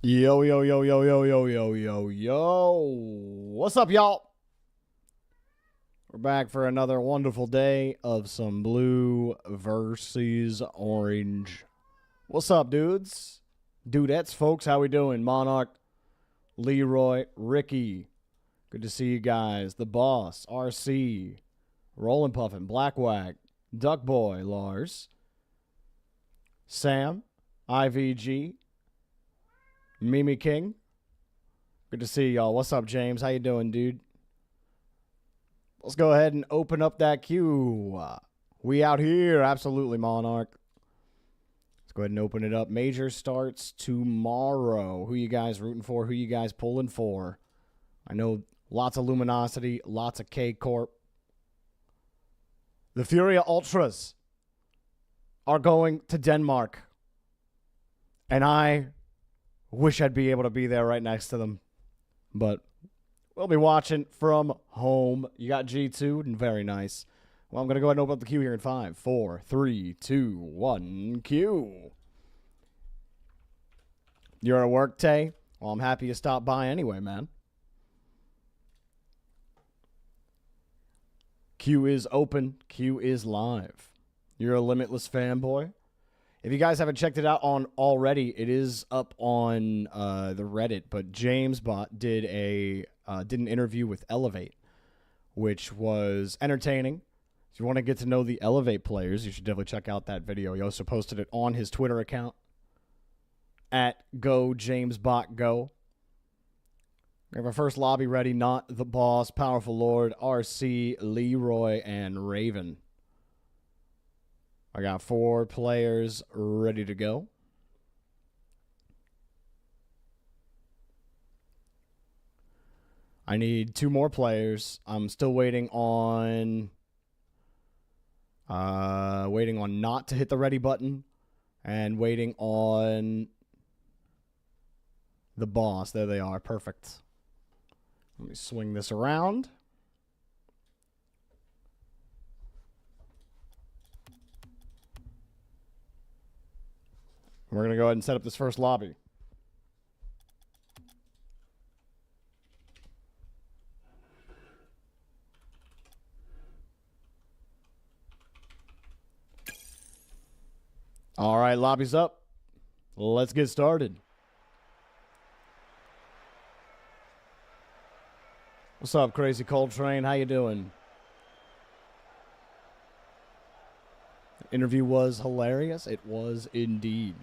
Yo, yo, yo, yo, yo, yo, yo, yo, yo. What's up, y'all? We're back for another wonderful day of some blue versus orange. What's up, dudes? Dudettes, folks, how we doing? Monarch, Leroy, Ricky. Good to see you guys. The Boss, RC, Rollin' Puffin, Blackwag, Duck Boy, Lars, Sam, IVG, Mimi King. Good to see y'all. What's up, James? How you doing, dude? Let's go ahead and open up that queue. We out here. Absolutely, Monarch. Let's go ahead and open it up. Major starts tomorrow. Who you guys rooting for? Who you guys pulling for? I know lots of Luminosity, lots of K-Corp. The Furia Ultras are going to Denmark. And I wish I'd be able to be there right next to them. But we'll be watching from home. You got G2, and very nice. Well, I'm going to go ahead and open up the queue here in 5, 4, 3, 2, 1, queue. You're at work, Tay? Well, I'm happy you stopped by anyway, man. Queue is open. Queue is live. You're a Limitless fanboy? If you guys haven't checked it out on already, it is up on the Reddit. But James Bot did an interview with Elevate, which was entertaining. If you want to get to know the Elevate players, you should definitely check out that video. He also posted it on his Twitter account at GoJamesBotGo. We have our first lobby ready. Not the Boss, Powerful Lord, RC, Leroy, and Raven. I got 4 players ready to go. I need 2 more players. I'm still waiting on not to hit the ready button and waiting on the Boss. There they are. Perfect. Let me swing this around. We're going to go ahead and set up this first lobby. All right, lobby's up. Let's get started. What's up, Crazy Coltrane? How you doing? The interview was hilarious. It was indeed.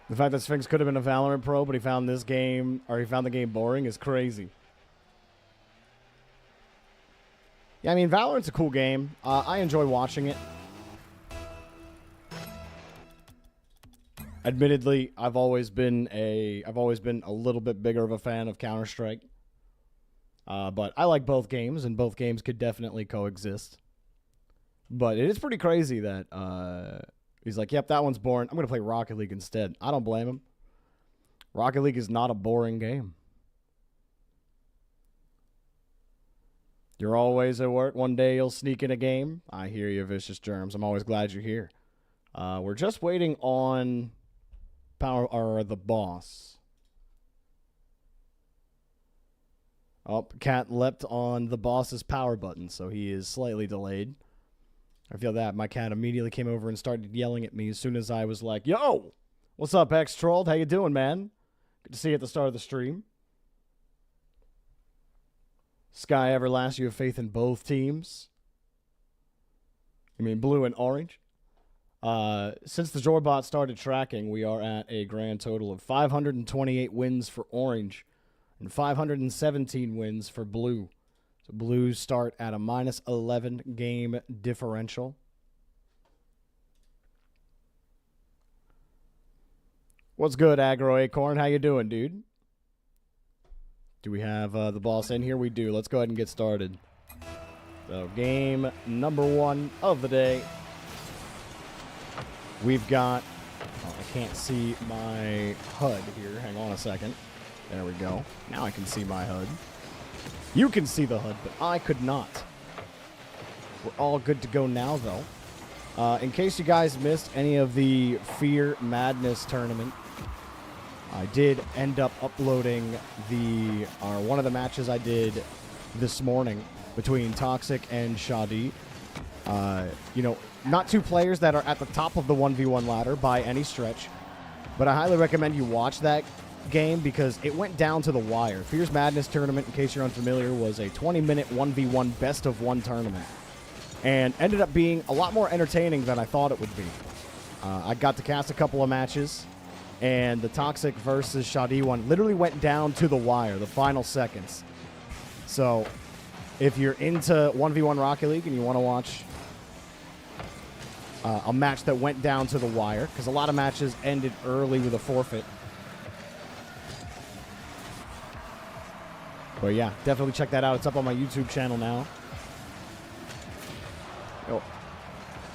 The fact that Sphinx could have been a Valorant pro, but he found this game, or he found the game boring, is crazy. Yeah, I mean, Valorant's a cool game. I enjoy watching it. Admittedly, I've always been a little bit bigger of a fan of Counter-Strike. But I like both games, and both games could definitely coexist. But it is pretty crazy that he's like, yep, that one's boring. I'm going to play Rocket League instead. I don't blame him. Rocket League is not a boring game. You're always at work. One day you'll sneak in a game. I hear you, Vicious Germs. I'm always glad you're here. We're just waiting on the Boss. Oh, Cat leapt on the Boss's power button, so he is slightly delayed. I feel that. My cat immediately came over and started yelling at me as soon as I was like, yo, what's up, X-Trolled? How you doing, man? Good to see you at the start of the stream. Sky Everlast, you have faith in both teams? I mean, blue and orange. Since the Jorbot started tracking, we are at a grand total of 528 wins for orange and 517 wins for blue. So blues start at a minus 11 game differential. What's good, Aggro Acorn? How you doing, dude? Do we have the Boss in here? We do. Let's go ahead and get started. So game number 1 of the day. We've got... Oh, I can't see my HUD here. Hang on a second. There we go. Now I can see my HUD. You can see the HUD, but I could not. We're all good to go now, though. In case you guys missed any of the Fear Madness tournament, I did end up uploading one of the matches I did this morning between Toxic and Shadi. You know, not two players that are at the top of the 1v1 ladder by any stretch, but I highly recommend you watch that game because it went down to the wire. Fear's Madness tournament, in case you're unfamiliar, was a 20-minute 1v1 best-of-1 tournament and ended up being a lot more entertaining than I thought it would be. I got to cast a couple of matches, and the Toxic versus Shadi one literally went down to the wire, the final seconds. So if you're into 1v1 Rocket League and you want to watch a match that went down to the wire, because a lot of matches ended early with a forfeit. But yeah, definitely check that out. It's up on my YouTube channel now. Yo,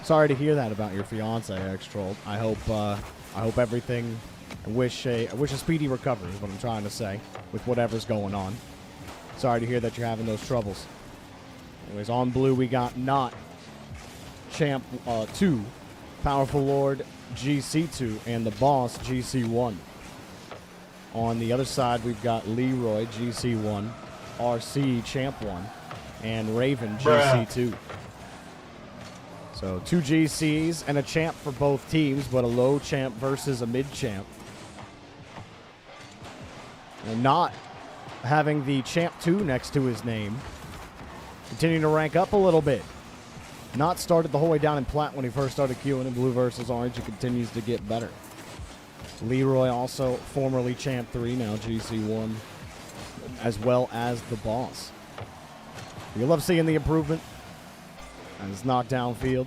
sorry to hear that about your fiance, X-Troll. I hope everything. I wish a speedy recovery is what I'm trying to say with whatever's going on. Sorry to hear that you're having those troubles. Anyways, on blue we got Not Champ 2, Powerful Lord GC2, and the Boss GC1. On the other side, we've got Leroy GC1, RC Champ 1, and Raven GC2. So 2 GCs and a champ for both teams, but a low champ versus a mid champ. And Not having the Champ 2 next to his name, continuing to rank up a little bit. Not started the whole way down in plat when he first started queuing in blue versus orange. It continues to get better. Leroy also formerly Champ 3, now GC1, as well as the Boss. You love seeing the improvement as knockdown field.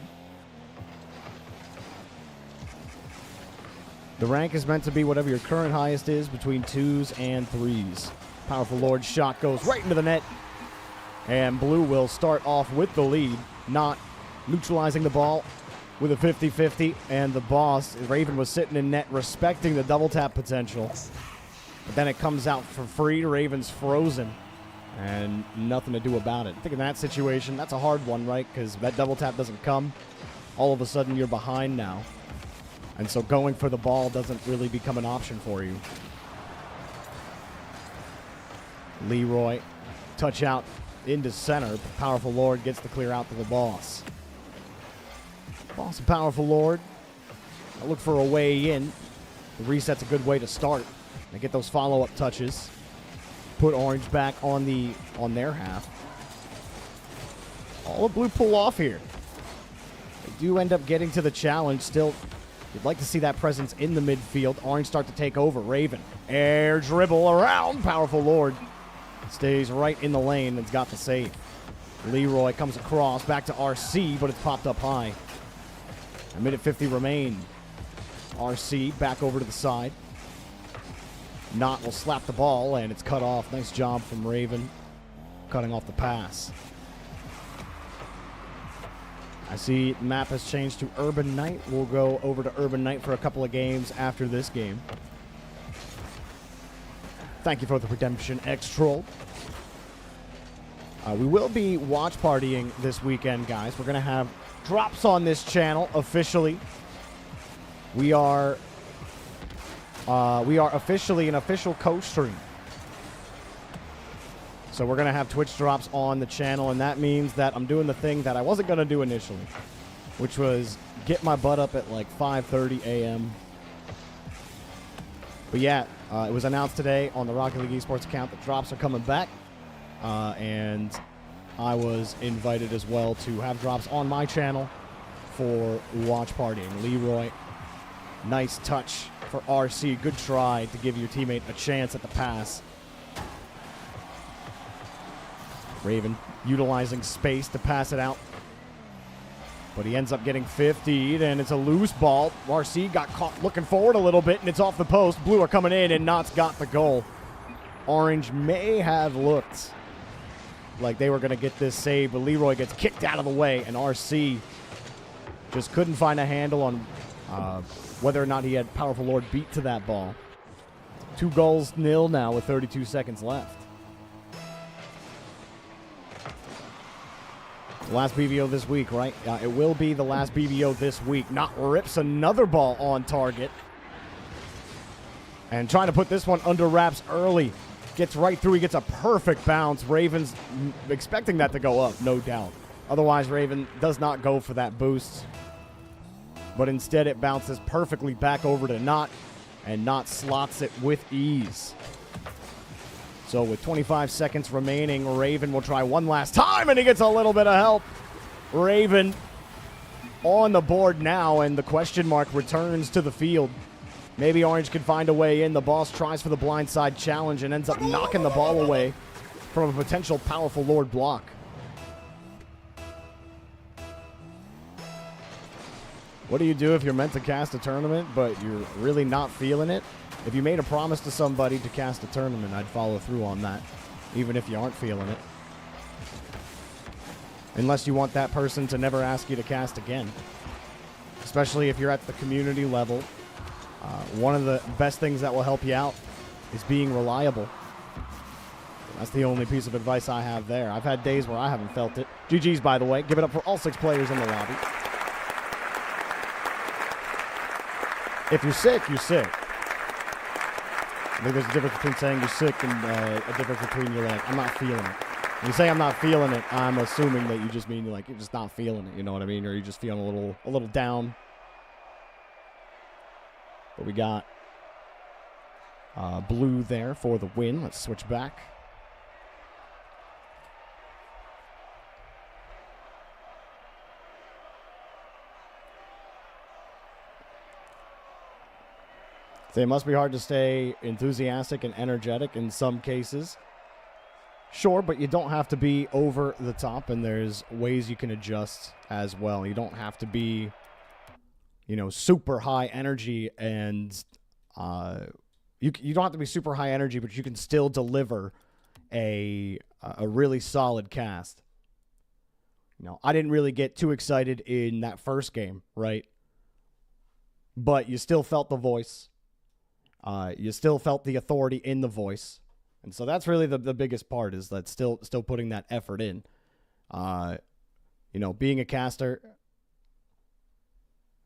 The rank is meant to be whatever your current highest is between 2s and 3s. Powerful Lord shot goes right into the net. And blue will start off with the lead, Not neutralizing the ball with a 50-50. And the Boss, Raven, was sitting in net respecting the double tap potential. But then it comes out for free. Raven's frozen. And nothing to do about it. I think in that situation, that's a hard one, right? Because that double tap doesn't come. All of a sudden, you're behind now. And so going for the ball doesn't really become an option for you. Leroy, touch out into center. Powerful Lord gets the clear out to the Boss. Boss and Powerful Lord, I look for a way in. The reset's a good way to start. They get those follow-up touches. Put orange back on their half. All of blue pull off here. They do end up getting to the challenge. Still, you'd like to see that presence in the midfield. Orange start to take over. Raven, air dribble around. Powerful Lord stays right in the lane and's got the save. Leroy comes across, back to RC, but it's popped up high. A minute 50 remain. RC back over to the side. Not will slap the ball, and it's cut off. Nice job from Raven, cutting off the pass. I see the map has changed to Urban Night. We'll go over to Urban Night for a couple of games after this game. Thank you for the redemption, X-Troll. We will be watch partying this weekend, guys. We're going to have drops on this channel officially. We are officially an official co-stream. So we're going to have Twitch drops on the channel, and that means that I'm doing the thing that I wasn't going to do initially, which was get my butt up at like 5:30 a.m. But yeah, it was announced today on the Rocket League Esports account that drops are coming back, and I was invited as well to have drops on my channel for watch partying. Leroy, nice touch for RC. Good try to give your teammate a chance at the pass. Raven utilizing space to pass it out. But he ends up getting 50'd, and it's a loose ball. RC got caught looking forward a little bit, and it's off the post. Blue are coming in, and Not's got the goal. Orange may have looked like they were going to get this save, but Leroy gets kicked out of the way, and RC just couldn't find a handle on whether or not he had Powerful Lord beat to that ball. 2-0 now with 32 seconds left. Last BBO this week, right? It will be the last BBO this week. Not rips another ball on target. And trying to put this one under wraps early. Gets right through. He gets a perfect bounce. Raven's expecting that to go up, no doubt. Otherwise, Raven does not go for that boost. But instead, it bounces perfectly back over to Knot. And Knot slots it with ease. So with 25 seconds remaining, Raven will try one last time, and he gets a little bit of help. Raven on the board now, and the question mark returns to the field. Maybe Orange can find a way in. The boss tries for the blindside challenge and ends up knocking the ball away from a potential powerful Lord block. What do you do if you're meant to cast a tournament, but you're really not feeling it? If you made a promise to somebody to cast a tournament, I'd follow through on that, even if you aren't feeling it. Unless you want that person to never ask you to cast again. Especially if you're at the community level. One of the best things that will help you out is being reliable. That's the only piece of advice I have there. I've had days where I haven't felt it. GG's, by the way. Give it up for all 6 players in the lobby. If you're sick, you're sick. I think there's a difference between saying you're sick and a difference between you're like, I'm not feeling it. When you say I'm not feeling it, I'm assuming that you just mean you're just not feeling it, you know what I mean? Or you just feeling a little down. But we got blue there for the win. Let's switch back. So it must be hard to stay enthusiastic and energetic in some cases. Sure, but you don't have to be over the top, and there's ways you can adjust as well. You don't have to be, super high energy, and you don't have to be super high energy, but you can still deliver a really solid cast. I didn't really get too excited in that first game, right? But you still felt the voice. You still felt the authority in the voice. And so that's really the biggest part, is that still putting that effort in. Being a caster,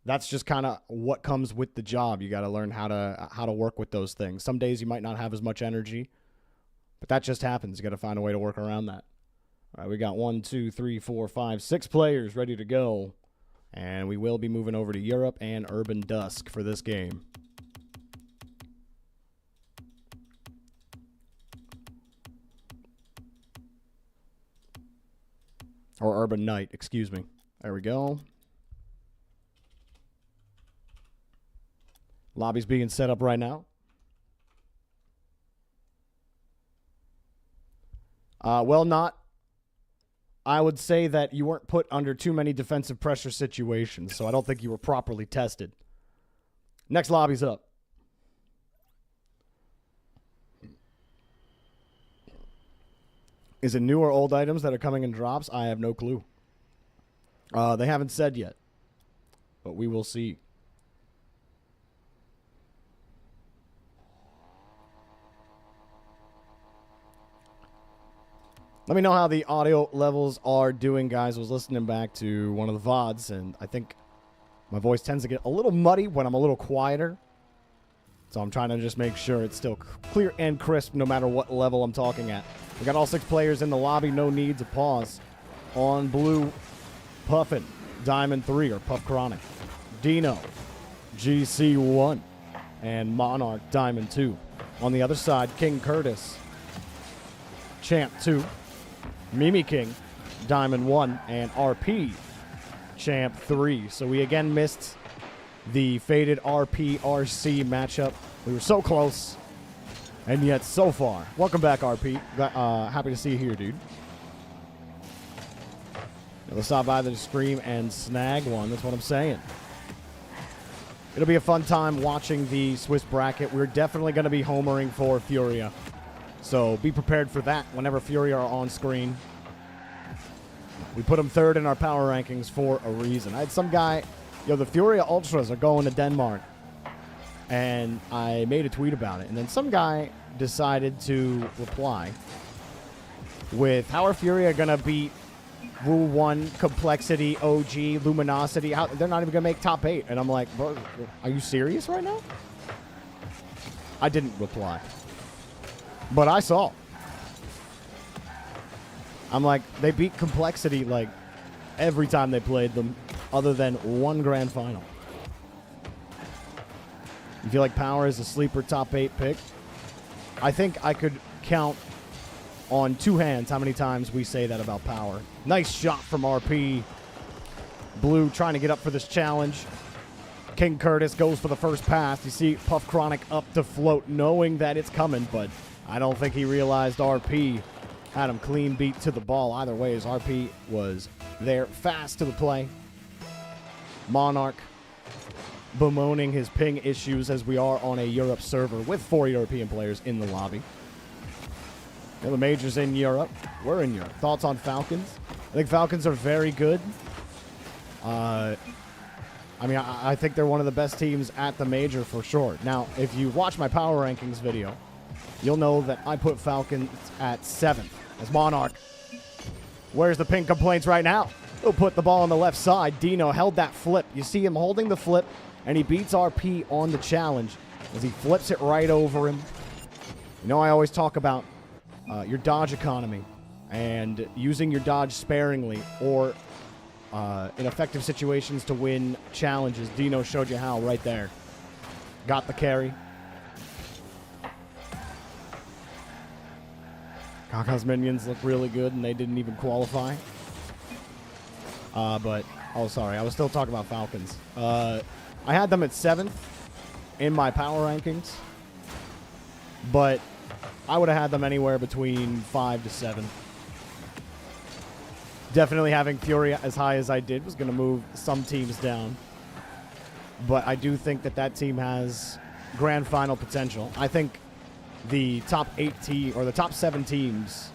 that's just kind of what comes with the job. You got to learn how to work with those things. Some days you might not have as much energy, but that just happens. You got to find a way to work around that. All right, we got 1, 2, 3, 4, 5, 6 players ready to go. And we will be moving over to Europe and Urban Dusk for this game. Or Urban Knight, excuse me. There we go. Lobby's being set up right now. Not. I would say that you weren't put under too many defensive pressure situations, so I don't think you were properly tested. Next lobby's up. Is it new or old items that are coming in drops? I have no clue. They haven't said yet, but we will see. Let me know how the audio levels are doing, guys. I was listening back to one of the VODs, and I think my voice tends to get a little muddy when I'm a little quieter. So I'm trying to just make sure it's still clear and crisp no matter what level I'm talking at. We got all 6 players in the lobby. No need to pause. On blue, Puffin, Diamond 3, or Puff Chronic. Dino, GC1, and Monarch, Diamond 2. On the other side, King Curtis, Champ 2, Mimi King, Diamond 1, and RP, Champ 3. So we again missed the faded RP-RC matchup. We were so close, and yet so far. Welcome back, RP. Happy to see you here, dude. Let's stop by the scream and snag one. That's what I'm saying. It'll be a fun time watching the Swiss bracket. We're definitely going to be homering for Furia. So be prepared for that whenever Furia are on screen. We put them 3rd in our power rankings for a reason. I had some guy, the Furia Ultras are going to Denmark. And I made a tweet about it. And then some guy decided to reply with, how are Furia going to beat Rule 1, Complexity, OG, Luminosity. They're not even going to make top 8. And I'm like, bro, are you serious right now? I didn't reply. But I saw. I'm like, they beat Complexity like every time they played them, other than one grand final. You feel like Power is a sleeper top 8 pick? I think I could count on 2 hands how many times we say that about Power. Nice shot from RP. Blue trying to get up for this challenge. King Curtis goes for the first pass. You see Puff Chronic up to float, knowing that it's coming, but I don't think he realized RP had him clean beat to the ball. Either way, as RP was there fast to the play. Monarch bemoaning his ping issues as we are on a Europe server with 4 European players in the lobby. The majors in Europe. We're in Europe. Thoughts on Falcons? I think Falcons are very good. I think they're one of the best teams at the major for sure. Now, if you watch my power rankings video, you'll know that I put Falcons at 7th. As Monarch, where's the ping complaints right now? He'll put the ball on the left side. Dino held that flip. You see him holding the flip, and he beats RP on the challenge as he flips it right over him. You know, I always talk about your dodge economy and using your dodge sparingly or in effective situations to win challenges. Dino showed you how right there. Got the carry. Kaka's minions look really good, and they didn't even qualify. Sorry, I was still talking about Falcons. I had them at 7th in my power rankings, but I would have had them anywhere between 5 to 7. Definitely having Fury as high as I did was going to move some teams down, but I do think that team has grand final potential. I think the top 8 or the top 7 teams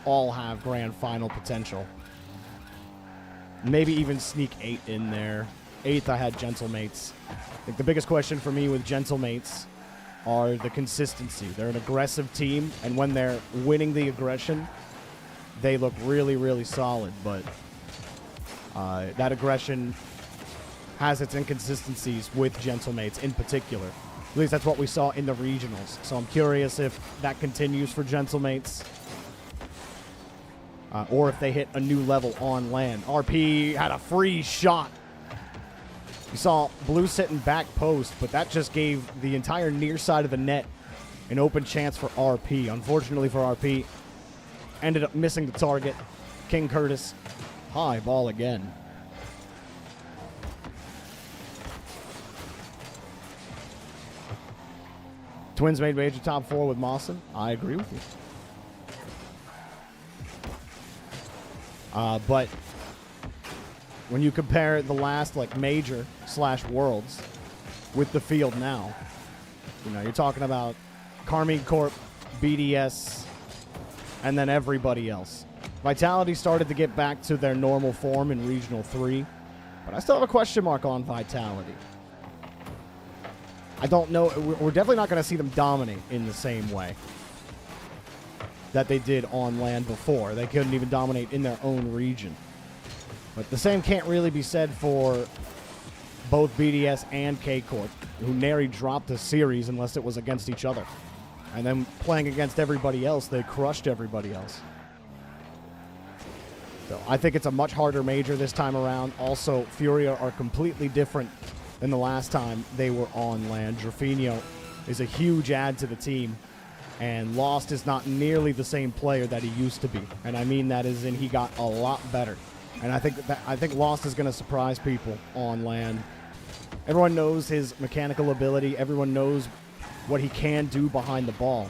all have grand final potential. Maybe even sneak 8 in there. 8th, I had Gentlemates. I think the biggest question for me with Gentlemates are the consistency. They're an aggressive team, and when they're winning the aggression, they look really, really solid. But that aggression has its inconsistencies with Gentlemates in particular. At least that's what we saw in the regionals. So I'm curious if that continues for Gentlemates. Or if they hit a new level on land. RP had a free shot. You saw Blue sitting back post, but that just gave the entire near side of the net an open chance for RP. Unfortunately for RP, ended up missing the target. King Curtis, high ball again. Twins made major top 4 with Mawson. I agree with you. But when you compare the last major / worlds with the field now, you're talking about Carmine Corp, BDS, and then everybody else. Vitality started to get back to their normal form in Regional 3, but I still have a question mark on Vitality. I don't know. We're definitely not going to see them dominate in the same way that they did on land before. They couldn't even dominate in their own region. But the same can't really be said for both BDS and K-Corp, who nary dropped a series unless it was against each other. And then playing against everybody else, they crushed everybody else. So I think it's a much harder major this time around. Also, Furia are completely different than the last time they were on land. Drafinho is a huge add to the team, and Lost is not nearly the same player that he used to be. And I mean that as in he got a lot better. And I think Lost is going to surprise people on land. Everyone knows his mechanical ability. Everyone knows what he can do behind the ball.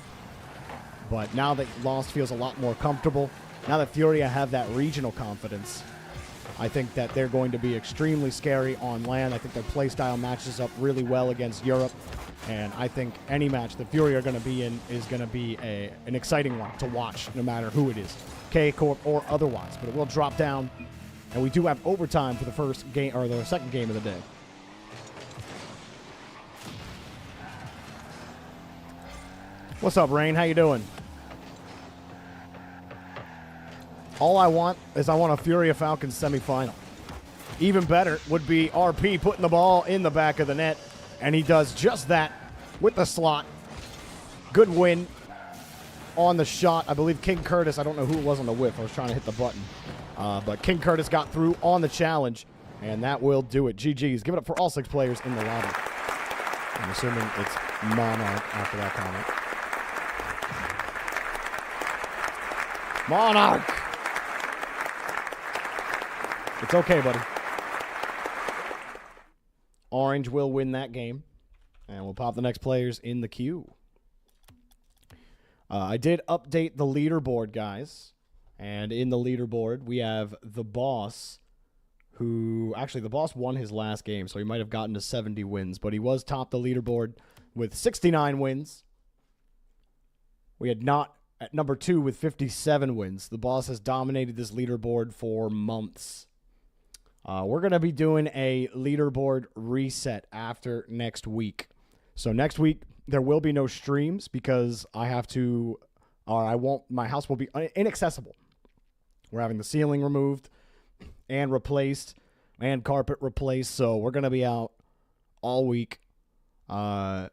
But now that Lost feels a lot more comfortable, now that Furia have that regional confidence, I think that they're going to be extremely scary on land. I think their playstyle matches up really well against Europe. And I think any match that Fury are going to be in is going to be an exciting one to watch, no matter who it is, K-Corp or otherwise. But it will drop down, and we do have overtime for the first game or the second game of the day. What's up, Rain? How you doing? All I want is I want a Fury of Falcons semifinal. Even better would be RP putting the ball in the back of the net, and he does just that with the slot. Good win on the shot. I believe King Curtis, I don't know who it was on the whiff. I was trying to hit the button. But King Curtis got through on the challenge, and that will do it. GG's. Give it up for all 6 players in the lobby. I'm assuming it's Monarch after that comment. Monarch! It's okay, buddy. Orange will win that game, and we'll pop the next players in the queue. I did update the leaderboard, guys. And in the leaderboard, we have the boss, who... Actually, the boss won his last game, so he might have gotten to 70 wins. But he was top the leaderboard with 69 wins. We had Not at number 2 with 57 wins. The boss has dominated this leaderboard for months. We're going to be doing a leaderboard reset after next week. So next week, there will be no streams because I have to... Or I won't... My house will be inaccessible. We're having the ceiling removed and replaced and carpet replaced. So we're going to be out all week. And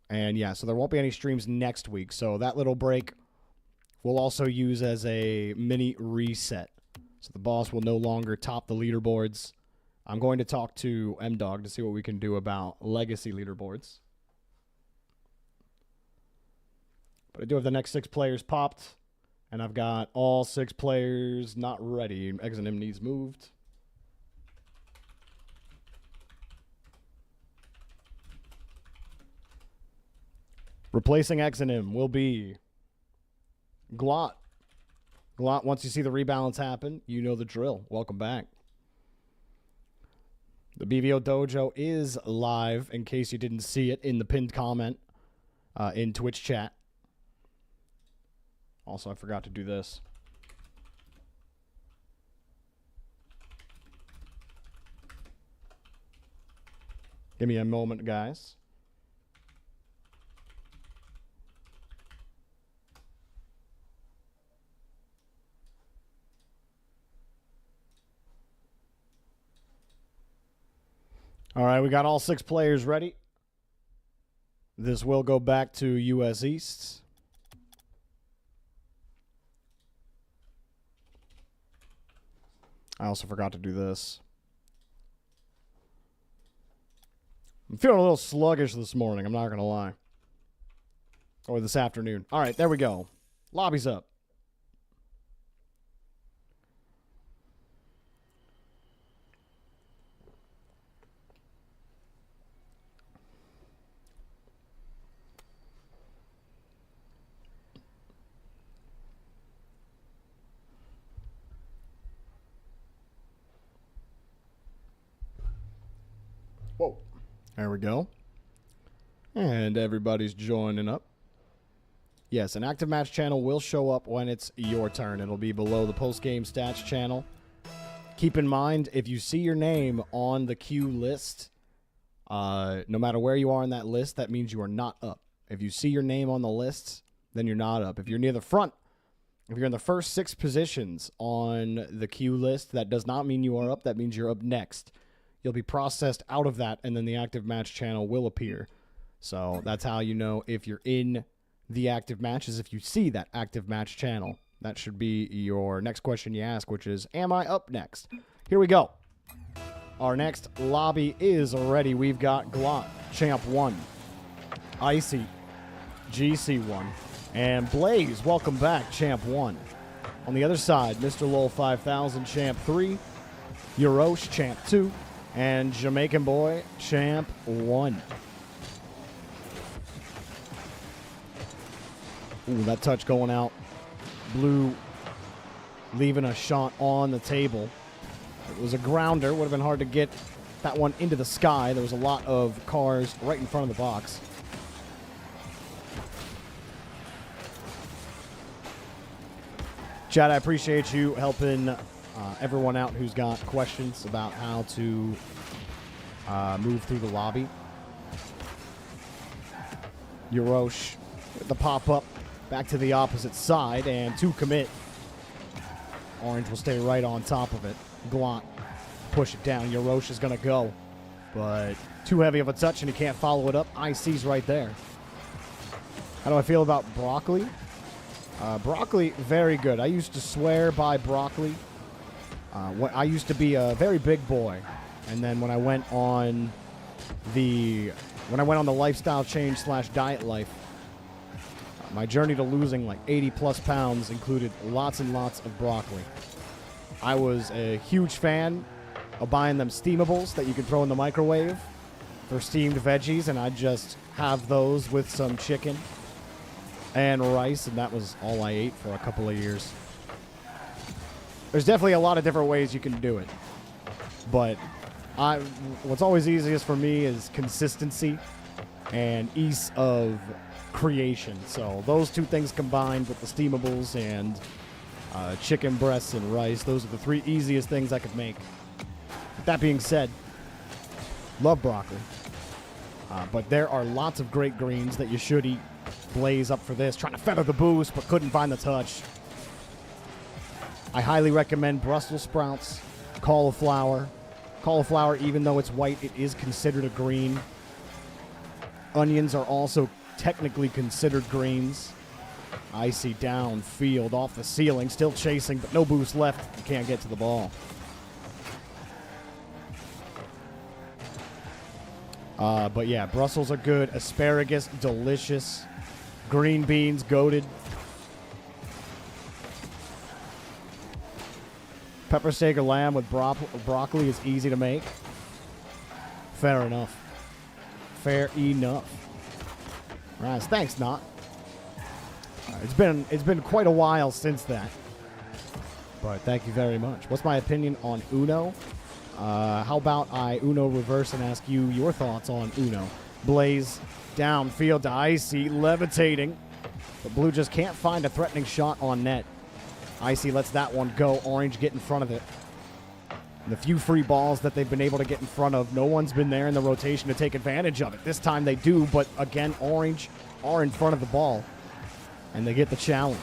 yeah, so there won't be any streams next week. So that little break we'll also use as a mini reset. So the boss will no longer top the leaderboards. I'm going to talk to M-Dog to see what we can do about legacy leaderboards. But I do have the next 6 players popped. And I've got all 6 players not ready. Exonym needs moved. Replacing Exonym will be Glot. Glot, once you see the rebalance happen, you know the drill. Welcome back. The BVO Dojo is live, in case you didn't see it in the pinned comment in Twitch chat. Also, I forgot to do this. Give me a moment, guys. All right, we got all 6 players ready. This will go back to US East. I also forgot to do this. I'm feeling a little sluggish this morning, I'm not going to lie. Or this afternoon. All right, there we go. Lobby's up. Whoa. There we go. And everybody's joining up. Yes, an active match channel will show up when it's your turn. It'll be below the post-game stats channel. Keep in mind, if you see your name on the queue list, no matter where you are in that list, that means you are not up. If you see your name on the list, then you're not up. If you're near the front, if you're in the first 6 positions on the queue list, that does not mean you are up. That means you're up next. You'll be processed out of that, and then the active match channel will appear. So that's how you know if you're in the active matches, if you see that active match channel. That should be your next question you ask, which is, am I up next? Here we go. Our next lobby is ready. We've got Glot, Champ 1, Icy, GC 1, and Blaze, welcome back, Champ 1. On the other side, Mr. Lol 5000, Champ 3, Eurosh, Champ 2, and Jamaican Boy, Champ 1. Ooh, that touch going out. Blue leaving a shot on the table. It was a grounder. Would have been hard to get that one into the sky. There was a lot of cars right in front of the box. Chad, I appreciate you helping everyone out who's got questions about how to move through the lobby. Eurosh with the pop-up back to the opposite side, and 2 commit. Orange will stay right on top of it. Glot, push it down. Yorosh is going to go. But too heavy of a touch, and he can't follow it up. IC's right there. How do I feel about Broccoli? Broccoli, very good. I used to swear by Broccoli. I used to be a very big boy. And then when I went on the lifestyle change / diet life, my journey to losing like 80 plus pounds included lots and lots of broccoli. I was a huge fan of buying them steamables that you can throw in the microwave for steamed veggies, and I'd just have those with some chicken and rice, and that was all I ate for a couple of years. There's definitely a lot of different ways you can do it, but what's always easiest for me is consistency and ease of creation. So those two things combined with the steamables and chicken breasts and rice, those are the 3 easiest things I could make. With that being said, love broccoli. But there are lots of great greens that you should eat. Blaze up for this, trying to feather the boost, but couldn't find the touch. I highly recommend Brussels sprouts, cauliflower. Cauliflower, even though it's white, it is considered a green. Onions are also technically considered greens. Icy downfield, off the ceiling, still chasing, but no boost left. You can't get to the ball. But yeah, Brussels are good. Asparagus, delicious. Green beans, goated. Pepper steak or lamb with broccoli is easy to make. Fair enough. Fair enough. Right, thanks, Not. It's been quite a while since that. But thank you very much. What's my opinion on Uno? How about I Uno reverse and ask you your thoughts on Uno? Blaze downfield to Icy, levitating. But Blue just can't find a threatening shot on net. Icy lets that one go. Orange get in front of it. And the few free balls that they've been able to get in front of, no one's been there in the rotation to take advantage of it. This time they do, but again, Orange are in front of the ball. And they get the challenge.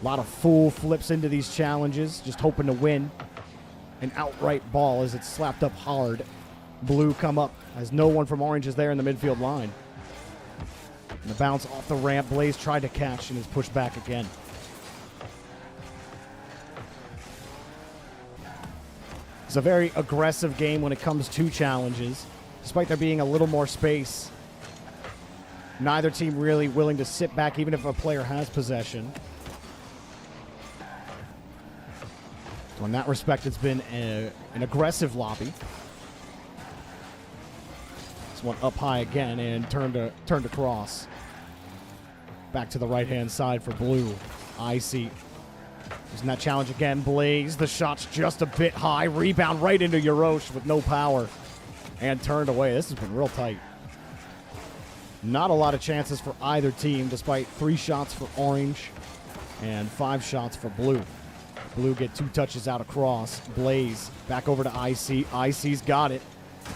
A lot of full flips into these challenges, just hoping to win. An outright ball as it's slapped up hard. Blue come up as no one from Orange is there in the midfield line. And the bounce off the ramp. Blaze tried to catch and is pushed back again. It's a very aggressive game when it comes to challenges. Despite there being a little more space, neither team really willing to sit back even if a player has possession. So in that respect, it's been an aggressive lobby. This one up high again and turned across. Back to the right-hand side for Blue. Icy. Using that challenge again. Blaze. The shot's just a bit high. Rebound right into Yorosh with no power. And turned away. This has been real tight. Not a lot of chances for either team, despite 3 shots for Orange and 5 shots for Blue. Blue get 2 touches out across. Blaze back over to Icy. Icy's got it.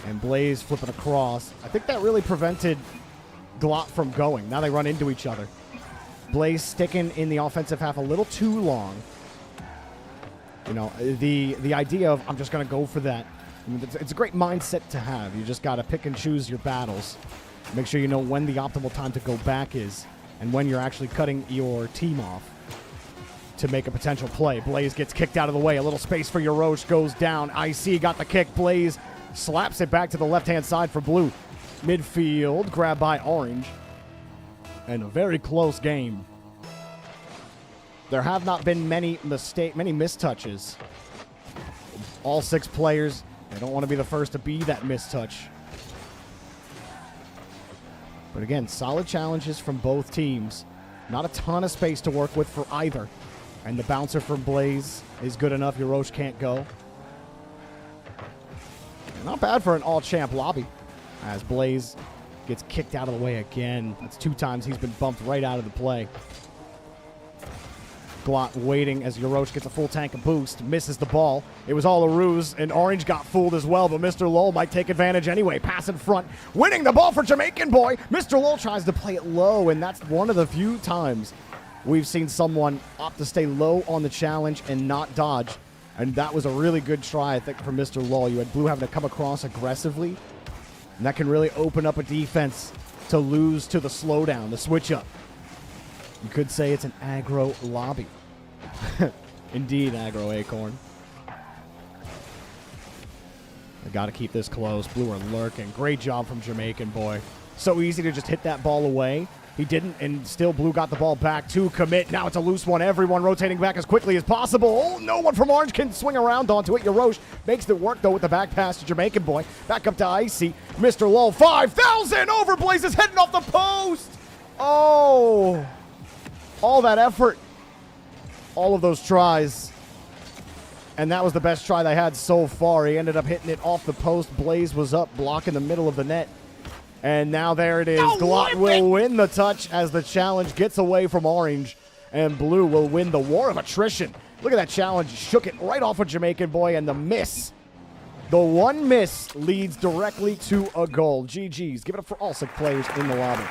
And Blaze flipping across. I think that really prevented Glot from going. Now they run into each other. Blaze sticking in the offensive half a little too long. You know, the idea of I'm just going to go for that. I mean, it's a great mindset to have. You just got to pick and choose your battles. Make sure you know when the optimal time to go back is and when you're actually cutting your team off to make a potential play. Blaze gets kicked out of the way. A little space for Yorosh goes down. IC got the kick. Blaze slaps it back to the left-hand side for Blue. Midfield, grabbed by Orange. And a very close game. There have not been many mistouches. All 6 players, they don't want to be the first to be that mistouch. But again, solid challenges from both teams. Not a ton of space to work with for either. And the bouncer from Blaze is good enough. Yorosh can't go. Not bad for an all-champ lobby. As Blaze gets kicked out of the way again. That's 2 times he's been bumped right out of the play. Glot waiting as Yorosh gets a full tank of boost. Misses the ball. It was all a ruse, and Orange got fooled as well, but Mr. Lowell might take advantage anyway. Pass in front. Winning the ball for Jamaican boy. Mr. Lowell tries to play it low, and that's one of the few times We've seen someone opt to stay low on the challenge and not dodge. And that was a really good try, I think, from Mr. Lull. You had Blue having to come across aggressively. And that can really open up a defense to lose to the slowdown, the switch up. You could say it's an aggro lobby. Indeed, aggro acorn. I got to keep this close. Blue are lurking. Great job from Jamaican boy. So easy to just hit that ball away. He didn't, and still Blue got the ball back to commit. Now it's a loose one. Everyone rotating back as quickly as possible. Oh, no one from Orange can swing around onto it. Yarosh makes it work, though, with the back pass to Jamaican boy. Back up to Icy. Mr. Lull, 5,000 overblazes heading off the post. Oh, all that effort. All of those tries. And that was the best try they had so far. He ended up hitting it off the post. Blaze was up, blocking the middle of the net. And now there it is. Glot will win the touch as the challenge gets away from Orange. And Blue will win the war of attrition. Look at that challenge. Shook it right off of Jamaican boy, and the miss. The one miss leads directly to a goal. GG's. Give it up for all 6 players in the lobby.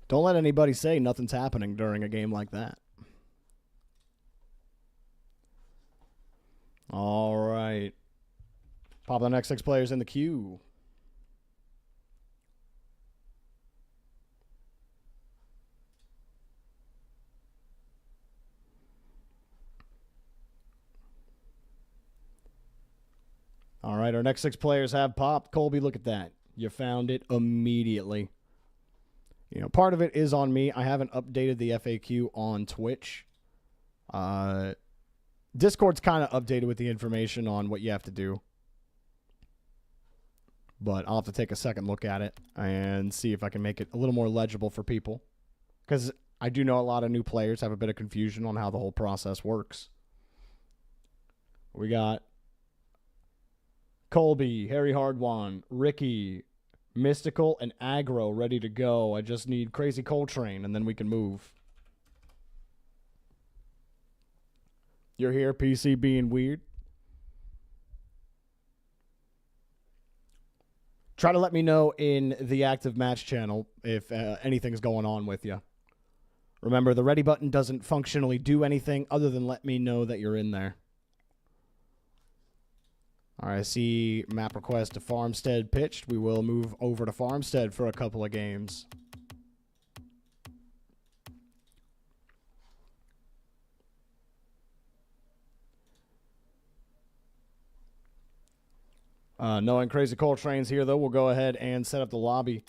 Don't let anybody say nothing's happening during a game like that. All right. Pop the next 6 players in the queue. All right, our next 6 players have popped. Colby, look at that. You found it immediately. You know, part of it is on me. I haven't updated the FAQ on Twitch. Discord's kind of updated with the information on what you have to do. But I'll have to take a second look at it and see if I can make it a little more legible for people. Because I do know a lot of new players have a bit of confusion on how the whole process works. We got Colby, Harry Hardwan, Ricky, Mystical, and Aggro ready to go. I just need Crazy Coltrane, and then we can move. You're here, PC being weird. Try to let me know in the active match channel if anything's going on with you. Remember, the ready button doesn't functionally do anything other than let me know that you're in there. All right, I see map request to Farmstead pitched. We will move over to Farmstead for a couple of games. Knowing Crazy Coltrane's here, though, we'll go ahead and set up the lobby.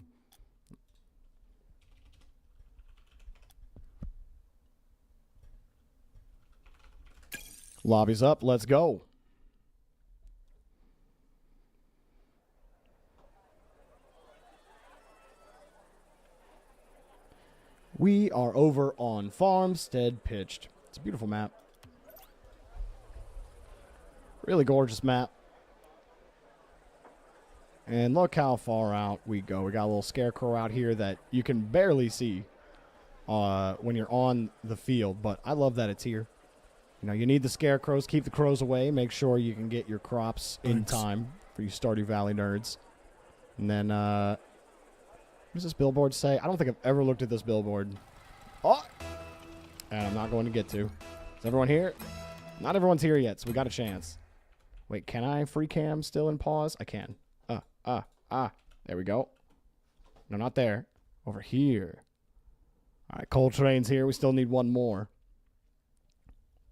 Lobby's up. Let's go. We are over on Farmstead Pitched. It's a beautiful map. Really gorgeous map. And look how far out we go. We got a little scarecrow out here that you can barely see when you're on the field. But I love that it's here. You know, you need the scarecrows. Keep the crows away. Make sure you can get your crops in time for you Stardew Valley nerds. And then, what does this billboard say? I don't think I've ever looked at this billboard. Oh! And I'm not going to get to. Is everyone here? Not everyone's here yet, so we got a chance. Wait, can I free cam still in pause? I can. There we go. No, not there. Over here. All right, Coltrane's here. We still need one more.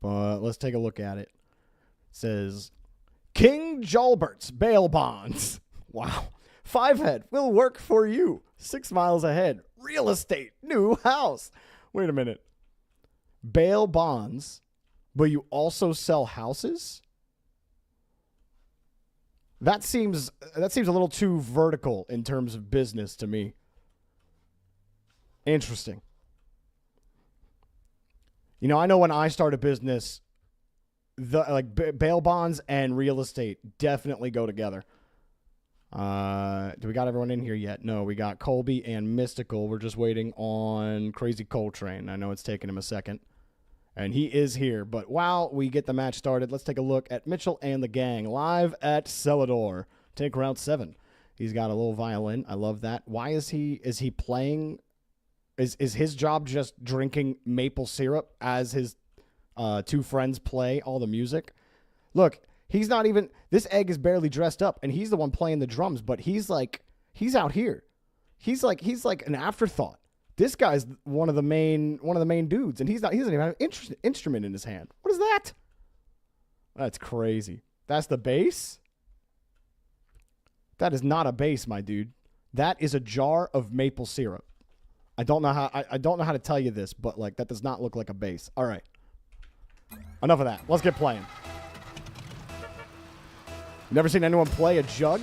But let's take a look at it. It says, King Jolbert's bail bonds. Wow. 5-head will work for you. 6 miles ahead. Real estate. New house. Wait a minute. Bail bonds, but you also sell houses? That seems a little too vertical in terms of business to me. Interesting. You know, I know when I start a business, bail bonds and real estate definitely go together. Do we got everyone in here yet? No, we got Colby and Mystical. We're just waiting on Crazy Coltrane. I know it's taking him a second. And he is here. But while we get the match started, let's take a look at Mitchell and the gang live at Celador. Take round 7. He's got a little violin. I love that. Why is he playing? Is his job just drinking maple syrup as his two friends play all the music? Look, he's not even, this egg is barely dressed up, and he's the one playing the drums, but he's out here. He's like an afterthought. This guy's one of the main dudes, and he doesn't even have an instrument in his hand. What is that? That's crazy. That's the bass? That is not a bass, my dude. That is a jar of maple syrup. I don't know how to tell you this, but like that does not look like a bass. All right. Enough of that. Let's get playing. Never seen anyone play a jug?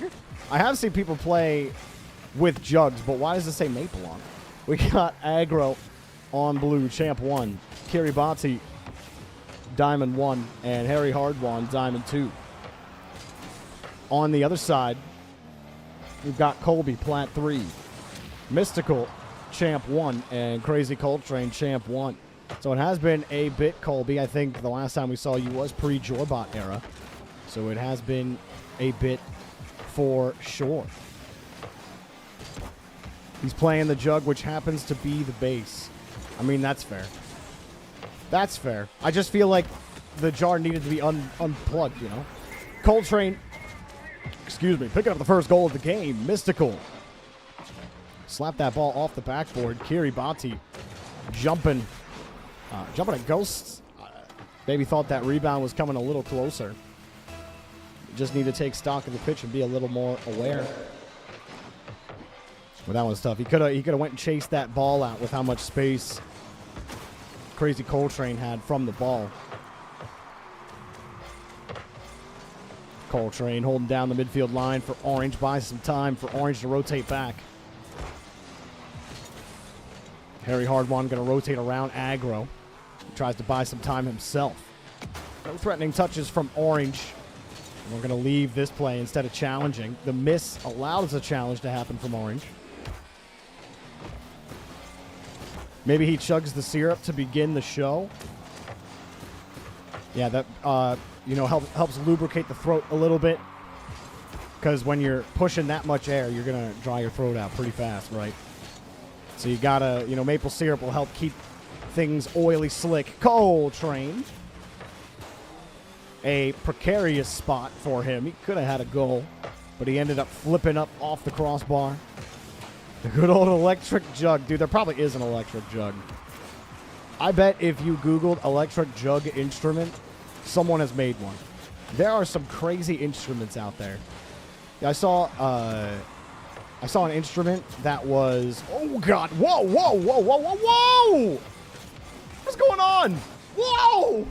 I have seen people play with jugs, but why does it say maple on it? We got aggro on blue, champ 1. Kiribati, diamond 1. And Harry Hardwan, diamond 2. On the other side, we've got Colby, plat 3. Mystical, champ 1. And Crazy Coltrane, champ 1. So it has been a bit, Colby. I think the last time we saw you was pre-Jorbot era. So it has been a bit for sure. He's playing the jug, which happens to be the bass. I mean, that's fair. That's fair. I just feel like the jar needed to be unplugged, you know? Coltrane, excuse me, picking up the first goal of the game. Mystical. Slap that ball off the backboard. Kiribati jumping at Ghosts. Maybe thought that rebound was coming a little closer. Just need to take stock of the pitch and be a little more aware. Well, that was tough. He could have went and chased that ball out with how much space Crazy Coltrane had from the ball. Coltrane holding down the midfield line for Orange. Buys some time for Orange to rotate back. Harry Hardwan going to rotate around aggro. He tries to buy some time himself. No threatening touches from Orange. And we're going to leave this play instead of challenging. The miss allows a challenge to happen from Orange. Maybe he chugs the syrup to begin the show. Yeah, that helps lubricate the throat a little bit. Because when you're pushing that much air, you're going to dry your throat out pretty fast, right? So you got to, maple syrup will help keep things oily slick. Coltrane. A precarious spot for him. He could have had a goal, but he ended up flipping up off the crossbar. The good old electric jug. Dude, there probably is an electric jug. I bet if you Googled electric jug instrument, someone has made one. There are some crazy instruments out there. Yeah, I saw an instrument that was... Oh, God. Whoa, whoa, whoa, whoa, whoa, whoa! What's going on? Whoa!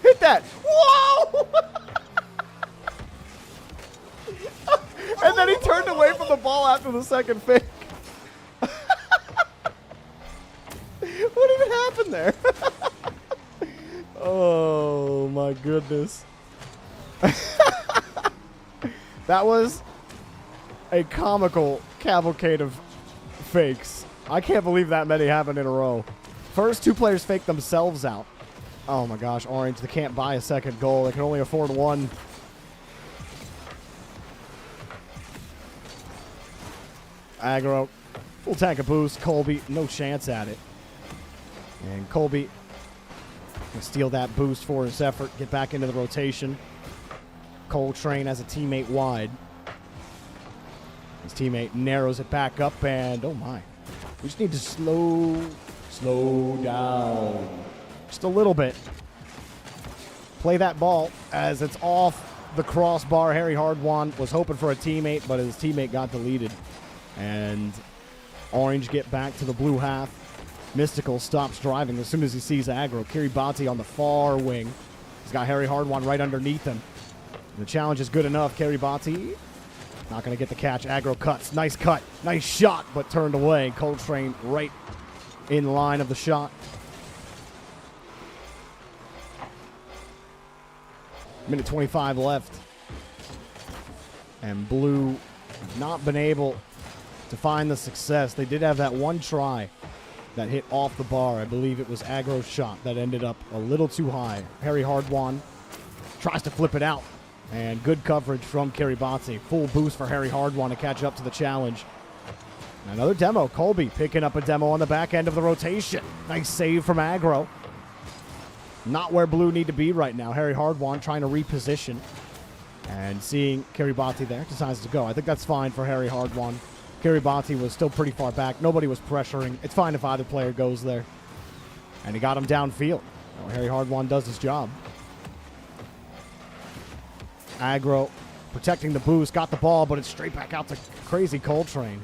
Hit that. Whoa! And then he turned away from the ball after the second fake. What even happened there? Oh, my goodness. That was a comical cavalcade of fakes. I can't believe that many happened in a row. First, 2 players faked themselves out. Oh, my gosh. Orange, they can't buy a second goal. They can only afford 1. Aggro, full tank of boost. Colby, no chance at it. And Colby can steal that boost for his effort. Get back into the rotation. Coltrane has a teammate wide. His teammate narrows it back up, and oh my. We just need to slow down. Just a little bit. Play that ball as it's off the crossbar. Harry Hardwan was hoping for a teammate, but his teammate got deleted. And Orange get back to the blue half. Mystical stops driving as soon as he sees aggro. Kiribati on the far wing. He's got Harry Hardwan right underneath him. The challenge is good enough. Kiribati not going to get the catch. Aggro cuts. Nice cut. Nice shot, but turned away. Coltrane right in line of the shot. Minute 25 left. And Blue not been able to find the success. They did have that one try that hit off the bar. I believe it was Aggro's shot that ended up a little too high. Harry Hardwan tries to flip it out. And good coverage from Kiribati. Full boost for Harry Hardwan to catch up to the challenge. Another demo. Colby picking up a demo on the back end of the rotation. Nice save from Aggro. Not where blue need to be right now. Harry Hardwan trying to reposition. And seeing Kiribati there, decides to go. I think that's fine for Harry Hardwan. Kiribati was still pretty far back. Nobody was pressuring. It's fine if either player goes there. And he got him downfield. Harry Hardwan does his job. Aggro protecting the boost, got the ball, but it's straight back out to crazy Coltrane.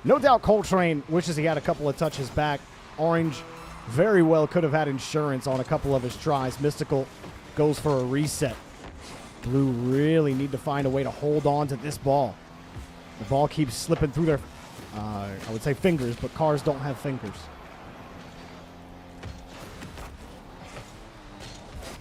No doubt Coltrane wishes he had a couple of touches back. Orange very well could have had insurance on a couple of his tries. Mystical goes for a reset. Blue really need to find a way to hold on to this ball. The ball keeps slipping through their, I would say fingers, but cars don't have fingers.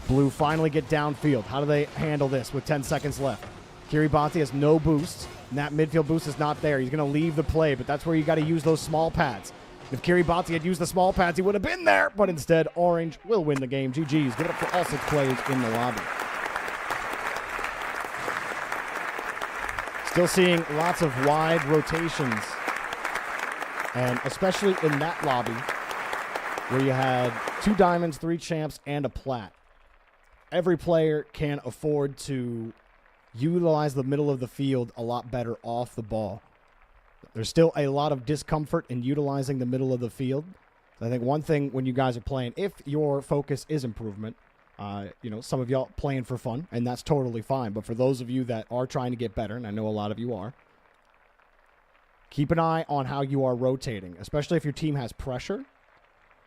Blue finally get downfield. How do they handle this with 10 seconds left? Kiribati has no boost, and that midfield boost is not there. He's going to leave the play, but that's where you got to use those small pads. If Kiribati had used the small pads, he would have been there, but instead, Orange will win the game. GG's. Give it up for all 6 players in the lobby. Still seeing lots of wide rotations, and especially in that lobby where you had 2 diamonds, 3 champs, and a plat. Every player can afford to utilize the middle of the field a lot better off the ball. There's still a lot of discomfort in utilizing the middle of the field. I think one thing when you guys are playing, if your focus is improvement, some of y'all playing for fun, and that's totally fine. But for those of you that are trying to get better, and I know a lot of you are, keep an eye on how you are rotating, especially if your team has pressure.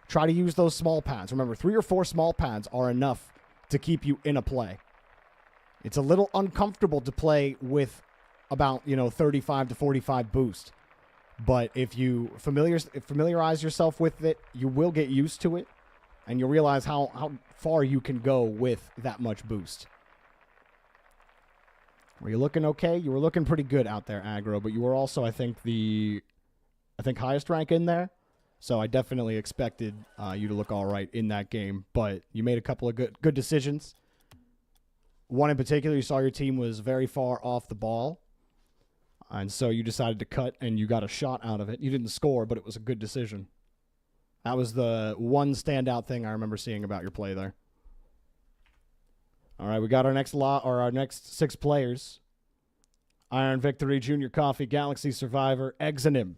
Try to use those small pads. Remember, 3 or 4 small pads are enough to keep you in a play. It's a little uncomfortable to play with about, 35 to 45 boost. But if you familiarize yourself with it, you will get used to it, and you'll realize how far you can go with that much boost. Were you looking okay? You were looking pretty good out there, Aggro, but you were also, I think, highest rank in there. So I definitely expected you to look all right in that game, but you made a couple of good decisions. One in particular, you saw your team was very far off the ball, and so you decided to cut, and you got a shot out of it. You didn't score, but it was a good decision. That was the one standout thing I remember seeing about your play there. All right, we got our next 6 players. Iron Victory, Junior Coffee, Galaxy Survivor, Exonym.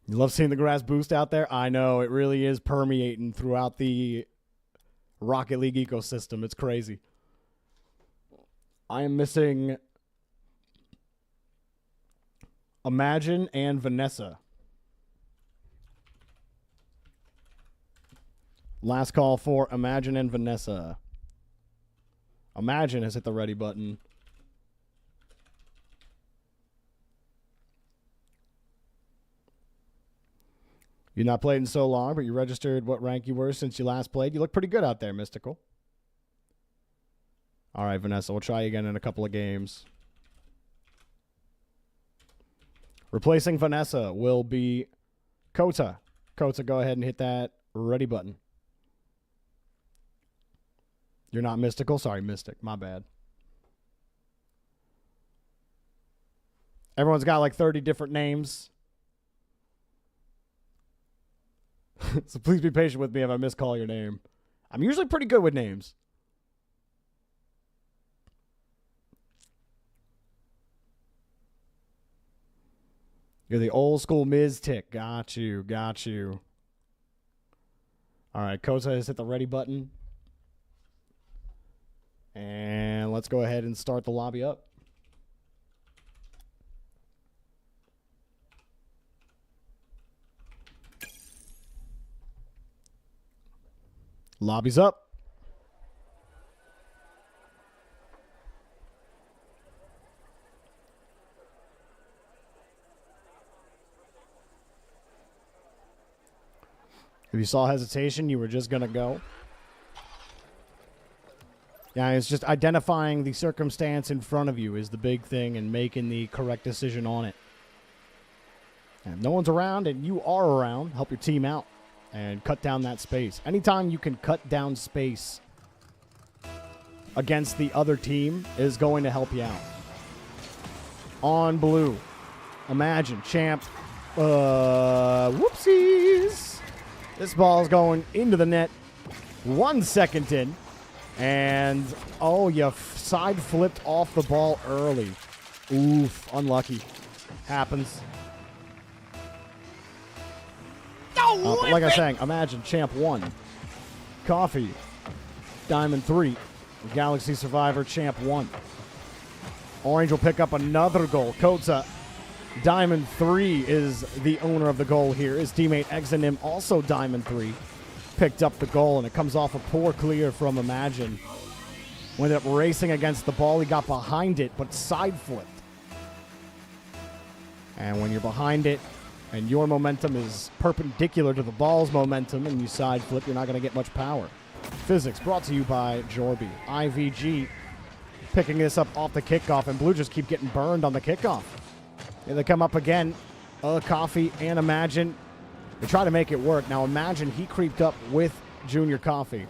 You love seeing the grass boost out there? I know, it really is permeating throughout the Rocket League ecosystem. It's crazy. I am missing Imagine and Vanessa. Last call for Imagine and Vanessa. Imagine has hit the ready button. You've not played in so long, but you registered what rank you were since you last played. You look pretty good out there, Mystical. All right, Vanessa, we'll try you again in a couple of games. Replacing Vanessa will be Kota. Kota, go ahead and hit that ready button. You're not Mystical? Sorry, Mystic. My bad. Everyone's got like 30 different names. So please be patient with me if I miscall your name. I'm usually pretty good with names. You're the old school Miz Tick. Got you. All right, Kota has hit the ready button. And let's go ahead and start the lobby up. Lobby's up. If you saw hesitation, you were just going to go. Yeah, it's just identifying the circumstance in front of you is the big thing and making the correct decision on it. And if no one's around and you are around, help your team out and cut down that space. Anytime you can cut down space against the other team is going to help you out. On blue. Imagine, champ. Whoopsies. This ball is going into the net. 1 second in. And, oh, you side flipped off the ball early. Oof, unlucky. Happens. But like I was saying, imagine champ 1. Coffee. Diamond 3. Galaxy Survivor champ 1. Orange will pick up another goal. Kota. Diamond 3 is the owner of the goal here. His teammate Exanim, also Diamond 3, picked up the goal, and it comes off a poor clear from Imagine. Ended up racing against the ball. He got behind it, but side flipped. And when you're behind it and your momentum is perpendicular to the ball's momentum and you side flip, you're not going to get much power. Physics brought to you by Jorby. IVG picking this up off the kickoff, and Blue just keep getting burned on the kickoff. Here they come up again. Coffee and Imagine. They try to make it work. Now, Imagine he creeped up with Junior Coffee.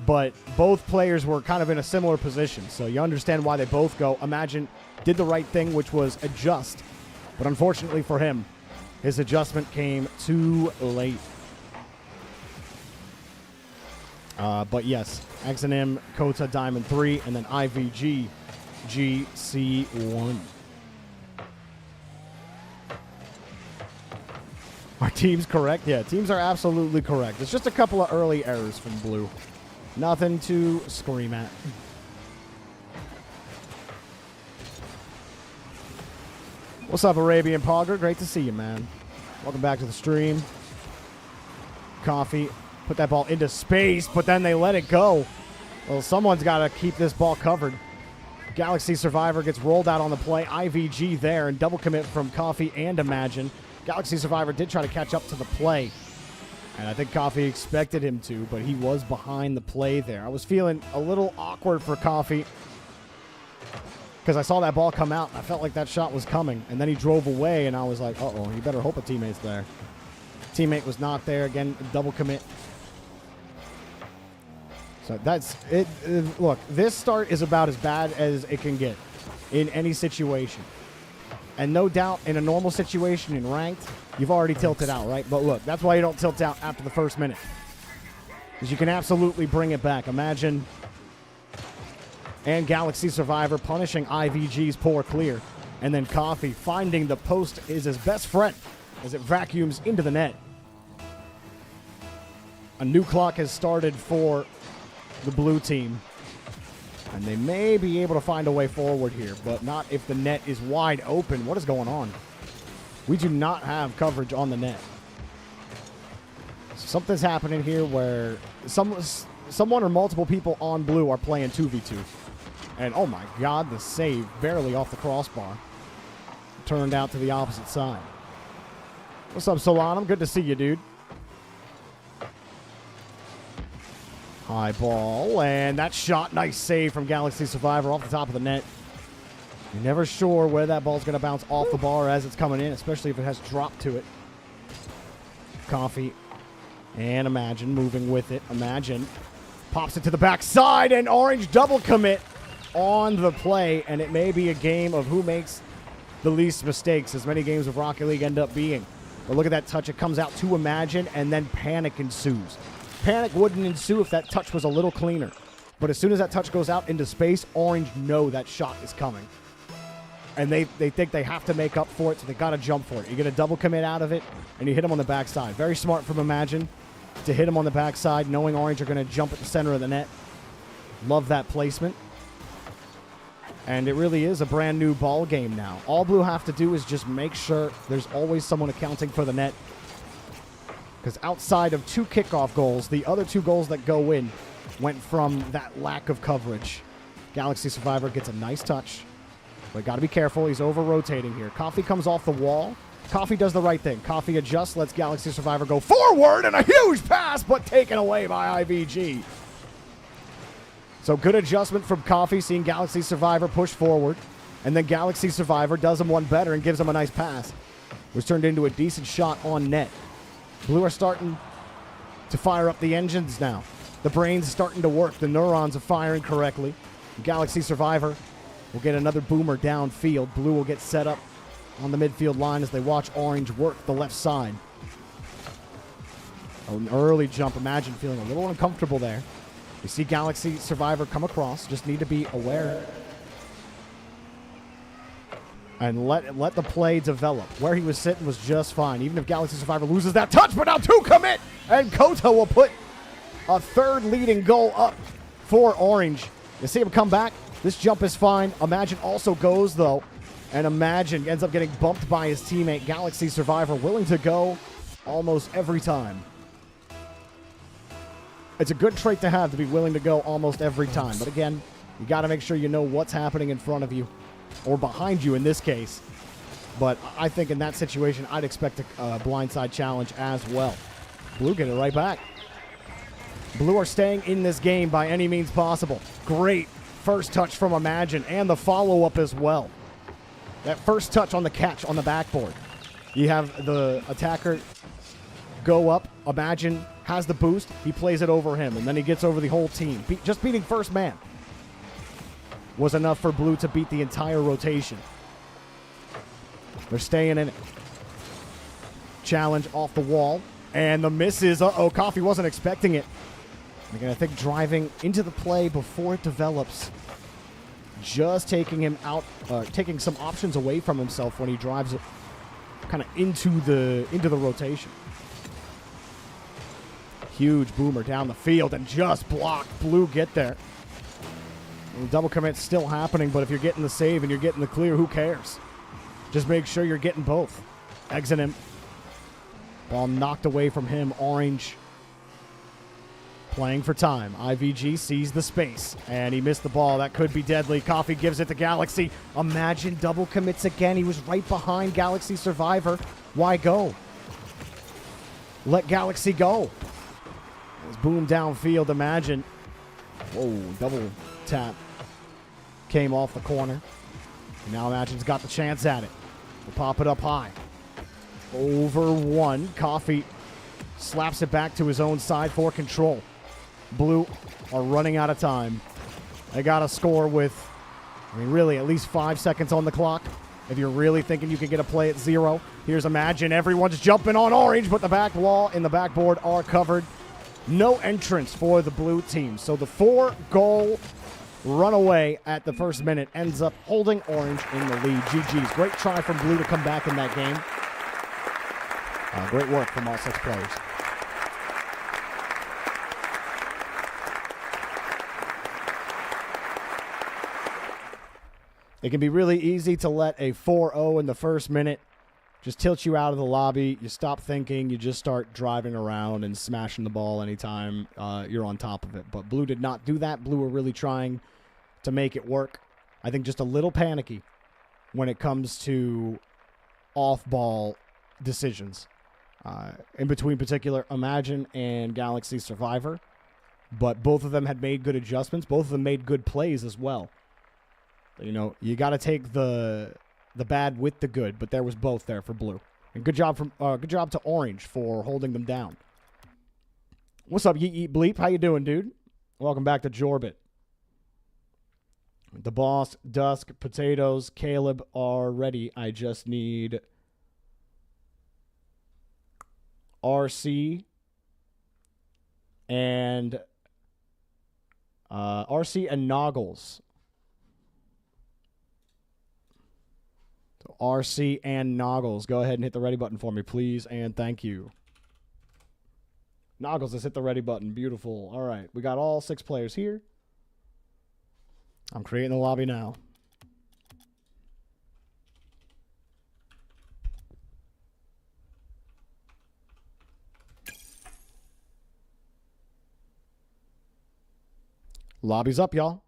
But both players were kind of in a similar position, so you understand why they both go. Imagine did the right thing, which was adjust. But unfortunately for him, his adjustment came too late. But yes, Exanim, Kota, Diamond 3, and then IVG, GC1. Are teams correct? Yeah, teams are absolutely correct. It's just a couple of early errors from Blue. Nothing to scream at. What's up, Arabian Pogger? Great to see you, man. Welcome back to the stream. Coffee put that ball into space, but then they let it go. Well, someone's got to keep this ball covered. Galaxy Survivor gets rolled out on the play. IVG there, and double commit from Coffee and Imagine. Galaxy Survivor did try to catch up to the play, and I think Coffee expected him to, but he was behind the play there. I was feeling a little awkward for Coffee because I saw that ball come out, and I felt like that shot was coming, and then he drove away, and I was like, uh-oh, you better hope a teammate's there. Teammate was not there. Again, double commit. So that's it. Look, this start is about as bad as it can get in any situation. And no doubt, in a normal situation, in ranked, you've already tilted out, right? But look, that's why you don't tilt out after the first minute. Because you can absolutely bring it back. Imagine and Galaxy Survivor punishing IVG's poor clear. And then Coffee finding the post is his best friend as it vacuums into the net. A new clock has started for the blue team. And they may be able to find a way forward here, but not if the net is wide open. What is going on? We do not have coverage on the net. Something's happening here where someone or multiple people on blue are playing 2v2. And oh my god, the save barely off the crossbar. Turned out to the opposite side. What's up, Solanum? Good to see you, dude. High ball, and that shot, nice save from Galaxy Survivor off the top of the net. You're never sure where that ball's going to bounce off the bar as it's coming in, especially if it has drop to it. Coffee and Imagine moving with it. Imagine pops it to the backside, and Orange double commit on the play, and it may be a game of who makes the least mistakes, as many games of Rocket League end up being. But look at that touch. It comes out to Imagine, and then panic ensues. Panic wouldn't ensue if that touch was a little cleaner. But as soon as that touch goes out into space, Orange know that shot is coming. And they think they have to make up for it, so they got to jump for it. You get a double commit out of it, and you hit him on the backside. Very smart from Imagine to hit him on the backside, knowing Orange are going to jump at the center of the net. Love that placement. And it really is a brand new ball game now. All Blue have to do is just make sure there's always someone accounting for the net. Because outside of 2 kickoff goals, the other 2 goals that go in went from that lack of coverage. Galaxy Survivor gets a nice touch. But got to be careful. He's over-rotating here. Coffee comes off the wall. Coffee does the right thing. Coffee adjusts, lets Galaxy Survivor go forward, and a huge pass, but taken away by IVG. So good adjustment from Coffee, seeing Galaxy Survivor push forward. And then Galaxy Survivor does him one better and gives him a nice pass, which turned into a decent shot on net. Blue are starting to fire up the engines now. The brain's starting to work. The neurons are firing correctly. Galaxy Survivor will get another boomer downfield. Blue will get set up on the midfield line as they watch Orange work the left side. An early jump. Imagine feeling a little uncomfortable there. You see Galaxy Survivor come across. Just need to be aware and let the play develop. Where he was sitting was just fine, even if Galaxy Survivor loses that touch. But now two commit, and Koto will put a third leading goal up for Orange. You see him come back. This jump is fine. Imagine also goes, though, and Imagine ends up getting bumped by his teammate. Galaxy Survivor willing to go almost every time. It's a good trait to have, to be willing to go almost every time. But again, you got to make sure you know what's happening in front of you, or behind you in this case. But I think in that situation, I'd expect a blindside challenge as well. Blue get it right back. Blue are staying in this game by any means possible. Great first touch from Imagine, and the follow-up as well. That first touch on the catch on the backboard. You have the attacker go up. Imagine has the boost. He plays it over him, and then he gets over the whole team. Just beating first man was enough for Blue to beat the entire rotation. They're staying in it. Challenge off the wall, and the misses. Uh-oh, Coffee wasn't expecting it. Again, I think driving into the play before it develops, just taking him out, taking some options away from himself when he drives it kind of into the rotation. Huge boomer down the field and just blocked. Blue get there. And the double commit's still happening, but if you're getting the save and you're getting the clear, who cares? Just make sure you're getting both. Exit him. Ball knocked away from him. Orange playing for time. IVG sees the space, and he missed the ball. That could be deadly. Coffee gives it to Galaxy. Imagine double commits again. He was right behind Galaxy Survivor. Why go? Let Galaxy go. It's boom downfield. Imagine. Whoa, double tap. Came off the corner. And now Imagine's got the chance at it. We'll pop it up high. Over one. Coffee slaps it back to his own side for control. Blue are running out of time. They got to score with, really at least 5 seconds on the clock. If you're really thinking you can get a play at 0. Here's Imagine. Everyone's jumping on Orange, but the back wall and the backboard are covered. No entrance for the Blue team. So the 4-goal runaway at the first minute ends up holding Orange in the lead. GG's. Great try from Blue to come back in that game. Great work from all 6 players. It can be really easy to let a 4-0 in the first minute just tilt you out of the lobby. You stop thinking. You just start driving around and smashing the ball anytime you're on top of it. But Blue did not do that. Blue were really trying to make it work. I think just a little panicky when it comes to off-ball decisions. In between particular Imagine and Galaxy Survivor. But both of them had made good adjustments. Both of them made good plays as well. You know, you got to take the bad with the good, but there was both there for Blue. And good job to Orange for holding them down. What's up, Yeet Yeet Bleep? How you doing, dude? Welcome back to Jorby. The Boss, Dusk, Potatoes, Caleb are ready. I just need RC and Noggles. So RC and Noggles, go ahead and hit the ready button for me, please, and thank you. Noggles has hit the ready button. Beautiful. All right, we got all 6 players here. I'm creating the lobby now. Lobby's up, y'all.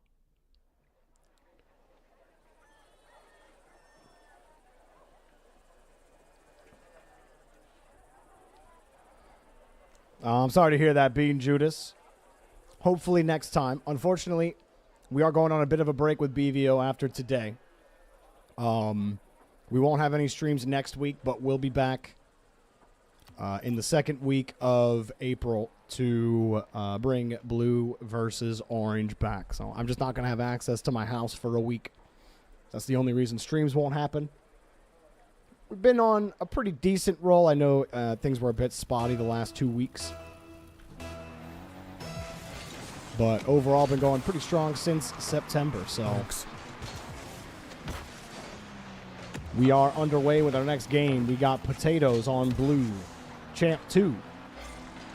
I'm sorry to hear that, Bean Judas. Hopefully next time. Unfortunately, we are going on a bit of a break with BVO after today. We won't have any streams next week, but we'll be back in the second week of April to bring blue versus orange back. So I'm just not going to have access to my house for a week. That's the only reason streams won't happen. We've been on a pretty decent roll. I know things were a bit spotty the last 2 weeks. But overall, been going pretty strong since September. So we are underway with our next game. We got Potatoes on blue. Champ 2.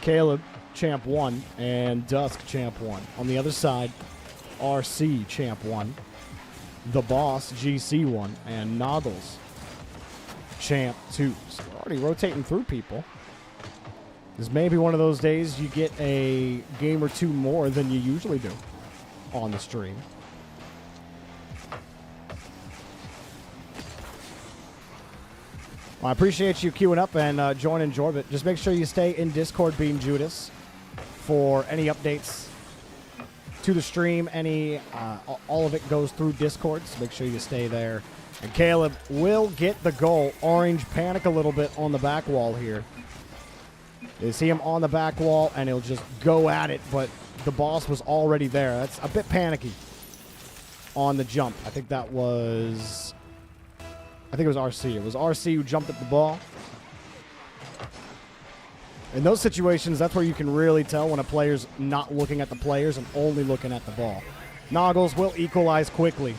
Caleb, Champ 1. And Dusk, Champ 1. On the other side, RC, Champ 1. The Boss, GC 1. And Noggles, Champ 2. So we're already rotating through people. This may be one of those days you get a game or two more than you usually do on the stream. Well, I appreciate you queuing up and joining Jorby. Just make sure you stay in Discord, Bean Judas, for any updates to the stream. All of it goes through Discord, so make sure you stay there. And Caleb will get the goal. Orange panic a little bit on the back wall here. You see him on the back wall, and he'll just go at it, but the Boss was already there. That's a bit panicky on the jump. I think it was RC. It was RC who jumped at the ball. In those situations, that's where you can really tell when a player's not looking at the players and only looking at the ball. Noggles will equalize quickly.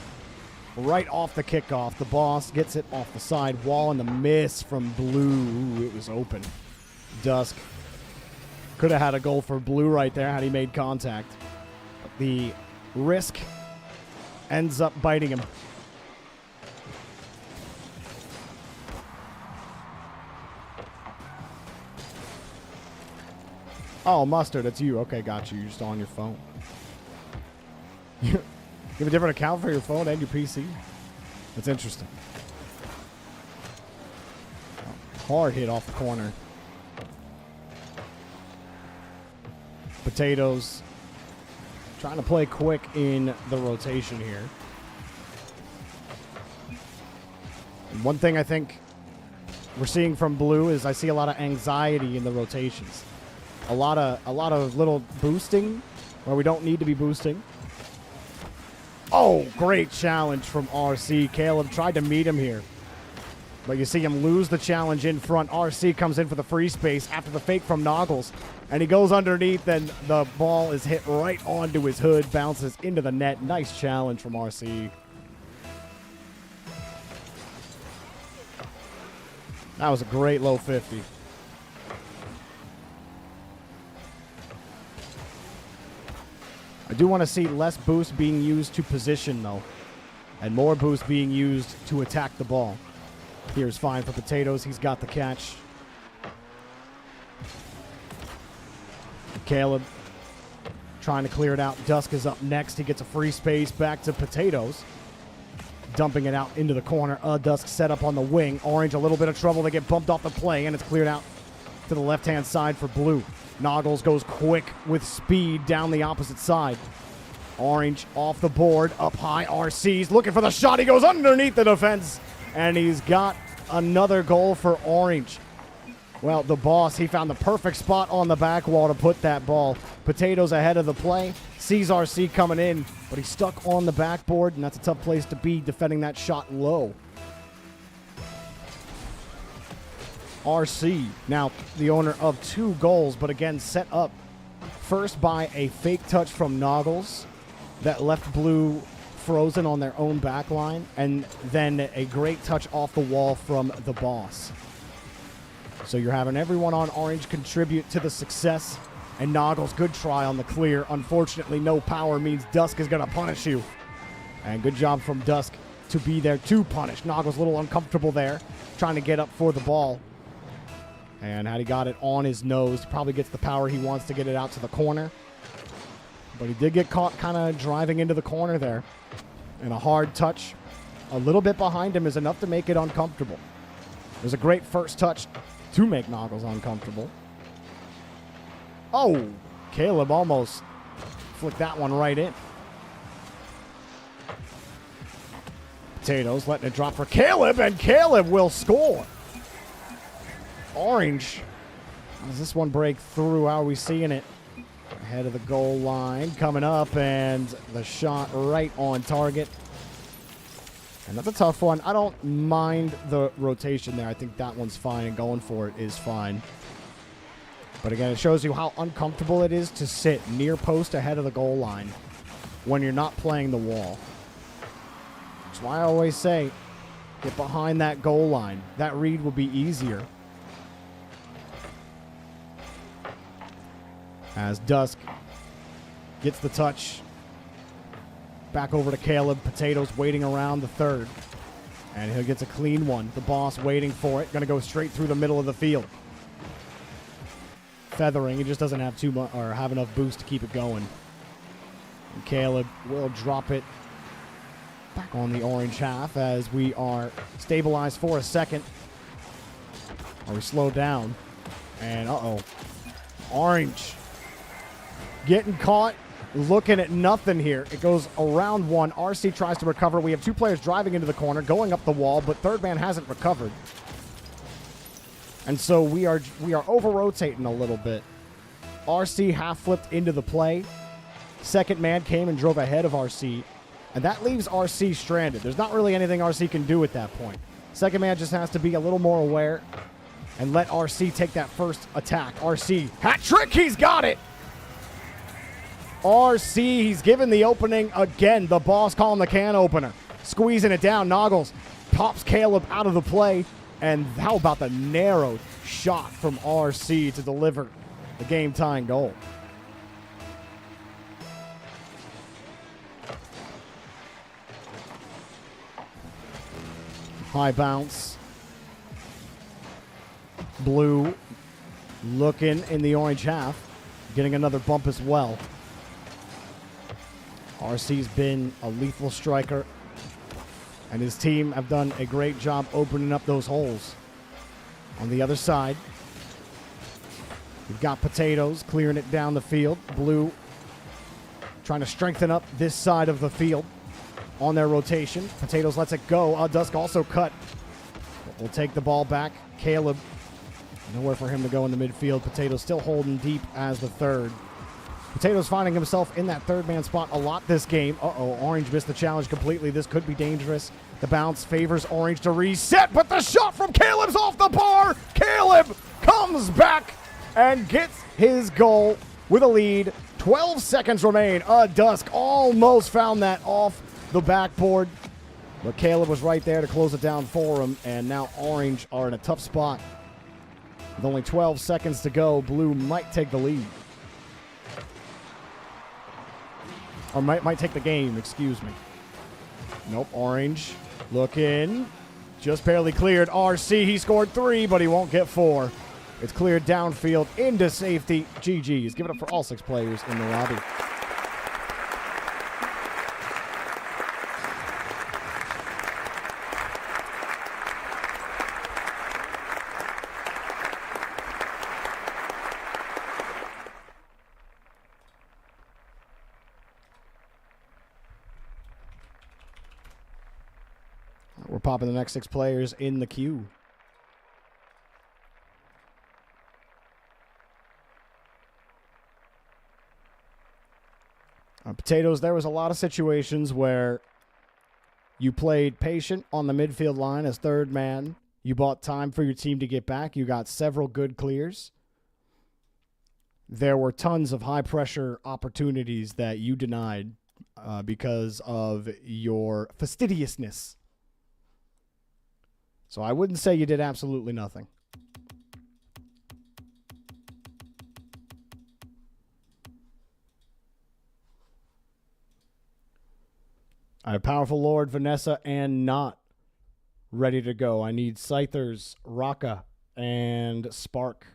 Right off the kickoff, the Boss gets it off the side wall, and the miss from blue. Ooh, it was open. Dusk could have had a goal for blue right there had he made contact. But the risk ends up biting him. Oh, Mustard, it's you. Okay, got you. You're just on your phone. You have a different account for your phone and your PC? That's interesting. Hard hit off the corner. Potatoes trying to play quick in the rotation here. And one thing I think we're seeing from blue is I see a lot of anxiety in the rotations. A lot of little boosting where we don't need to be boosting. Oh, great challenge from RC. Caleb tried to meet him here, but you see him lose the challenge in front. RC comes in for the free space after the fake from Noggles, and he goes underneath, and the ball is hit right onto his hood, bounces into the net. Nice challenge from RC. That was a great low 50. I do want to see less boost being used to position, though, and more boost being used to attack the ball. Here's fine for Potatoes. He's got the catch. Caleb trying to clear it out. Dusk is up next. He gets a free space back to Potatoes. Dumping it out into the corner. Dusk set up on the wing. Orange, a little bit of trouble. They get bumped off the play, and it's cleared out to the left-hand side for blue. Noggles goes quick with speed down the opposite side. Orange off the board, up high. RC's looking for the shot. He goes underneath the defense, and he's got another goal for Orange. Well, the Boss, he found the perfect spot on the back wall to put that ball. Potatoes ahead of the play. Sees RC coming in, but he's stuck on the backboard, and that's a tough place to be defending that shot low. RC, now the owner of 2 goals, but again set up first by a fake touch from Noggles that left blue frozen on their own back line, and then a great touch off the wall from the Boss. So you're having everyone on Orange contribute to the success, and Noggles, good try on the clear. Unfortunately, no power means Dusk is going to punish you. And good job from Dusk to be there to punish. Noggles a little uncomfortable there, trying to get up for the ball. And had he got it on his nose, probably gets the power he wants to get it out to the corner. But he did get caught kind of driving into the corner there. And a hard touch a little bit behind him is enough to make it uncomfortable. It was a great first touch to make Noggles uncomfortable. Oh, Caleb almost flicked that one right in. Potatoes letting it drop for Caleb, and Caleb will score. Orange. Does this one break through? How are we seeing it? Ahead of the goal line, coming up, and the shot right on target. And that's a tough one. I don't mind the rotation there. I think that one's fine, and going for it is fine. But again, it shows you how uncomfortable it is to sit near post ahead of the goal line when you're not playing the wall. That's why I always say, get behind that goal line. That read will be easier. As Dusk gets the touch. Back over to Caleb. Potatoes waiting around the third. And he gets a clean one. The boss waiting for it. Going to go straight through the middle of the field. Feathering. He just doesn't have too much or have enough boost to keep it going. And Caleb will drop it back on the orange half as we are stabilized for a second. Or we slow down. And Orange getting caught, looking at nothing here. It goes around one. RC tries to recover. We have two players driving into the corner, going up the wall, but third man hasn't recovered. And so we are over-rotating a little bit. RC half-flipped into the play. Second man came and drove ahead of RC, and that leaves RC stranded. There's not really anything RC can do at that point. Second man just has to be a little more aware and let RC take that first attack. RC, hat trick, he's got it! RC, he's given the opening again. The boss calling the can opener. Squeezing it down. Noggles pops Caleb out of the play. And how about the narrow shot from RC to deliver the game-tying goal? High bounce. Blue looking in the orange half. Getting another bump as well. RC's been a lethal striker, and his team have done a great job opening up those holes. On the other side, we've got Potatoes clearing it down the field. Blue trying to strengthen up this side of the field on their rotation. Potatoes lets it go. Dusk also cut. But we'll take the ball back. Caleb, nowhere for him to go in the midfield. Potatoes still holding deep as the third. Potatoes finding himself in that third man spot a lot this game. Orange missed the challenge completely. This could be dangerous. The bounce favors Orange to reset, but the shot from Caleb's off the bar. Caleb comes back and gets his goal with a lead. 12 seconds remain. Dusk almost found that off the backboard, but Caleb was right there to close it down for him, and now Orange are in a tough spot. With only 12 seconds to go, Blue might take the lead. Or might take the game, excuse me. Nope, Orange looking. Just barely cleared. RC, he scored 3, but he won't get 4. It's cleared downfield into safety. GG's. Give it up for all 6 players in the lobby. We're popping the next 6 players in the queue. Potatoes, there was a lot of situations where you played patient on the midfield line as third man. You bought time for your team to get back. You got several good clears. There were tons of high-pressure opportunities that you denied because of your fastidiousness. So I wouldn't say you did absolutely nothing. I have Powerful Lord, Vanessa, and Not ready to go. I need Scythers, Raka, and Spark.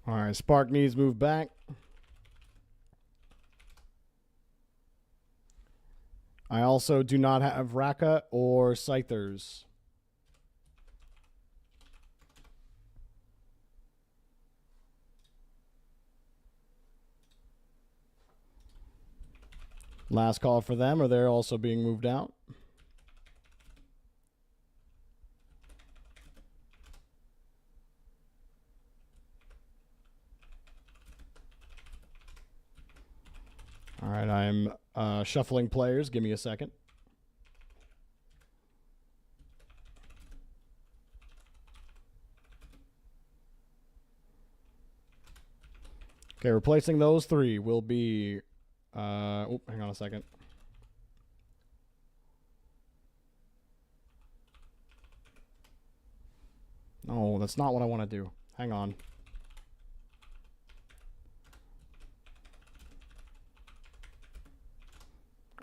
All right, Spark needs move back. I also do not have Raka or Scythers. Last call for them, or they're also being moved out. All right, I'm shuffling players. Give me a second. Okay, replacing those three will be... oh, hang on a second. No, that's not what I want to do. Hang on.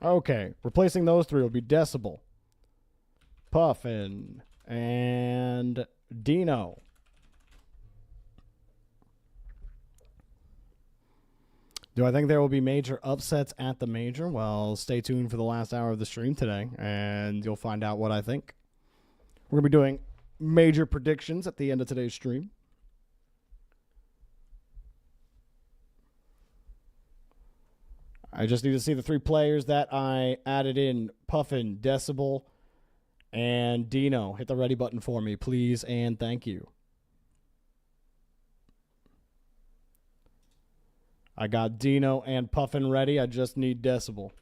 Okay, replacing those three will be Decibel, Puffin, and Dino. Do I think there will be major upsets at the major? Well, stay tuned for the last hour of the stream today, and you'll find out what I think. We're going to be doing major predictions at the end of today's stream. I just need to see the three players that I added in: Puffin, Decibel, and Dino. Hit the ready button for me, please, and thank you. I got Dino and Puffin ready. I just need Decibel.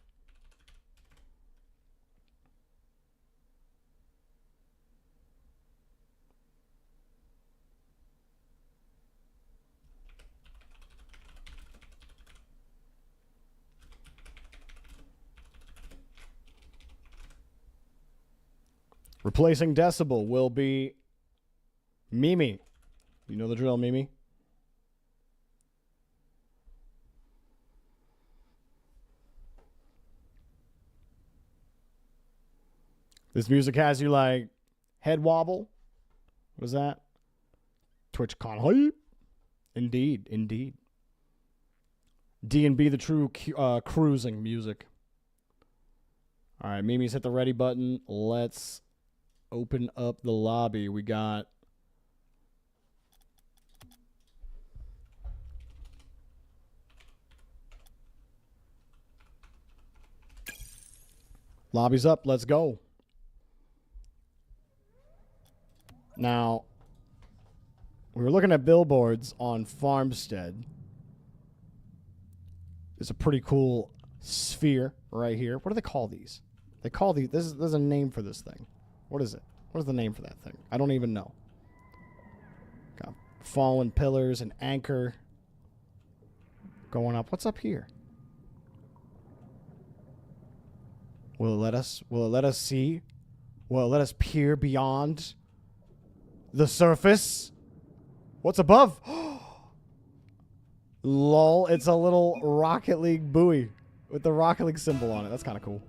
Replacing Decibel will be Mimi. You know the drill, Mimi? This music has you like head wobble. What was that? TwitchCon hype. Indeed, indeed. D&B, the true cruising music. All right, Mimi's hit the ready button. Let's open up the lobby. We got lobby's up. Let's go. Now, we were looking at billboards on Farmstead. There's a pretty cool sphere right here. What do they call these? They call these, there's a name for this thing. What is it? What is the name for that thing? I don't even know. Got fallen pillars, an anchor going up. What's up here? Will it let us see? Will it let us peer beyond the surface? What's above? Lol, it's a little Rocket League buoy with the Rocket League symbol on it. That's kind of cool.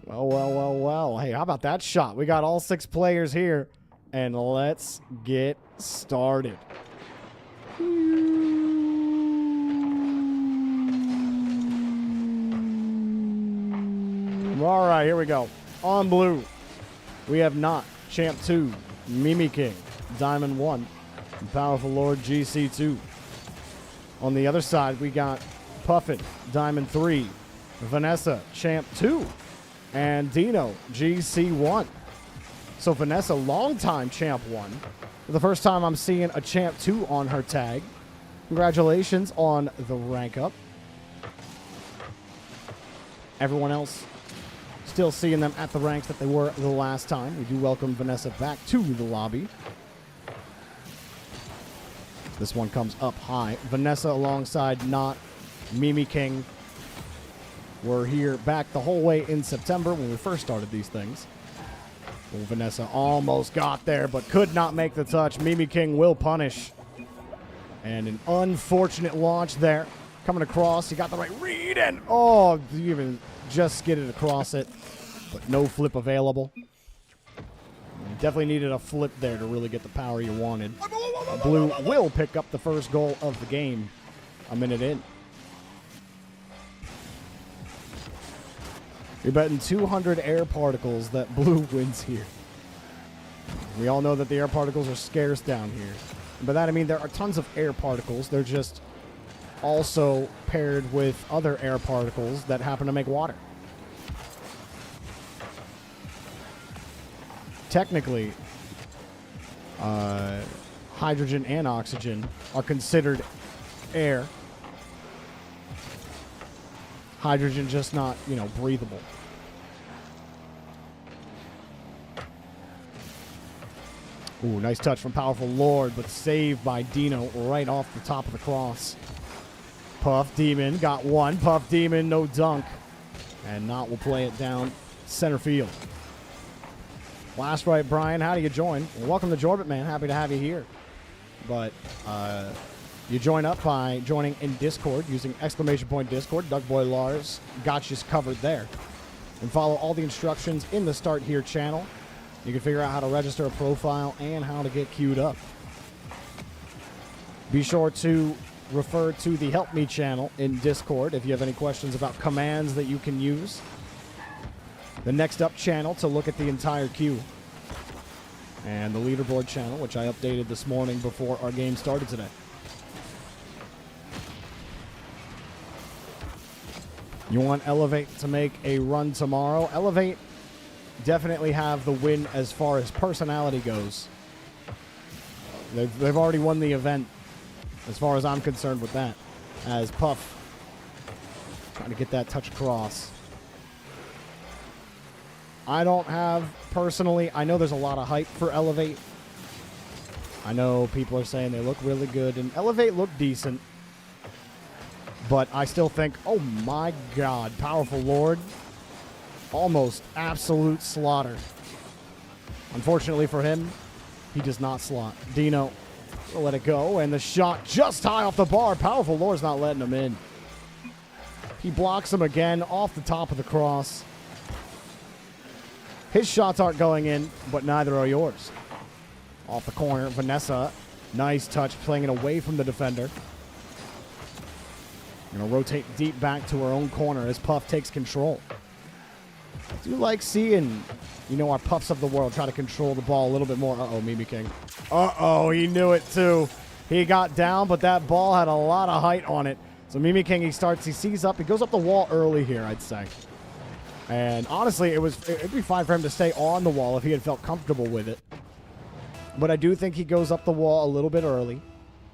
Well, well, well, well. Hey, how about that shot? We got all 6 players here, and let's get started. All right, here we go. On blue, we have Not, Champ 2, Mimi King, Diamond 1, and Powerful Lord GC2. On the other side, we got Puffin, Diamond 3, Vanessa, Champ 2, and Dino, GC1. So Vanessa, longtime Champ 1. For the first time I'm seeing a Champ 2 on her tag. Congratulations on the rank up. Everyone else still seeing them at the ranks that they were the last time. We do welcome Vanessa back to the lobby. This one comes up high. Vanessa alongside Not, Mimi King. We're here back the whole way in September when we first started these things. Well, Vanessa almost got there, but could not make the touch. Mimi King will punish. And an unfortunate launch there. Coming across, he got the right read, and oh, you even just skidded across it, but no flip available. You definitely needed a flip there to really get the power you wanted. Blue will pick up the first goal of the game a minute in. You're betting 200 air particles that Blue wins here. We all know that the air particles are scarce down here. By that I mean there are tons of air particles. They're just also paired with other air particles that happen to make water. Technically, hydrogen and oxygen are considered air. Hydrogen just not, breathable. Ooh, nice touch from Powerful Lord, but saved by Dino right off the top of the cross. Puff Demon got one. Puff Demon, no dunk. And Knott will play it down center field. Last right, Brian, how do you join? Well, welcome to Jorby, man. Happy to have you here. But you join up by joining in Discord using !Discord. Doug Boy Lars got you covered there. And follow all the instructions in the Start Here channel. You can figure out how to register a profile and how to get queued up. Be sure to refer to the Help Me channel in Discord if you have any questions about commands that you can use. The Next Up channel to look at the entire queue. And the Leaderboard channel, which I updated this morning before our game started today. You want Elevate to make a run tomorrow? Elevate definitely have the win as far as personality goes. They've already won the event as far as I'm concerned with that. As Puff trying to get that touch across. I don't have, personally, I know there's a lot of hype for Elevate. I know people are saying they look really good, and Elevate looked decent. But I still think, oh my God, Powerful Lord. Almost absolute slaughter. Unfortunately for him, he does not slot. Dino will let it go, and the shot just high off the bar. Powerful Lord's not letting him in. He blocks him again off the top of the cross. His shots aren't going in, but neither are yours. Off the corner, Vanessa. Nice touch, playing it away from the defender. Gonna rotate deep back to her own corner as Puff takes control. I do like seeing, our Puffs of the world try to control the ball a little bit more. Uh-oh, Mimi King. Uh-oh, he knew it too. He got down, but that ball had a lot of height on it. So Mimi King, he sees up. He goes up the wall early here, I'd say. And honestly, it'd be fine for him to stay on the wall if he had felt comfortable with it. But I do think he goes up the wall a little bit early.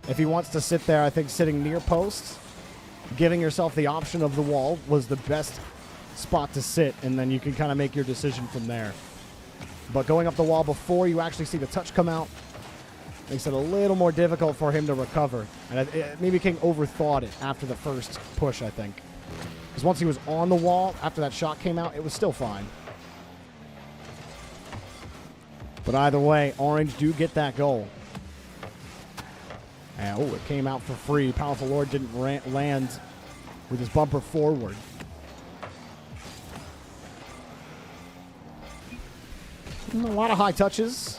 If he wants to sit there, I think sitting near posts, giving yourself the option of the wall was the best spot to sit, and then you can kind of make your decision from there. But going up the wall before you actually see the touch come out makes it a little more difficult for him to recover. And maybe King overthought it after the first push, I think. Because once he was on the wall, after that shot came out, it was still fine. But either way, Orange do get that goal. And, it came out for free. Powerful Lord didn't land with his bumper forward. A lot of high touches.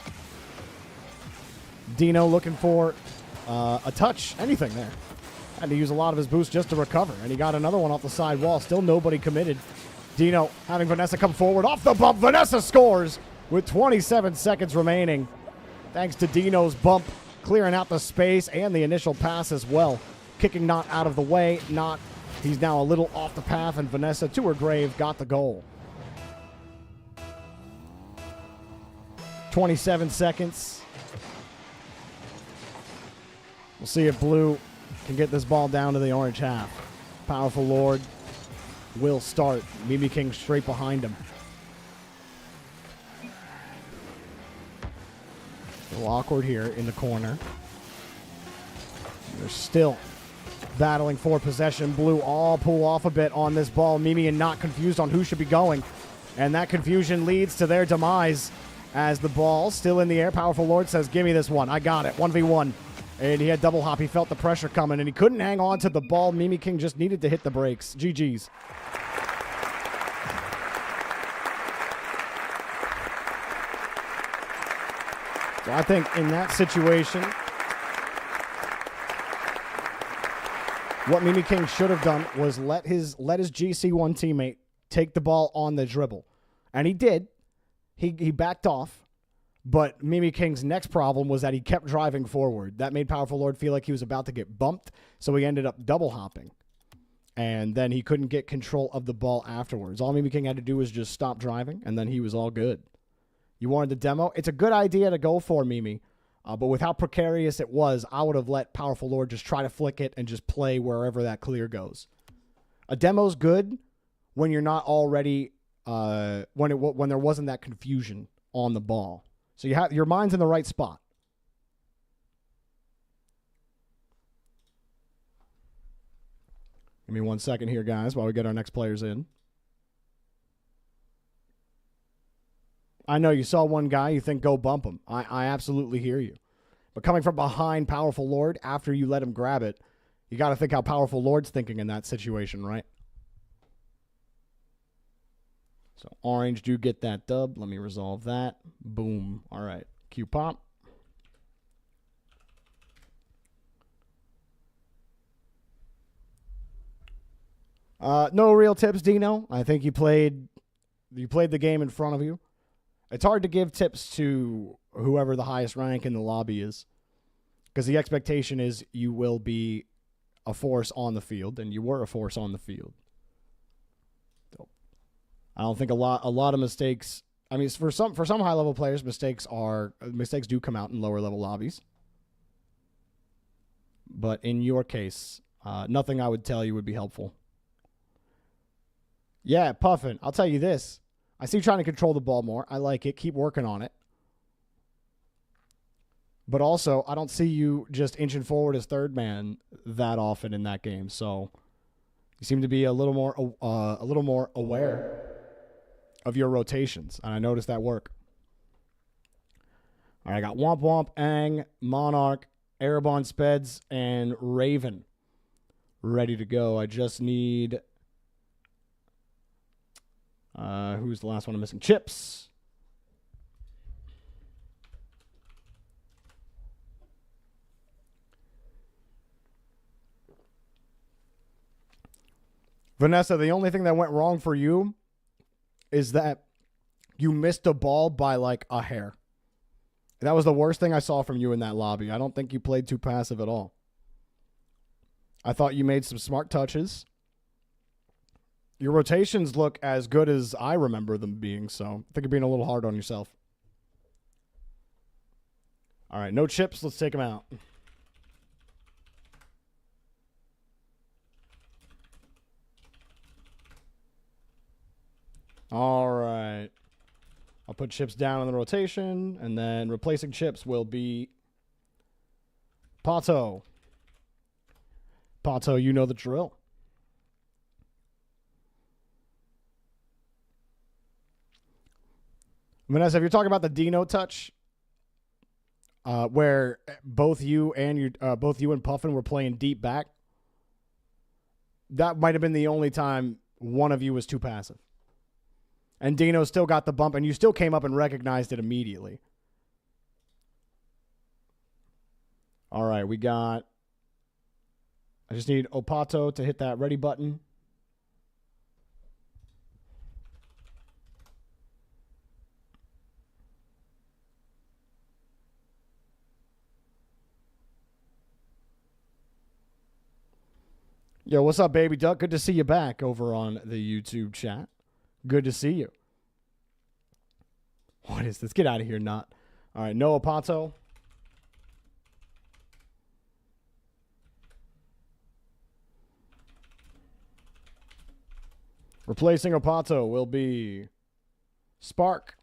Dino looking for a touch, anything there. Had to use a lot of his boost just to recover, and he got another one off the side wall. Still nobody committed. Dino having Vanessa come forward off the bump. Vanessa scores with 27 seconds remaining. Thanks to Dino's bump, clearing out the space and the initial pass as well. Kicking Knott out of the way. Knott, he's now a little off the path, and Vanessa to her grave got the goal. 27 seconds. We'll see if Blue can get this ball down to the orange half. Powerful Lord will start. Mimi King straight behind him. A little awkward here in the corner. They're still battling for possession. Blue all pull off a bit on this ball. Mimi and Knott confused on who should be going. And that confusion leads to their demise. As the ball still in the air, Powerful Lord says, give me this one. I got it. 1v1. And he had double hop. He felt the pressure coming, and he couldn't hang on to the ball. Mimi King just needed to hit the brakes. GG's. So I think in that situation, What Mimi King should have done was let his GC1 teammate take the ball on the dribble. And he did. He backed off. But Mimi King's next problem was that he kept driving forward. That made Powerful Lord feel like he was about to get bumped, so he ended up double hopping. And then he couldn't get control of the ball afterwards. All Mimi King had to do was just stop driving, and then he was all good. You wanted the demo? It's a good idea to go for, Mimi. But with how precarious it was, I would have let Powerful Lord just try to flick it and just play wherever that clear goes. A demo's good when you're not already, when there wasn't that confusion on the ball. So your mind's in the right spot. Give me 1 second here, guys, while we get our next players in. I know you saw one guy, you think go bump him. I absolutely hear you. But coming from behind Powerful Lord after you let him grab it, you got to think how Powerful Lord's thinking in that situation, right? So Orange do get that dub. Let me resolve that. Boom. All right. Q pop. No real tips, Dino. I think you played the game in front of you. It's hard to give tips to whoever the highest rank in the lobby is, because the expectation is you will be a force on the field, and you were a force on the field. So I don't think a lot of mistakes. I mean, for some high level players, mistakes do come out in lower level lobbies. But in your case, nothing I would tell you would be helpful. Yeah, Puffin. I'll tell you this. I see you trying to control the ball more. I like it. Keep working on it. But also, I don't see you just inching forward as third man that often in that game. So you seem to be a little more aware of your rotations, and I noticed that work. All right, I got Womp Womp, Ang, Monarch, Erebon Speds, and Raven ready to go. I just need... who's the last one I'm missing? Chips. Vanessa, the only thing that went wrong for you is that you missed a ball by like a hair. That was the worst thing I saw from you in that lobby. I don't think you played too passive at all. I thought you made some smart touches. Your rotations look as good as I remember them being, so I think you're being a little hard on yourself. All right, no chips. Let's take them out. All right. I'll put chips down in the rotation, and then replacing chips will be Pato. Pato, you know the drill. Vanessa, if you're talking about the Dino touch, where both you and Puffin were playing deep back, that might have been the only time one of you was too passive. And Dino still got the bump, and you still came up and recognized it immediately. All right, we got... I just need Opato to hit that ready button. Yo, what's up, Baby Duck? Good to see you back over on the YouTube chat. Good to see you. What is this? Get out of here, not. All right, no Opato. Replacing Opato will be Spark.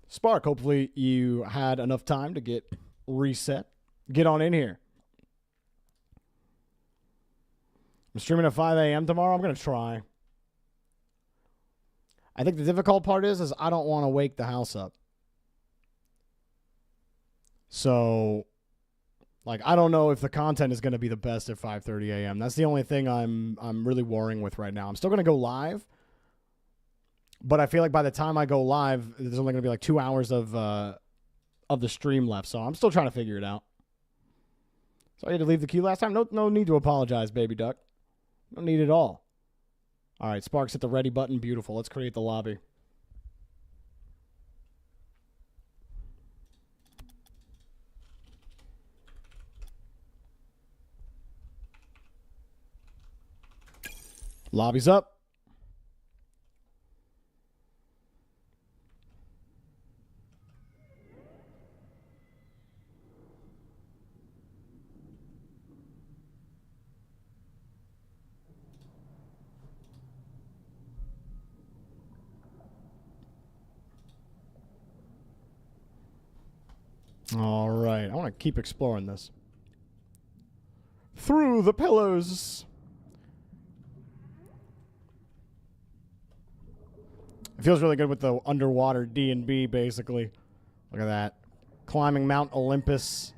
Spark, hopefully you had enough time to get reset. Get on in here. I'm streaming at 5 a.m. tomorrow. I'm going to try. I think the difficult part is I don't want to wake the house up. So, like, I don't know if the content is going to be the best at 5:30 a.m. That's the only thing I'm really worrying with right now. I'm still going to go live, but I feel like by the time I go live, there's only going to be like 2 hours of the stream left. So I'm still trying to figure it out. Sorry to leave the queue last time. No need to apologize, baby duck. No need at all. All right, Sparks hit the ready button. Beautiful. Let's create the lobby. Lobby's up. All right. I want to keep exploring this. Through the pillars. It feels really good with the underwater D&B, basically. Look at that. Climbing Mount Olympus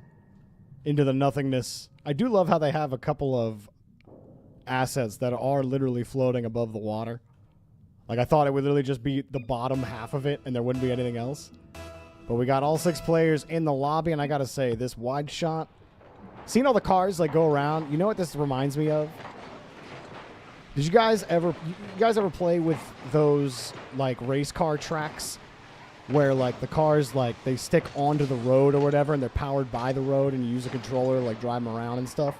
into the nothingness. I do love how they have a couple of assets that are literally floating above the water. Like, I thought it would literally just be the bottom half of it and there wouldn't be anything else. But we got all 6 players in the lobby, and I gotta say, this wide shot, seeing all the cars like go around, you know what this reminds me of? Did you guys ever play with those like race car tracks where like the cars like they stick onto the road or whatever and they're powered by the road and you use a controller to like drive them around and stuff?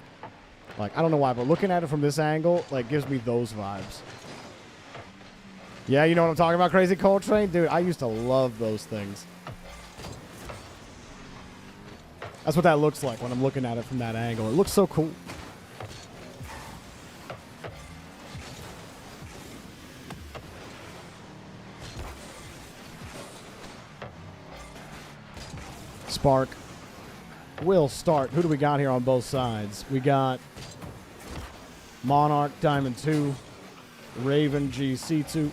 Like, I don't know why, but looking at it from this angle like gives me those vibes. Yeah, you know what I'm talking about, Crazy Coltrane? Dude, I used to love those things. That's what that looks like when I'm looking at it from that angle. It looks so cool. Spark will start. Who do we got here on both sides? We got Monarch Diamond 2, Raven GC2,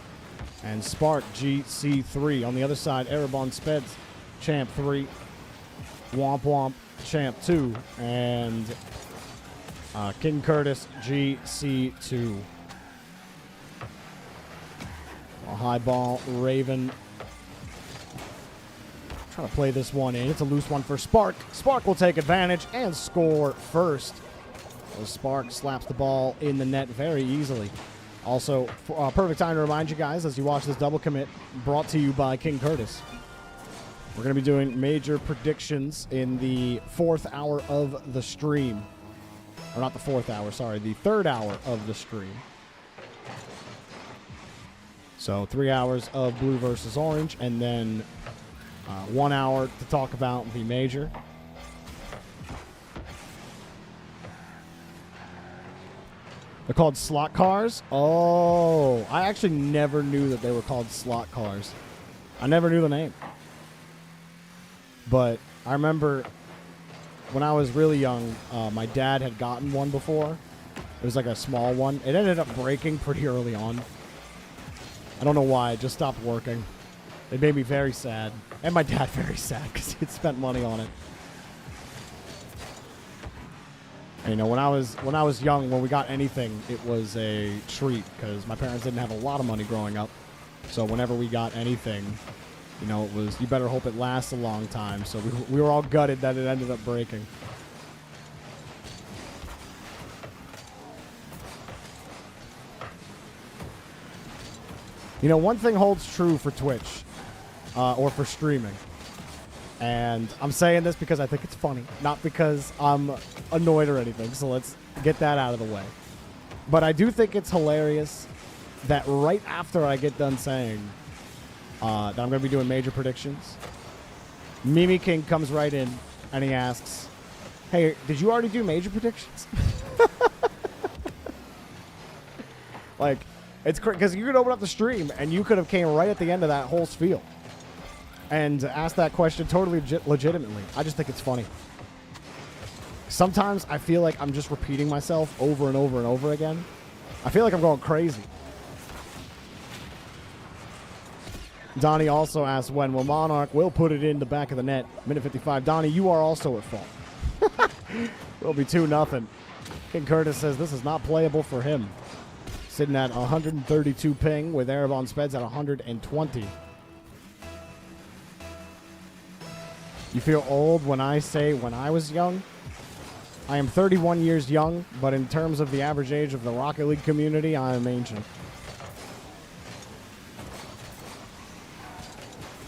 and Spark GC3. On the other side, Erebon Speds, Champ 3, Womp Womp, Champ 2, and King Curtis GC2. A high ball, Raven. Trying to play this one in. It's a loose one for Spark. Spark will take advantage and score first. So Spark slaps the ball in the net very easily. Also, perfect time to remind you guys as you watch this double commit, brought to you by King Curtis. We're going to be doing major predictions in the 4th hour of the stream. Or not the 4th hour, sorry, the 3rd hour of the stream. So 3 hours of blue versus orange, and then 1 hour to talk about the major. They're called slot cars? Oh, I actually never knew that they were called slot cars. I never knew the name. But I remember when I was really young, my dad had gotten one before. It was like a small one. It ended up breaking pretty early on. I don't know why. It just stopped working. It made me very sad. And my dad very sad because he'd spent money on it. And, you know, when I was young, when we got anything, it was a treat because my parents didn't have a lot of money growing up. So whenever we got anything, you know, it was, you better hope it lasts a long time. So we were all gutted that it ended up breaking. You know, one thing holds true for Twitch, or for streaming. And I'm saying this because I think it's funny, not because I'm annoyed or anything. So let's get that out of the way. But I do think it's hilarious that right after I get done saying that I'm going to be doing major predictions, Mimi King comes right in and he asks, "Hey, did you already do major predictions?" Like, it's because you could open up the stream and you could have came right at the end of that whole spiel and asked that question totally legitimately. I just think it's funny. Sometimes I feel like I'm just repeating myself over and over and over again. I feel like I'm going crazy. Donnie also asked when Monarch will put it in the back of the net. Minute 55. Donnie, you are also at fault. It'll be 2-0. King Curtis says this is not playable for him. Sitting at 132 ping with Erebon Speds at 120. You feel old when I say when I was young? I am 31 years young, but in terms of the average age of the Rocket League community, I am ancient.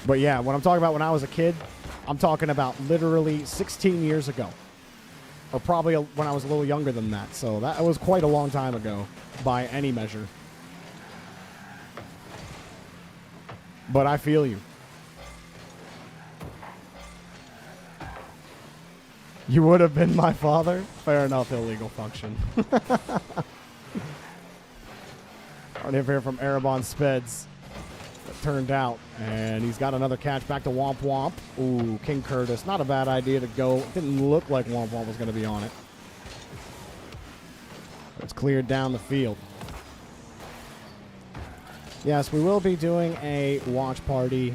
But yeah, when I'm talking about when I was a kid, I'm talking about literally 16 years ago. Or probably when I was a little younger than that. So that was quite a long time ago by any measure. But I feel you. You would have been my father? Fair enough, illegal function. Already here from Erebon Speds. That turned out. And he's got another catch back to Womp Womp. Ooh, King Curtis. Not a bad idea to go. It didn't look like Womp Womp was going to be on it. It's cleared down the field. Yes, we will be doing a watch party.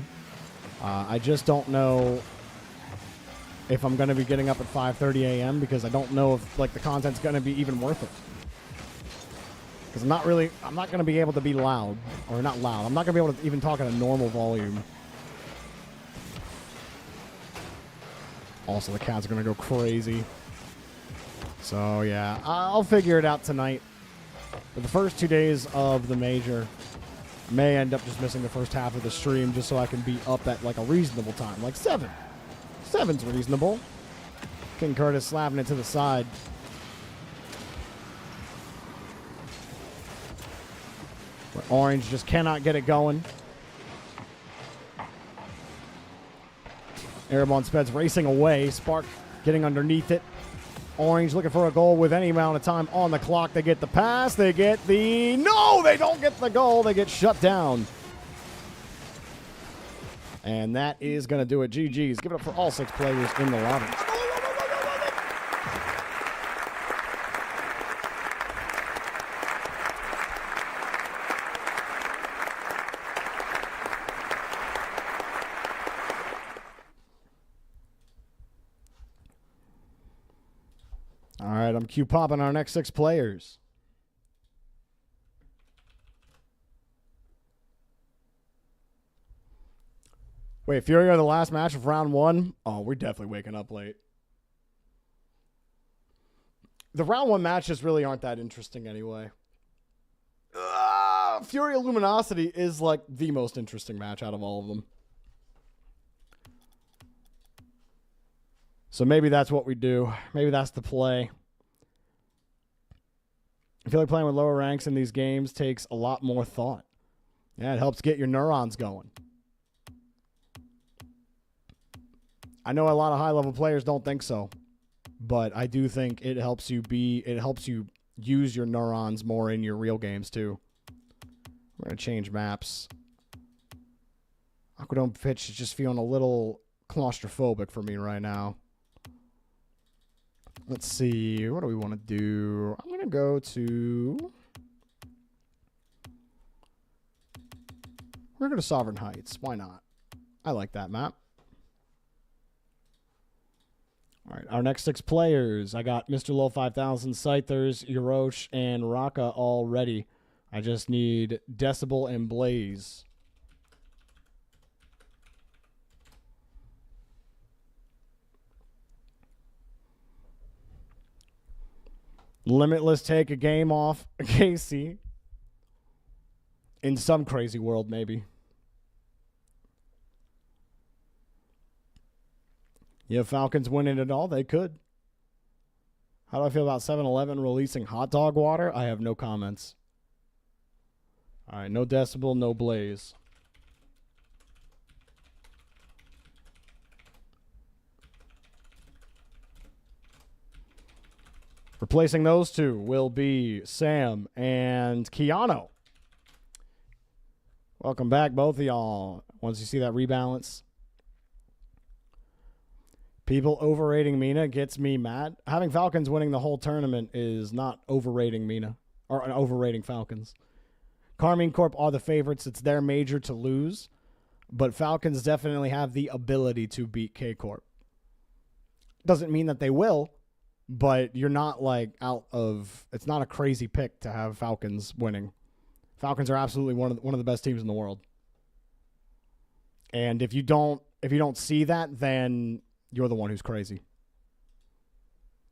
I just don't know if I'm going to be getting up at 5:30 a.m. because I don't know if like the content's going to be even worth it. Because I'm not going to be able to be loud. Or not loud. I'm not going to be able to even talk at a normal volume. Also, the cat's going to go crazy. So, yeah. I'll figure it out tonight. But the first 2 days of the major may end up just missing the first half of the stream just so I can be up at like a reasonable time. Like 7. 7's reasonable. King Curtis slapping it to the side. But Orange just cannot get it going. Erebon Speds racing away. Spark getting underneath it. Orange looking for a goal with any amount of time on the clock. They get the pass. They get the... No, they don't get the goal. They get shut down. And that is going to do it. GG's. Give it up for all 6 players in the lobby. All right, I'm Q popping our next 6 players. Wait, Fury are the last match of round 1? Oh, we're definitely waking up late. The round 1 matches really aren't that interesting anyway. Fury Luminosity is like the most interesting match out of all of them. So maybe that's what we do. Maybe that's the play. I feel like playing with lower ranks in these games takes a lot more thought. Yeah, it helps get your neurons going. I know a lot of high-level players don't think so, but I do think it helps you use your neurons more in your real games too. We're going to change maps. Aquadome pitch is just feeling a little claustrophobic for me right now. Let's see. What do we want to do? I'm going to go to... We're going to go to Sovereign Heights. Why not? I like that map. All right, our next 6 players. I got Mr. Low 5000, Scythers, Hirosh, and Raka all ready. I just need Decibel and Blaze. Limitless take a game off KC. In some crazy world, maybe. Yeah, Falcons winning it all. They could. How do I feel about 7-Eleven releasing hot dog water? I have no comments. All right, no Decibel, no Blaze. Replacing those 2 will be Sam and Keanu. Welcome back, both of y'all. Once you see that rebalance. People overrating Mina gets me mad. Having Falcons winning the whole tournament is not overrating Mina. Or overrating Falcons. Carmine Corp are the favorites. It's their major to lose. But Falcons definitely have the ability to beat K-Corp. Doesn't mean that they will. But you're not like out of... It's not a crazy pick to have Falcons winning. Falcons are absolutely one of the best teams in the world. And if you don't see that, then you're the one who's crazy.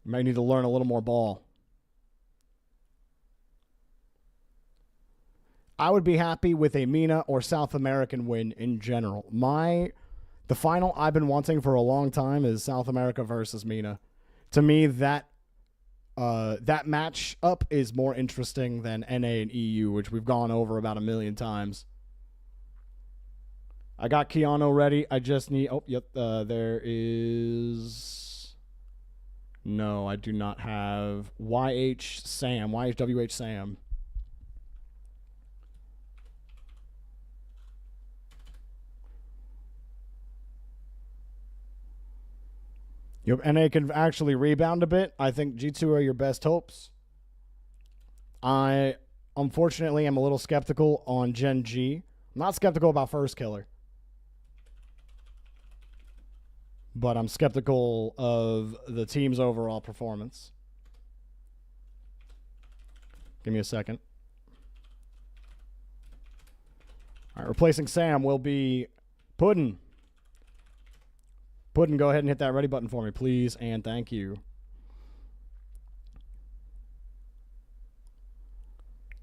You might need to learn a little more ball. I would be happy with a MENA or South American win in general. The final I've been wanting for a long time is South America versus MENA. To me, that match up is more interesting than NA and EU, which we've gone over about 1 million times. I got Keanu ready. I just need... Oh, yep. There is... No, I do not have YHWH Sam. Yep, NA can actually rebound a bit. I think G2 are your best hopes. I, unfortunately, am a little skeptical on Gen G. I'm not skeptical about First Killer. But I'm skeptical of the team's overall performance. Give me a second. All right, replacing Sam will be Puddin'. Puddin', go ahead and hit that ready button for me, please, and thank you.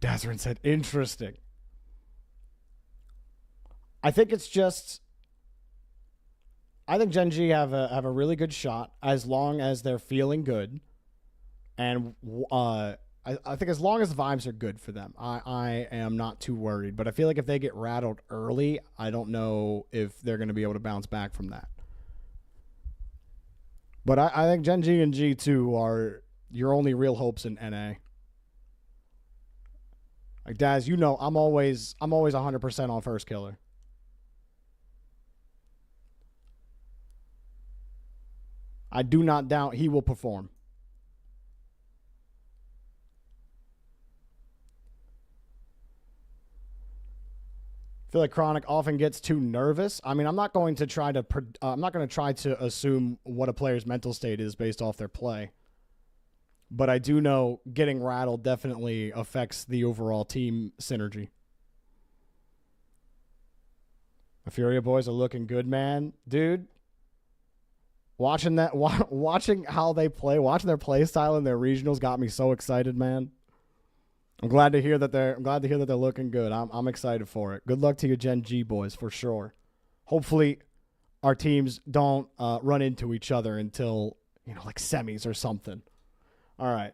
Dazarin said, interesting. I think it's just... I think Gen G have a really good shot as long as they're feeling good. And I think as long as the vibes are good for them, I am not too worried. But I feel like if they get rattled early, I don't know if they're going to be able to bounce back from that. But I think Gen G and G2 are your only real hopes in NA. Like Daz, you know, I'm always 100% on First Killer. I do not doubt he will perform. I feel like Chronic often gets too nervous. I mean, I'm not going to try to assume what a player's mental state is based off their play. But I do know getting rattled definitely affects the overall team synergy. The Furia boys are looking good, man. Dude, watching how they play, watching their play style in their regionals got me so excited, man. I'm glad to hear that they're looking good. I'm excited for it. Good luck to you Gen G boys for sure. Hopefully our teams don't run into each other until, like semis or something. All right.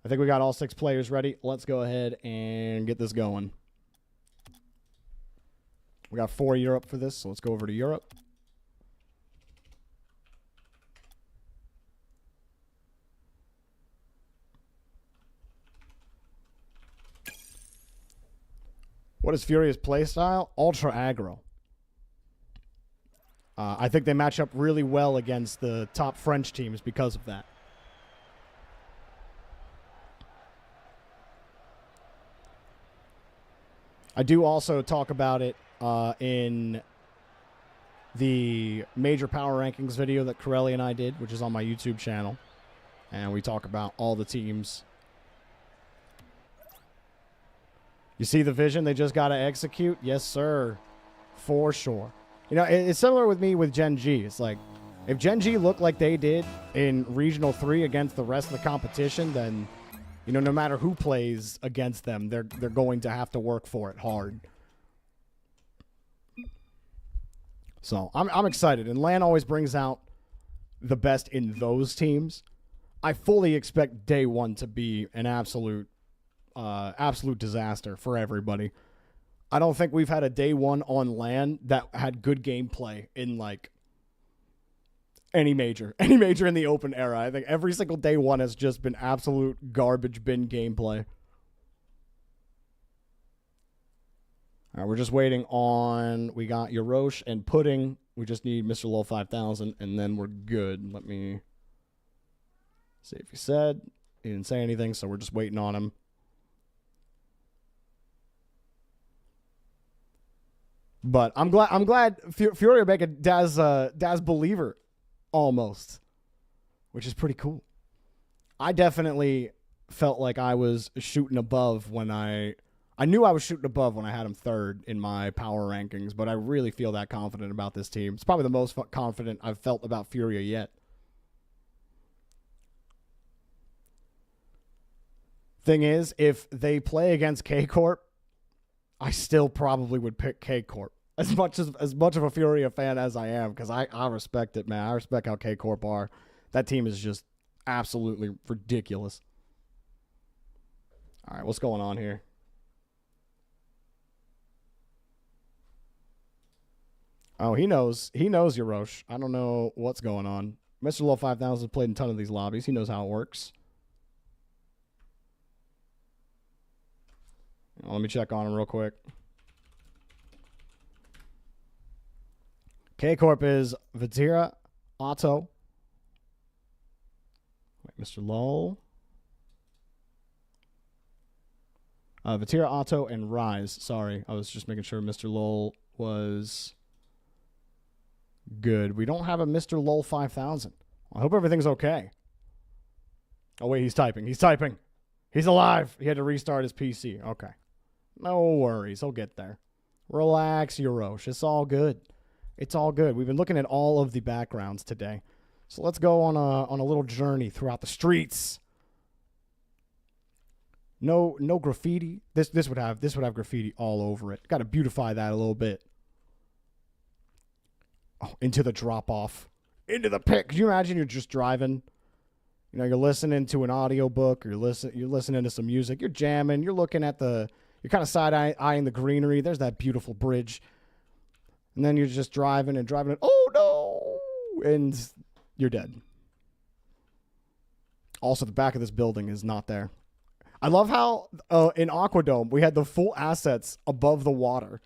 I think we got all 6 players ready. Let's go ahead and get this going. We got 4 Europe for this, so let's go over to Europe. What is Furia's playstyle? Ultra aggro. I think they match up really well against the top French teams because of that. I do also talk about it in the major power rankings video that Corelli and I did, which is on my YouTube channel. And we talk about all the teams. You see the vision they just got to execute? Yes, sir. For sure. It's similar with me with Gen G. It's like, if Gen G looked like they did in Regional 3 against the rest of the competition, then, no matter who plays against them, they're going to have to work for it hard. So, I'm excited. And LAN always brings out the best in those teams. I fully expect day one to be an absolute disaster for everybody. I don't think we've had a day one on LAN that had good gameplay in any major in the open era. I think every single day one has just been absolute garbage bin gameplay. All right, we're just waiting on, we got Yarosh and Pudding. We just need Mr. Low 5000 and then we're good. Let me see if he said. He didn't say anything, so we're just waiting on him. But I'm glad Furia make a Daz believer almost, which is pretty cool. I definitely felt like I was shooting above when I knew I was shooting above when I had him third in my power rankings, but I really feel that confident about this team. It's probably the most confident I've felt about Furia yet. Thing is, if they play against K-Corp, I still probably would pick K-Corp. As much of a Furia fan as I am, because I respect it, man. I respect how K-Corp are. That team is just absolutely ridiculous. All right, what's going on here? Oh, he knows. He knows Yarosh. I don't know what's going on. Mr. Low 5000 has played in a ton of these lobbies. He knows how it works. Let me check on him real quick. K-Corp is Vatira, Otto. Wait, Mr. Lull. Vatira, Otto, and Rise. Sorry, I was just making sure Mr. Lull was good. We don't have a Mr. Lull 5000. I hope everything's okay. Oh, wait, he's typing. He's typing. He's alive. He had to restart his PC. Okay. No worries. He'll get there. Relax, Yarosh. It's all good. It's all good. We've been looking at all of the backgrounds today. So let's go on a little journey throughout the streets. No graffiti. This would have graffiti all over it. Got to beautify that a little bit. Oh, into the drop off. Into the pit. Could you imagine you're just driving? You know, you're listening to an audiobook, or you're listening to some music, you're jamming, you're looking at you're kind of side-eyeing the greenery. There's that beautiful bridge. And then you're just driving and driving, and oh no! And you're dead. Also, the back of this building is not there. I love how in Aquadome, we had the full assets above the water,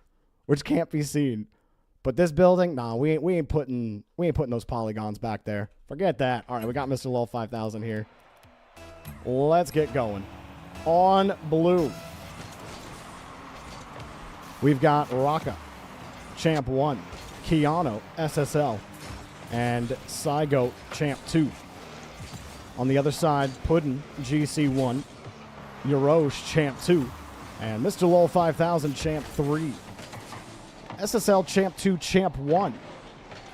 which can't be seen. But this building, nah, we ain't putting those polygons back there. Forget that. All right, we got Mr. Lull 5000 here. Let's get going. On blue, we've got Raka, Champ 1, Keanu, SSL, and Saigo, Champ 2. On the other side, Puddin, GC1, Yarosh, Champ 2, and Mr. Lull 5000, Champ 3. SSL Champ 2, Champ 1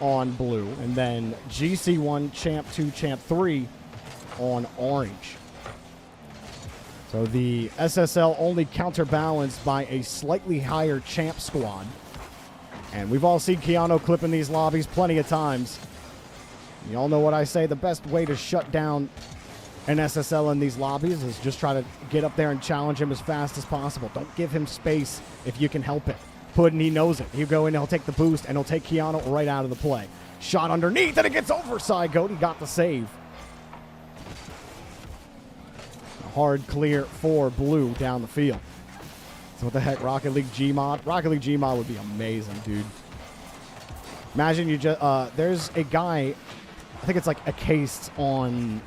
on blue, and then GC1, Champ 2, Champ 3 on orange. So the SSL only counterbalanced by a slightly higher Champ squad. And we've all seen Keanu clipping these lobbies plenty of times. You all know what I say, the best way to shut down an SSL in these lobbies is just try to get up there and challenge him as fast as possible. Don't give him space if you can help it. Puddin, he knows it. He'll go in, he'll take the boost, and he'll take Keanu right out of the play. Shot underneath, and it gets over Saigo. He got the save. A hard clear for blue down the field. So what the heck, Rocket League Gmod? Rocket League Gmod would be amazing, dude. Imagine you just, there's a guy, I think it's like a case on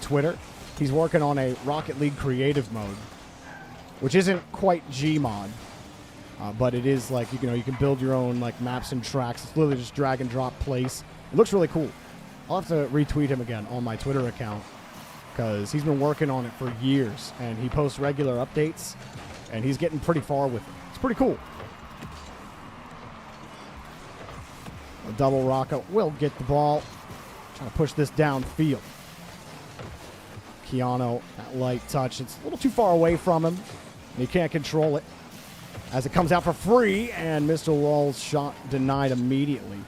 Twitter. He's working on a Rocket League creative mode, which isn't quite Gmod. But it is like, you know, you can build your own like maps and tracks. It's literally just drag and drop place. It looks really cool. I'll have to retweet him again on my Twitter account because he's been working on it for years and he posts regular updates and he's getting pretty far with it. It's pretty cool. A double Rocco will get the ball. Trying to push this downfield. Keanu, that light touch. It's a little too far away from him. He can't control it. As it comes out for free, and Mr. Lull's shot denied immediately.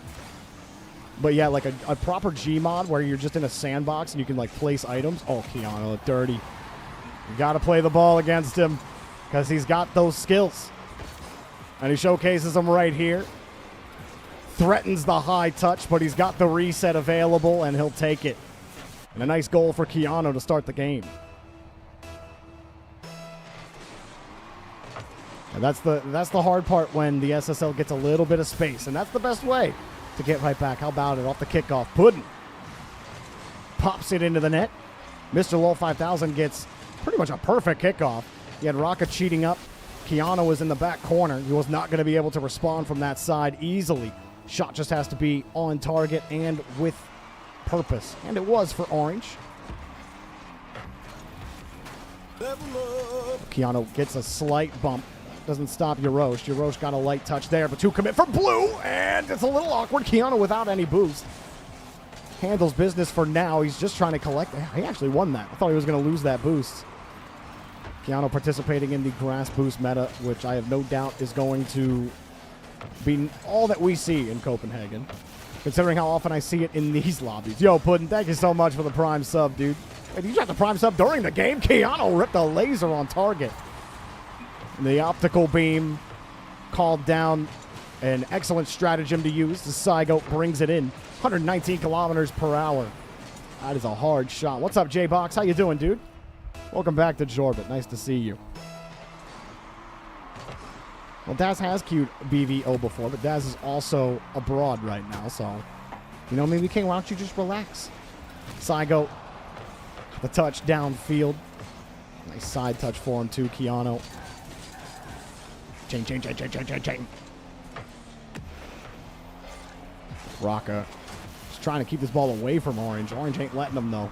But yeah, like a proper Gmod where you're just in a sandbox and you can like place items. Oh, Keanu, dirty. You got to play the ball against him because he's got those skills. And he showcases them right here. Threatens the high touch, but he's got the reset available and he'll take it. And a nice goal for Keanu to start the game. And that's the hard part when the SSL gets a little bit of space, and that's the best way to get right back. How about it off the kickoff? Puddin pops it into the net. Mr. Lull 5000 gets pretty much a perfect kickoff. He had Raka cheating up. Keanu was in the back corner. He was not going to be able to respond from that side easily. Shot just has to be on target and with purpose, and it was for orange. Keanu gets a slight bump. Doesn't stop Yarosh. Yarosh got a light touch there, but two commit for blue, and it's a little awkward. Keanu without any boost. handles business for now. He's just trying to collect. He actually won that. I thought he was going to lose that boost. Keanu participating in the grass boost meta, which I have no doubt is going to be all that we see in Copenhagen, considering how often I see it in these lobbies. Yo, Puddin', thank you so much for the prime sub, dude. Wait, you got the prime sub during the game? Keanu ripped a laser on target. The optical beam called down. An excellent stratagem to use. The Saigo brings it in. 119 kilometers per hour. That is a hard shot. What's up, J-Box? How you doing, dude? Welcome back to Jorby. Nice to see you. Well, Daz has queued BVO before, but Daz is also abroad right now, so, you know, maybe King, why don't you just relax? Saigo, the touch downfield. Nice side touch for him, too, Keanu. Chain. Raka just trying to keep this ball away from Orange. Orange ain't letting them, though.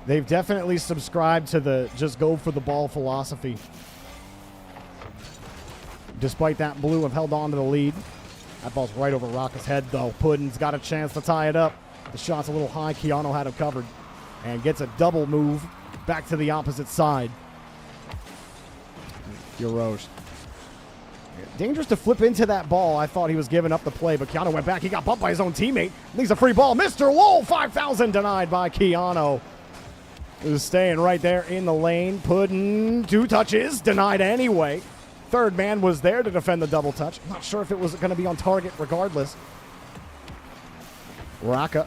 They've definitely subscribed to the just go for the ball philosophy. Despite that, Blue have held on to the lead. That ball's right over Raka's head, though. Puddin's got a chance to tie it up. The shot's a little high. Keanu had him covered and gets a double move back to the opposite side. Hirosh. Dangerous to flip into that ball. I thought he was giving up the play, but Keanu went back. He got bumped by his own teammate. Leaves a free ball. Mr. Lowell, 5,000 denied by Keanu. Is staying right there in the lane. Puddin', 2 touches, denied anyway. Third man was there to defend the double touch. I'm not sure if it was going to be on target regardless. Raka.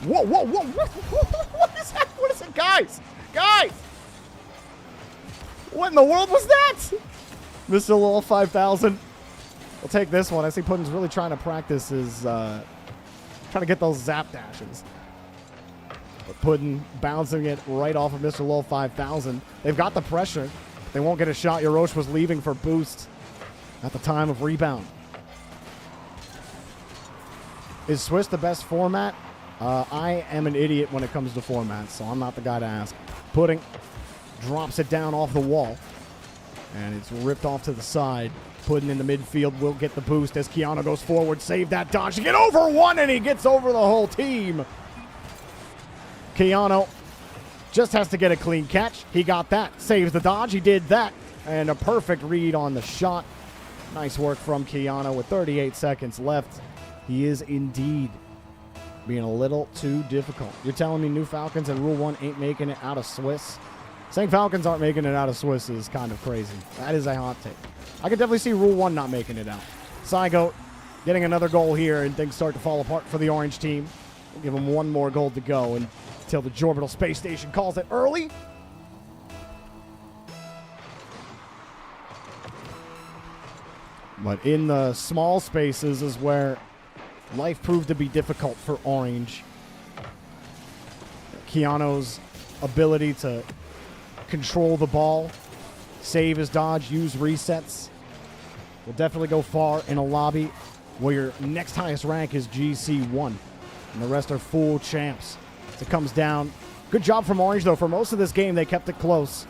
Whoa. What is that? What is it, guys? Guys! What in the world was that? Mr. Lowell, 5,000. We'll take this one. I see Puddin's really trying to practice his, trying to get those zap dashes. But Puddin bouncing it right off of Mr. Lowell, 5,000. They've got the pressure. They won't get a shot. Hirosh was leaving for boost at the time of rebound. Is Swiss the best format? I am an idiot when it comes to formats, so I'm not the guy to ask. Puddin drops it down off the wall. And it's ripped off to the side. Puddin in the midfield will get the boost as Keanu goes forward. Save that dodge to get over one, and he gets over the whole team. Keanu just has to get a clean catch. He got that. Saves the dodge. He did that. And a perfect read on the shot. Nice work from Keanu with 38 seconds left. He is indeed being a little too difficult. You're telling me New Falcons and Rule 1 ain't making it out of Swiss? Saying Falcons aren't making it out of Swiss is kind of crazy. That is a hot take. I could definitely see Rule 1 not making it out. Saigo getting another goal here, and things start to fall apart for the Orange team. We'll give them one more goal to go until the Jorbital Space Station calls it early. But in the small spaces is where life proved to be difficult for Orange. Keanu's ability to control the ball, save his dodge, use resets will definitely go far in a lobby where your next highest rank is GC1 and the rest are full champs. So it comes down. Good job from Orange, though. For most of this game, they kept it close,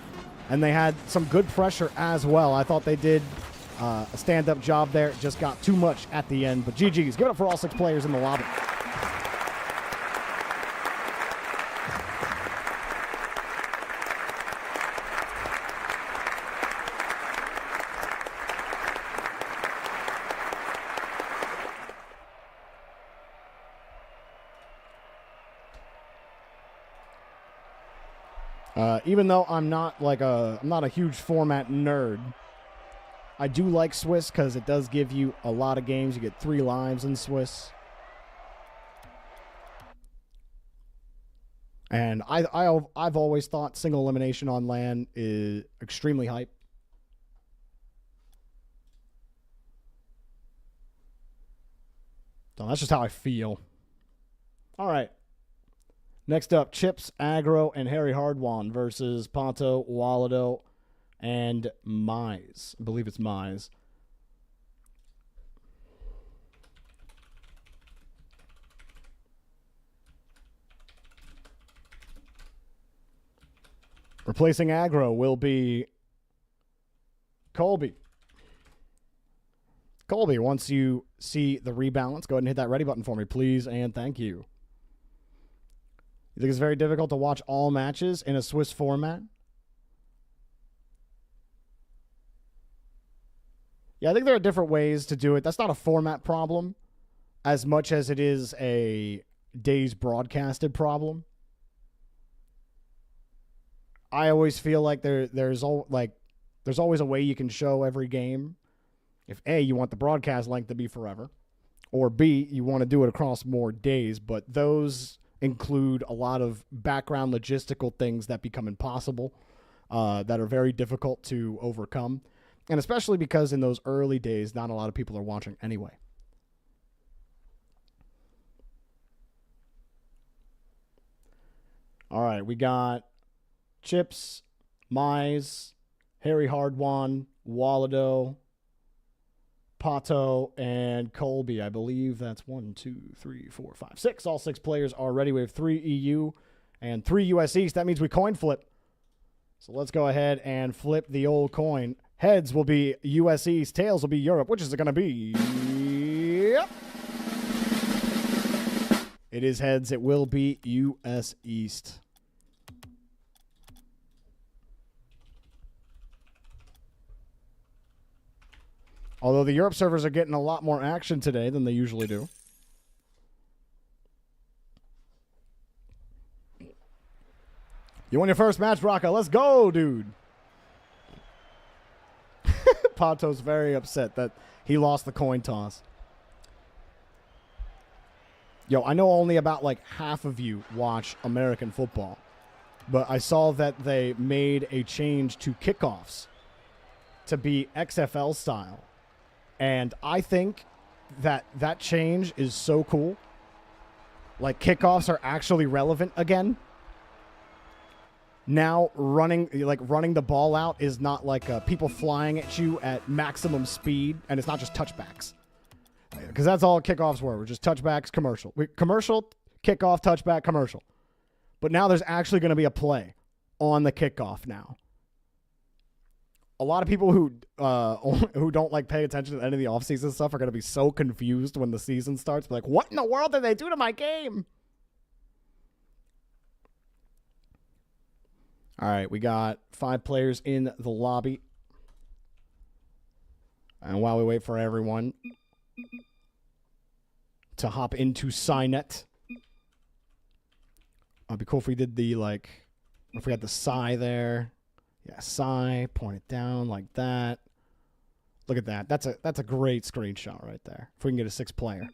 and they had some good pressure as well. I thought they did a stand-up job there. It just got too much at the end, but GG's. Give it up for all 6 players in the lobby. Even though I'm not a huge format nerd, I do like Swiss because it does give you a lot of games. You get 3 lives in Swiss. And I've always thought single elimination on LAN is extremely hype. So that's just how I feel. All right. Next up, Chips, Aggro, and Harry Hardwan versus Ponto, Walado, and Mize. I believe it's Mize. Replacing Aggro will be Colby. Colby, once you see the rebalance, go ahead and hit that ready button for me, please, and thank you. You think it's very difficult to watch all matches in a Swiss format? Yeah, I think there are different ways to do it. That's not a format problem as much as it is a days broadcasted problem. I always feel like there's always a way you can show every game. If A, you want the broadcast length to be forever, or B, you want to do it across more days, but those include a lot of background logistical things that become impossible, that are very difficult to overcome, and especially because in those early days, not a lot of people are watching anyway. All right, we got Chips, Mize, Harry Hardwan, Walado, Pato, and Colby. I believe that's 1, 2, 3, 4, 5, 6. All 6 players are ready. We have 3 EU and 3 US East. That means we coin flip. So let's go ahead and flip the old coin. Heads will be US East. Tails will be Europe. Which is it going to be? Yep. It is heads. It will be US East. Although the Europe servers are getting a lot more action today than they usually do. You won your first match, Rocco. Let's go, dude. Pato's very upset that he lost the coin toss. Yo, I know only about like half of you watch American football, but I saw that they made a change to kickoffs to be XFL style. And I think that that change is so cool. Like, kickoffs are actually relevant again. Now, running the ball out is not like people flying at you at maximum speed, and it's not just touchbacks. Because that's all kickoffs were just touchbacks, commercial. Commercial, kickoff, touchback, commercial. But now there's actually going to be a play on the kickoff now. A lot of people who don't like pay attention to any of the offseason stuff are going to be so confused when the season starts. Be like, what in the world did they do to my game? All right, we got 5 players in the lobby. And while we wait for everyone to hop into Cynet, it'd be cool if we did the, if we had the Psy there. Yeah, Psy, point it down like that. Look at that. That's a great screenshot right there. If we can get a 6 player.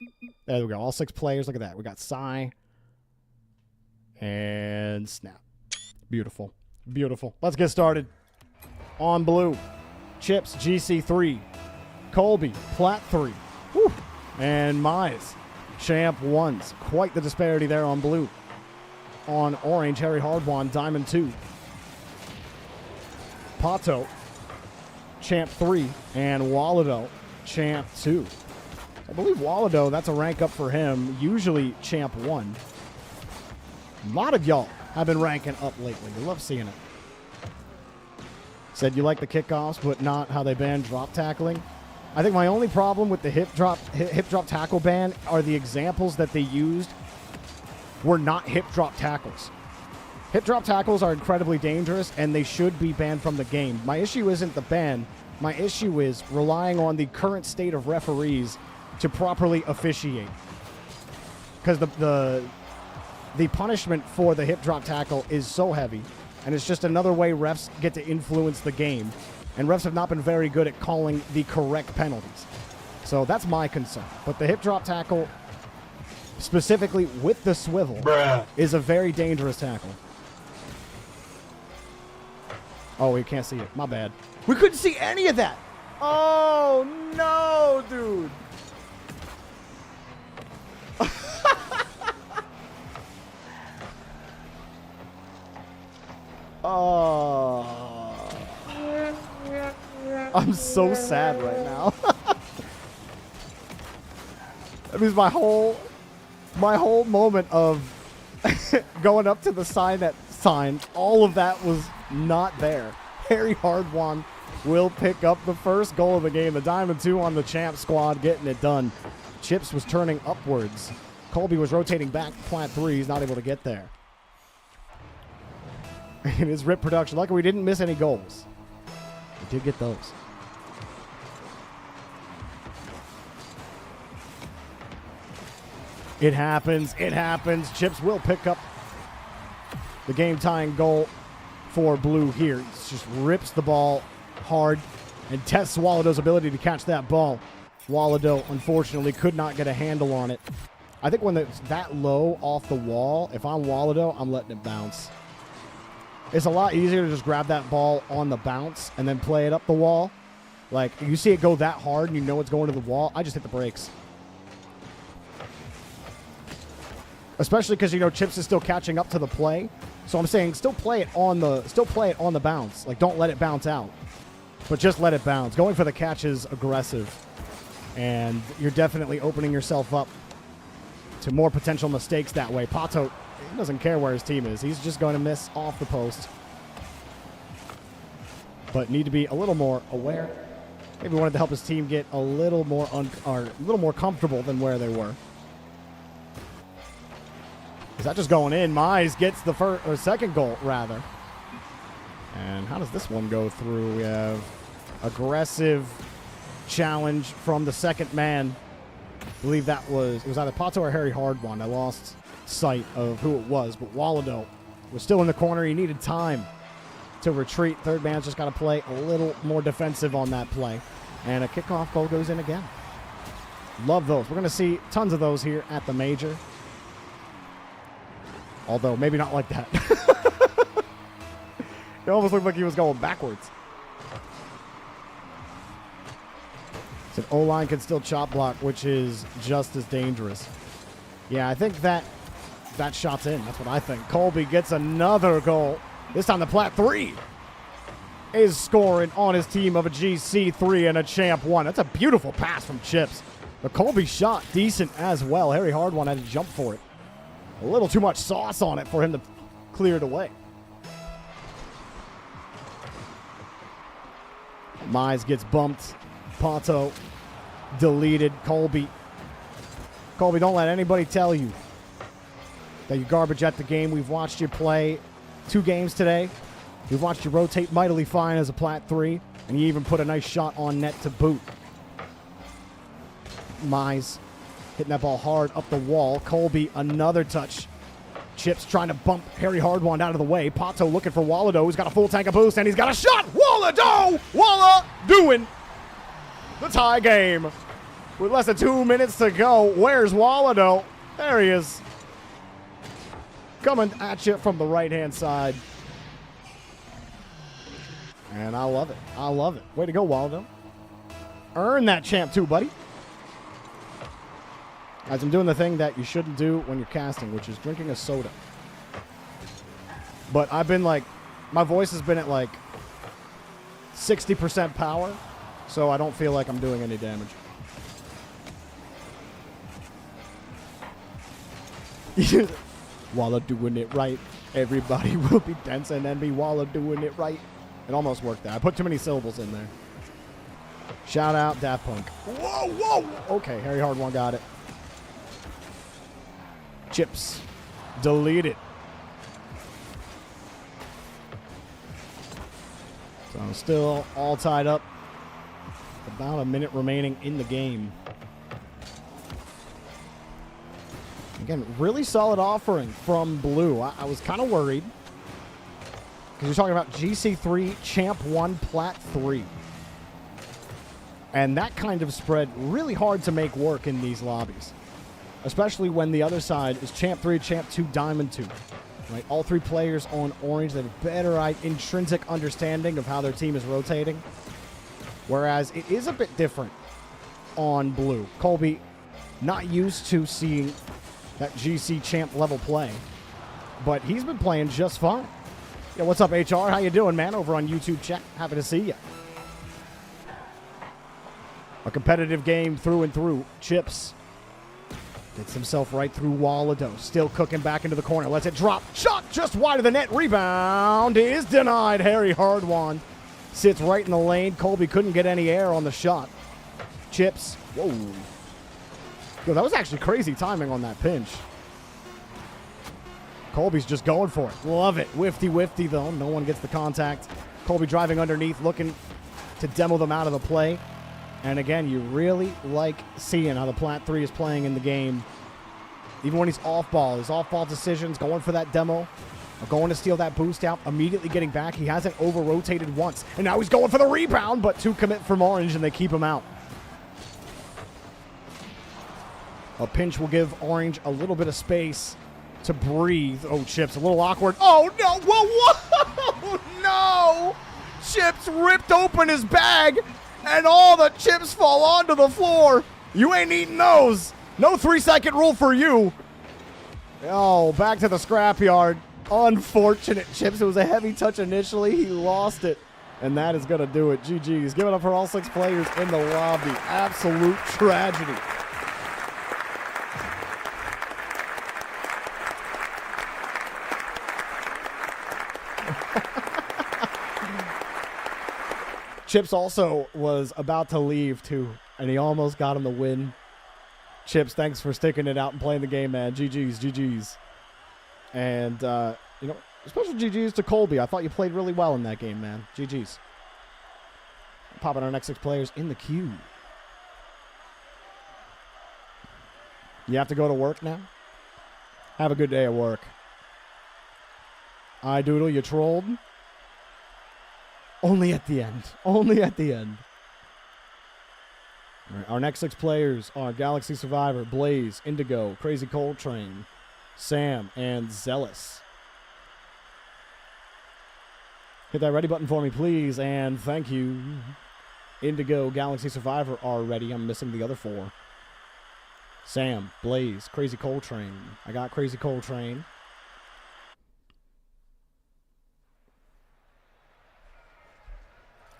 There we go. All 6 players. Look at that. We got Psy and Snap. Beautiful. Beautiful. Let's get started. On blue, Chips, GC3. Colby, Plat 3. Whew. And Mize, Champ 1s. Quite the disparity there on blue. On orange, Harry Hardwan, Diamond 2. Pato, Champ 3, and Walado, Champ 2. I believe Walado, that's a rank up for him, usually Champ 1. A lot of y'all have been ranking up lately. We love seeing it. Said you like the kickoffs, but not how they ban drop tackling. I think my only problem with the hip drop tackle ban are the examples that they used were not hip drop tackles. Hip drop tackles are incredibly dangerous, and they should be banned from the game. My issue isn't the ban. My issue is relying on the current state of referees to properly officiate. Because the punishment for the hip drop tackle is so heavy, and it's just another way refs get to influence the game. And refs have not been very good at calling the correct penalties. So that's my concern. But the hip drop tackle, specifically with the swivel, is a very dangerous tackle. Oh, we can't see it. My bad. We couldn't see any of that. Oh, no, dude. Oh. I'm so sad right now. That means my whole moment of going up to the sign, all of that was not there. Harry Hardwan will pick up the first goal of the game. The Diamond 2 on the champ squad getting it done. Chips was turning upwards. Colby was rotating back to plat 3. He's not able to get there. In his rip production, luckily we didn't miss any goals. We did get those. It happens. It happens. Chips will pick up the game-tying goal for Blue here. He just rips the ball hard and tests Wallado's ability to catch that ball. Wallado, unfortunately, could not get a handle on it. I think when it's that low off the wall, if I'm Wallado, I'm letting it bounce. It's a lot easier to just grab that ball on the bounce and then play it up the wall. Like, you see it go that hard and you know it's going to the wall, I just hit the brakes. Especially because, you know, Chips is still catching up to the play. So I'm saying still play it on the bounce. Like, don't let it bounce out. But just let it bounce. Going for the catch is aggressive. And you're definitely opening yourself up to more potential mistakes that way. Pato, he doesn't care where his team is. He's just going to miss off the post. But need to be a little more aware. Maybe wanted to help his team get a little more comfortable than where they were. Is that just going in? Mize gets the second goal, rather. And how does this one go through? We have aggressive challenge from the second man. I believe it was either Pato or Harry Hardwon. I lost sight of who it was, but Wallado was still in the corner. He needed time to retreat. Third man's just got to play a little more defensive on that play. And a kickoff goal goes in again. Love those. We're going to see tons of those here at the Major. Although, maybe not like that. It almost looked like he was going backwards. So O-line can still chop block, which is just as dangerous. Yeah, I think that shot's in. That's what I think. Colby gets another goal. This time the Plat 3 is scoring on his team of a GC3 and a Champ 1. That's a beautiful pass from Chips. The Colby shot decent as well. Harry Hardwon had to jump for it. A little too much sauce on it for him to clear it away. Mize gets bumped. Pato deleted. Colby, don't let anybody tell you that you garbage at the game. We've watched you play 2 games today. We've watched you rotate mightily fine as a Plat 3, and you even put a nice shot on net to boot. Mize hitting that ball hard up the wall. Colby, another touch. Chips trying to bump Harry Hardwon out of the way. Pato looking for Wallado, who's got a full tank of boost, and he's got a shot! Wallado! Walla doing the tie game. With less than 2 minutes to go, where's Wallado? There he is. Coming at you from the right-hand side. And I love it. I love it. Way to go, Wallado. Earn that Champ 2, buddy. As I'm doing the thing that you shouldn't do when you're casting, which is drinking a soda. But I've been like, my voice has been at like 60% power, so I don't feel like I'm doing any damage. Walla doing it right. Everybody will be dancing and be Walla doing it right. It almost worked there. I put too many syllables in there. Shout out Daft Punk. Whoa, whoa. Okay, Harry Hardwon got it. Chips deleted. So still all tied up. About a minute remaining in the game. Again, really solid offering from Blue. I was kind of worried because you're talking about GC3, Champ 1, Plat 3. And that kind of spread really hard to make work in these lobbies. Especially when the other side is Champ 3, Champ 2, Diamond 2. Right? All 3 players on orange. They have a better intrinsic understanding of how their team is rotating. Whereas it is a bit different on Blue. Colby, not used to seeing that GC Champ level play. But he's been playing just fine. Yeah, what's up, HR? How you doing, man? Over on YouTube chat. Happy to see you. A competitive game through and through. Chips gets himself right through Wallado. Still cooking back into the corner. Lets it drop. Shot just wide of the net. Rebound is denied. Harry Hardwon Sits right in the lane. Colby couldn't get any air on the shot. Chips. Whoa. Yo, that was actually crazy timing on that pinch. Colby's just going for it. Love it. Whifty, though. No one gets the contact. Colby driving underneath, looking to demo them out of the play. And again, you really like seeing how the Plat 3 is playing in the game. Even when he's off ball, his off ball decisions, going for that demo, or going to steal that boost out, immediately getting back. He hasn't over-rotated once. And now he's going for the rebound, but 2 commit from Orange, and they keep him out. A pinch will give Orange a little bit of space to breathe. Oh, Chips, a little awkward. Oh, no. Whoa. No. Chips ripped open his bag, and all the chips fall onto the floor. You ain't eating those. No 3-second rule for you. Oh, back to the scrapyard. Unfortunate, Chips. It was a heavy touch initially. He lost it, and that is going to do it. GG's. Give it up for all 6 players in the lobby. Absolute tragedy. Chips also was about to leave, too, and he almost got him the win. Chips, thanks for sticking it out and playing the game, man. GG's. And, special GG's to Colby. I thought you played really well in that game, man. GG's. Popping our next 6 players in the queue. You have to go to work now? Have a good day at work. Doodle, you trolled? Only at the end. Only at the end. All right, our next 6 players are Galaxy Survivor, Blaze, Indigo, Crazy Cold Train, Sam, and Zealous. Hit that ready button for me, please, and thank you. Indigo, Galaxy Survivor are ready. I'm missing the other 4. Sam, Blaze, Crazy Cold Train. I got Crazy Cold Train.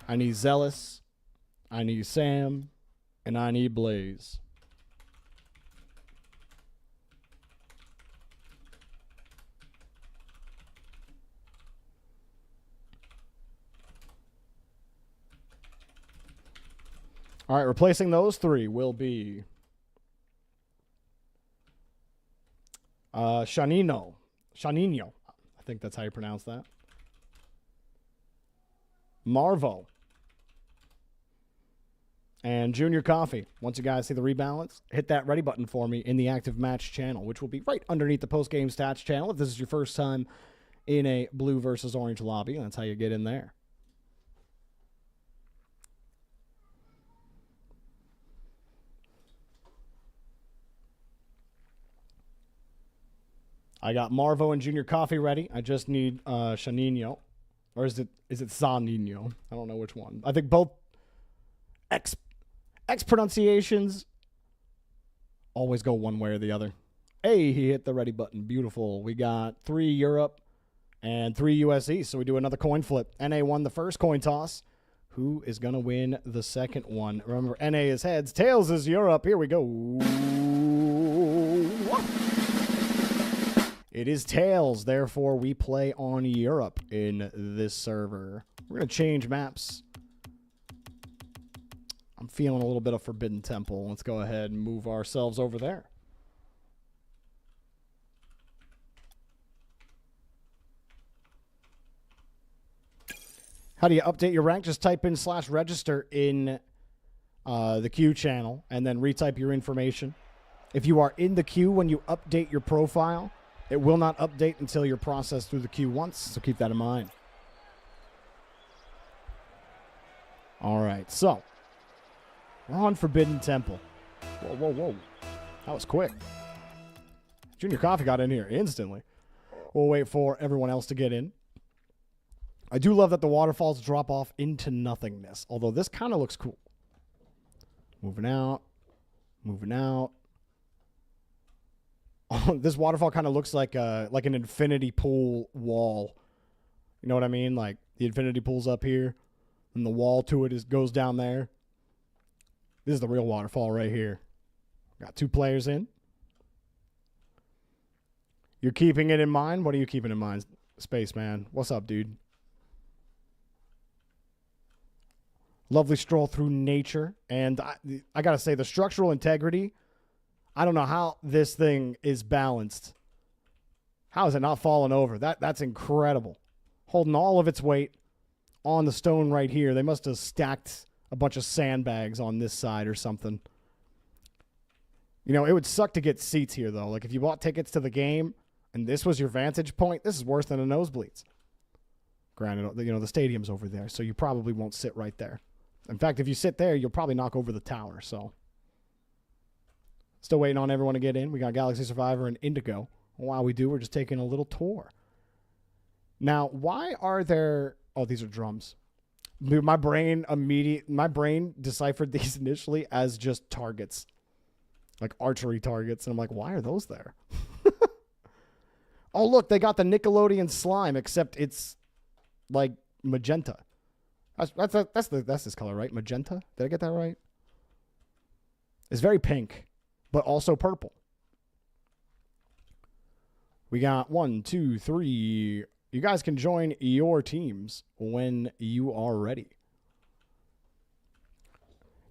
I need Zealous, I need Sam, and I need Blaze. All right, replacing those 3 will be Shanino. I think that's how you pronounce that. Marvo. And Junior Coffee. Once you guys see the rebalance, hit that ready button for me in the active match channel, which will be right underneath the post-game stats channel. If this is your first time in a blue versus orange lobby, that's how you get in there. I got Marvo and Junior Coffee ready. I just need Shanino. Or is it Zanino? I don't know which one. I think both X pronunciations always go one way or the other. Hey, he hit the ready button. Beautiful. We got 3 Europe and 3 USE. So we do another coin flip. NA won the first coin toss. Who is going to win the second one? Remember, NA is heads. Tails is Europe. Here we go. It is tails. Therefore, we play on Europe in this server. We're going to change maps. I'm feeling a little bit of Forbidden Temple. Let's go ahead and move ourselves over there. How do you update your rank? Just type in /register in the queue channel and then retype your information. If you are in the queue when you update your profile, it will not update until you're processed through the queue once, so keep that in mind. All right, so we're on Forbidden Temple. Whoa. That was quick. Junior Coffee got in here instantly. We'll wait for everyone else to get in. I do love that the waterfalls drop off into nothingness, although this kind of looks cool. Moving out. This waterfall kind of looks like an infinity pool wall. You know what I mean? Like the infinity pool's up here, and the wall to it goes down there. This is the real waterfall right here. Got 2 players in. You're keeping it in mind? What are you keeping in mind, Spaceman? What's up, dude? Lovely stroll through nature. And I got to say, the structural integrity, I don't know how this thing is balanced. How is it not falling over? That's incredible. Holding all of its weight on the stone right here. They must have stacked a bunch of sandbags on this side or something. You know, it would suck to get seats here, though. Like, if you bought tickets to the game and this was your vantage point, this is worse than a nosebleeds. Granted, you know, the stadium's over there, so you probably won't sit right there. In fact, if you sit there, you'll probably knock over the tower, so. Still waiting on everyone to get in. We got Galaxy Survivor and Indigo. While we do, we're just taking a little tour. Now, why are there... Oh, these are drums. Dude, my brain deciphered these initially as just targets. Like archery targets. And I'm like, why are those there? Oh, look, they got the Nickelodeon slime, except it's like magenta. That's this color, right? Magenta? Did I get that right? It's very pink, but also purple. We got 1, 2, 3. You guys can join your teams when you are ready.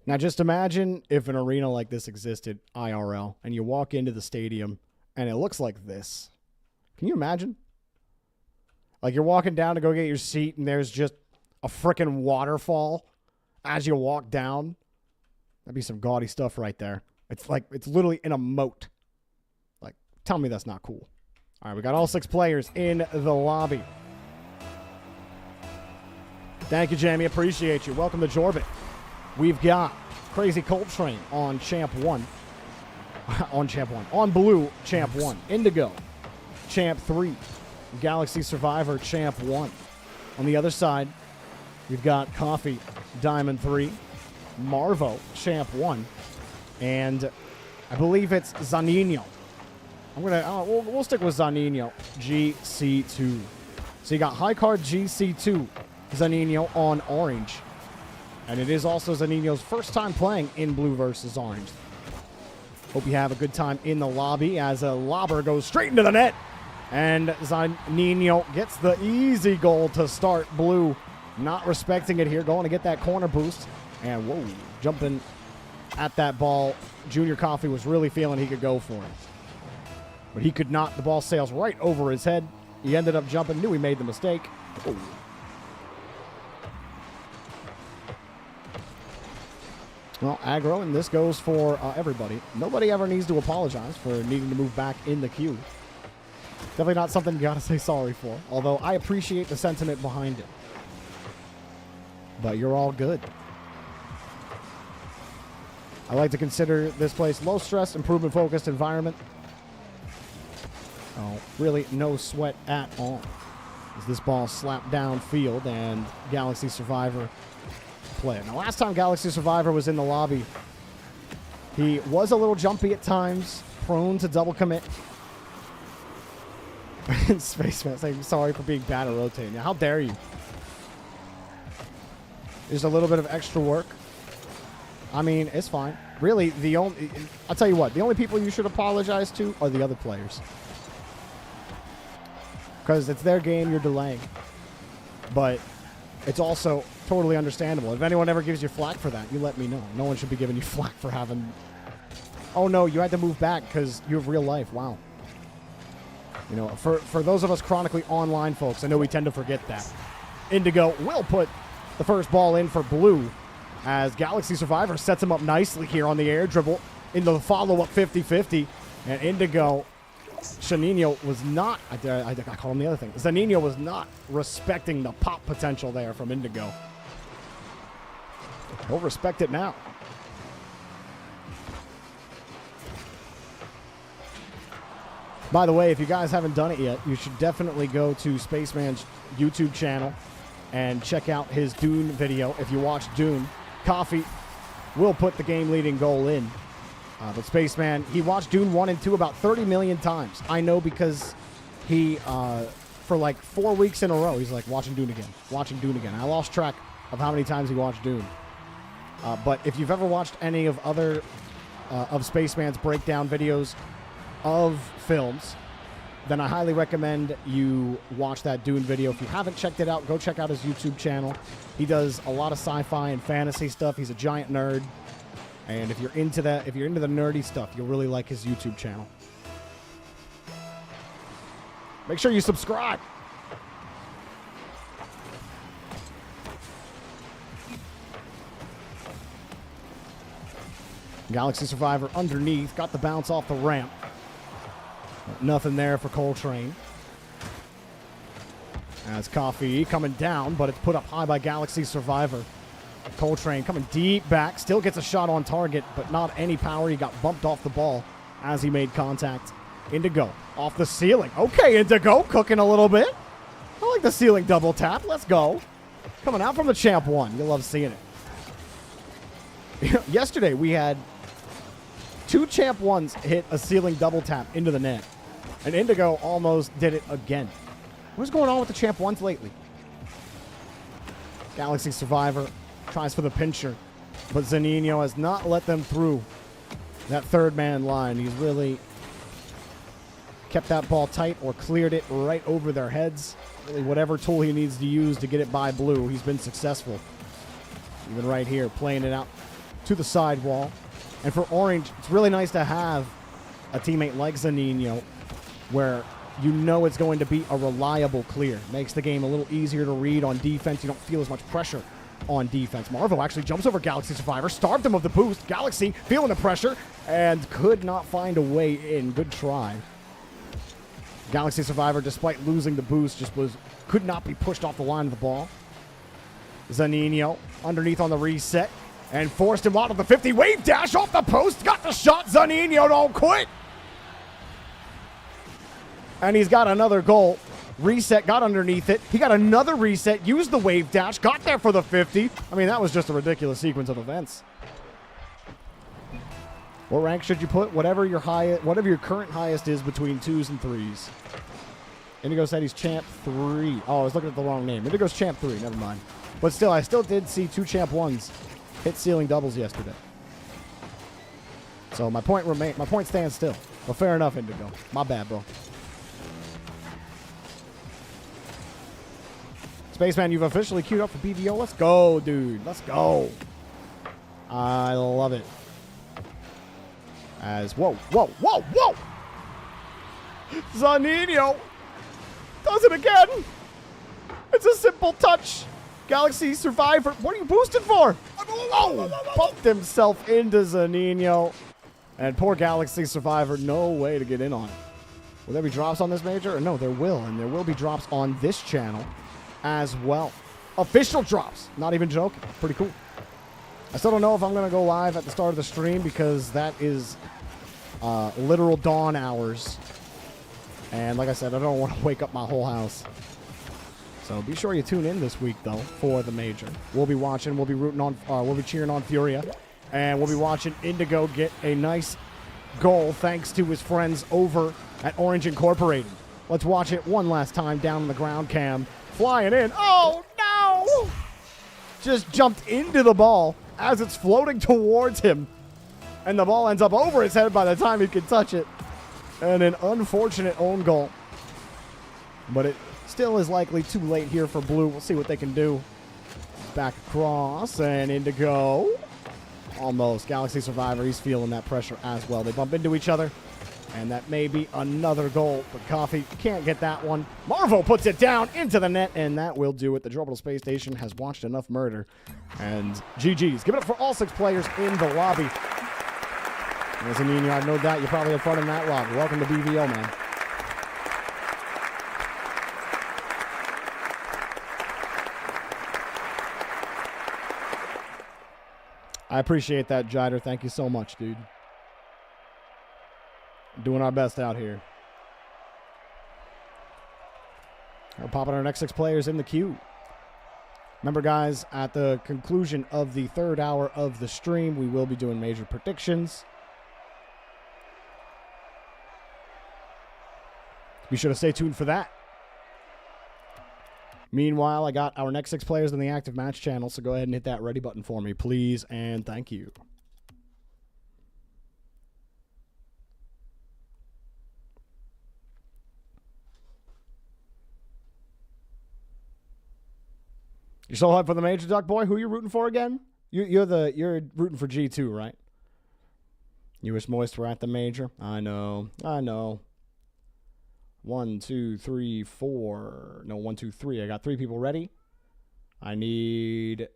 Now, just imagine if an arena like this existed, IRL, and you walk into the stadium, and it looks like this. Can you imagine? Like, you're walking down to go get your seat, and there's just a frickin' waterfall as you walk down. That'd be some gaudy stuff right there. It's like, it's literally in a moat. Like, tell me that's not cool. All right, we got all 6 players in the lobby. Thank you, Jamie. Appreciate you. Welcome to Jorby. We've got Crazy Colt Train on Champ 1. On Champ 1. On Blue, Champ 1. Indigo, Champ 3. Galaxy Survivor, Champ 1. On the other side, we've got Coffee, Diamond 3. Marvo, Champ 1. And I believe it's Zanino. We'll stick with Zanino, GC2. So you got high card GC2, Zanino on orange. And it is also Zanino's first time playing in blue versus orange. Hope you have a good time in the lobby as a lobber goes straight into the net. And Zanino gets the easy goal to start blue. Not respecting it here, going to get that corner boost. And whoa, jumping at that ball. Junior Coffee was really feeling he could go for it. But he could not. The ball sails right over his head. He ended up jumping. Knew he made the mistake. Oh. Well, aggro, and this goes for everybody. Nobody ever needs to apologize for needing to move back in the queue. Definitely not something you got to say sorry for. Although I appreciate the sentiment behind it. But you're all good. I like to consider this place low-stress, improvement-focused environment. Oh, really no sweat at all. As this ball slapped downfield and Galaxy Survivor play. Now, last time Galaxy Survivor was in the lobby, he was a little jumpy at times, prone to double commit. Spaceman saying sorry for being bad at rotating. Now, how dare you? There's a little bit of extra work. I mean, it's fine. Really, I'll tell you what, the only people you should apologize to are the other players. Because it's their game, you're delaying. But it's also totally understandable. If anyone ever gives you flack for that, you let me know. No one should be giving you flack for having... Oh, no, you had to move back because you have real life. Wow. You know, for those of us chronically online folks, I know we tend to forget that. Indigo will put the first ball in for blue as Galaxy Survivor sets him up nicely here on the air dribble into the follow-up 50-50. And Indigo... Zanino was not, I call him the other thing. Zanino was not respecting the pop potential there from Indigo. He'll respect it now. By the way, if you guys haven't done it yet, you should definitely go to Spaceman's YouTube channel and check out his Dune video. If you watch Dune, Coffee will put the game-leading goal in. But Spaceman, he watched Dune 1 and 2 about 30 million times. I know because he, for like 4 weeks in a row, he's like, watching Dune again, watching Dune again. I lost track of how many times he watched Dune. But if you've ever watched any of other of Spaceman's breakdown videos of films, then I highly recommend you watch that Dune video. If you haven't checked it out, go check out his YouTube channel. He does a lot of sci-fi and fantasy stuff. He's a giant nerd. And if you're into that, if you're into the nerdy stuff, you'll really like his YouTube channel. Make sure you subscribe. Galaxy Survivor underneath. Got the bounce off the ramp. Nothing there for Coltrane. As Coffee coming down, but it's put up high by Galaxy Survivor. Coltrane coming deep back. Still gets a shot on target, but not any power. He got bumped off the ball as he made contact. Indigo off the ceiling. Okay, Indigo cooking a little bit. I like the ceiling double tap. Let's go. Coming out from the Champ 1. You'll love seeing it. Yesterday, we had 2 Champ 1s hit a ceiling double tap into the net. And Indigo almost did it again. What's going on with the Champ 1s lately? Galaxy Survivor tries for the pincher, but Zanino has not let them through that third man line. He's really kept that ball tight or cleared it right over their heads. Really, whatever tool he needs to use to get it by blue, he's been successful. Even right here, playing it out to the sidewall. And for Orange, it's really nice to have a teammate like Zanino where you know it's going to be a reliable clear. Makes the game a little easier to read on defense. You don't feel as much pressure on defense. Marvo actually jumps over Galaxy Survivor, starved him of the boost. Galaxy feeling the pressure and could not find a way in. Good try. Galaxy Survivor, despite losing the boost, could not be pushed off the line of the ball. Zanino underneath on the reset and forced him out of the 50. Wave dash off the post. Got the shot. Zanino don't quit. And he's got another goal. Reset, got underneath it. He got another reset, used the wave dash, got there for the 50. I mean, that was just a ridiculous sequence of events. What rank should you put? Whatever your current highest is between 2s and 3s. Indigo said he's Champ 3. Oh, I was looking at the wrong name. Indigo's Champ 3, never mind. But still, I still did see 2 Champ 1s hit ceiling doubles yesterday. So my point stands still. Well, fair enough, Indigo. My bad, bro. Spaceman, you've officially queued up for BVO. Let's go, dude. Let's go. I love it. Whoa. Zanino does it again. It's a simple touch. Galaxy Survivor. What are you boosted for? Oh, bumped himself into Zanino. And poor Galaxy Survivor, no way to get in on it. Will there be drops on this major? No, there will. And there will be drops on this channel as well. Official drops. Not even joking. Pretty cool. I still don't know if I'm going to go live at the start of the stream because that is literal dawn hours. And like I said, I don't want to wake up my whole house. So be sure you tune in this week, though, for the major. We'll be watching. We'll be rooting on. We'll be cheering on Furia. And we'll be watching Indigo get a nice goal thanks to his friends over at Orange Incorporated. Let's watch it one last time down on the ground cam. Flying in. Oh, no! Just jumped into the ball as it's floating towards him. And the ball ends up over his head by the time he can touch it. And an unfortunate own goal. But it still is likely too late here for Blue. We'll see what they can do. Back across and Indigo. Almost. Galaxy Survivor, he's feeling that pressure as well. They bump into each other. And that may be another goal, but Coffee can't get that one. Marvo puts it down into the net, and that will do it. The Jorby Space Station has watched enough murder. And GG's. Give it up for all 6 players in the lobby. As Zanino, I have no doubt you probably had fun in that lobby. Welcome to BVO, man. I appreciate that, Jider. Thank you so much, dude. Doing our best out here. We're popping our next 6 players in the queue. Remember, guys, at the conclusion of the 3rd hour of the stream, we will be doing major predictions. Be sure to stay tuned for that. Meanwhile, I got our next 6 players in the active match channel, so go ahead and hit that ready button for me, please, and thank you. You still hyped for the major, Duck Boy? Who you rooting for again? You're rooting for G2, right? You wish Moist were at the major? I know. 1, 2, 3, 4. No, 1, 2, 3. I got 3 people ready. I need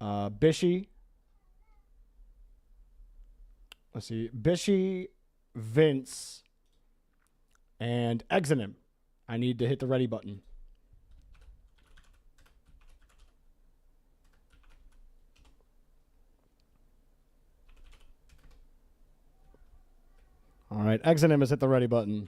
Bishy. Let's see. Bishy, Vince, and Exonym. I need to hit the ready button. All right, Exonym has hit the ready button.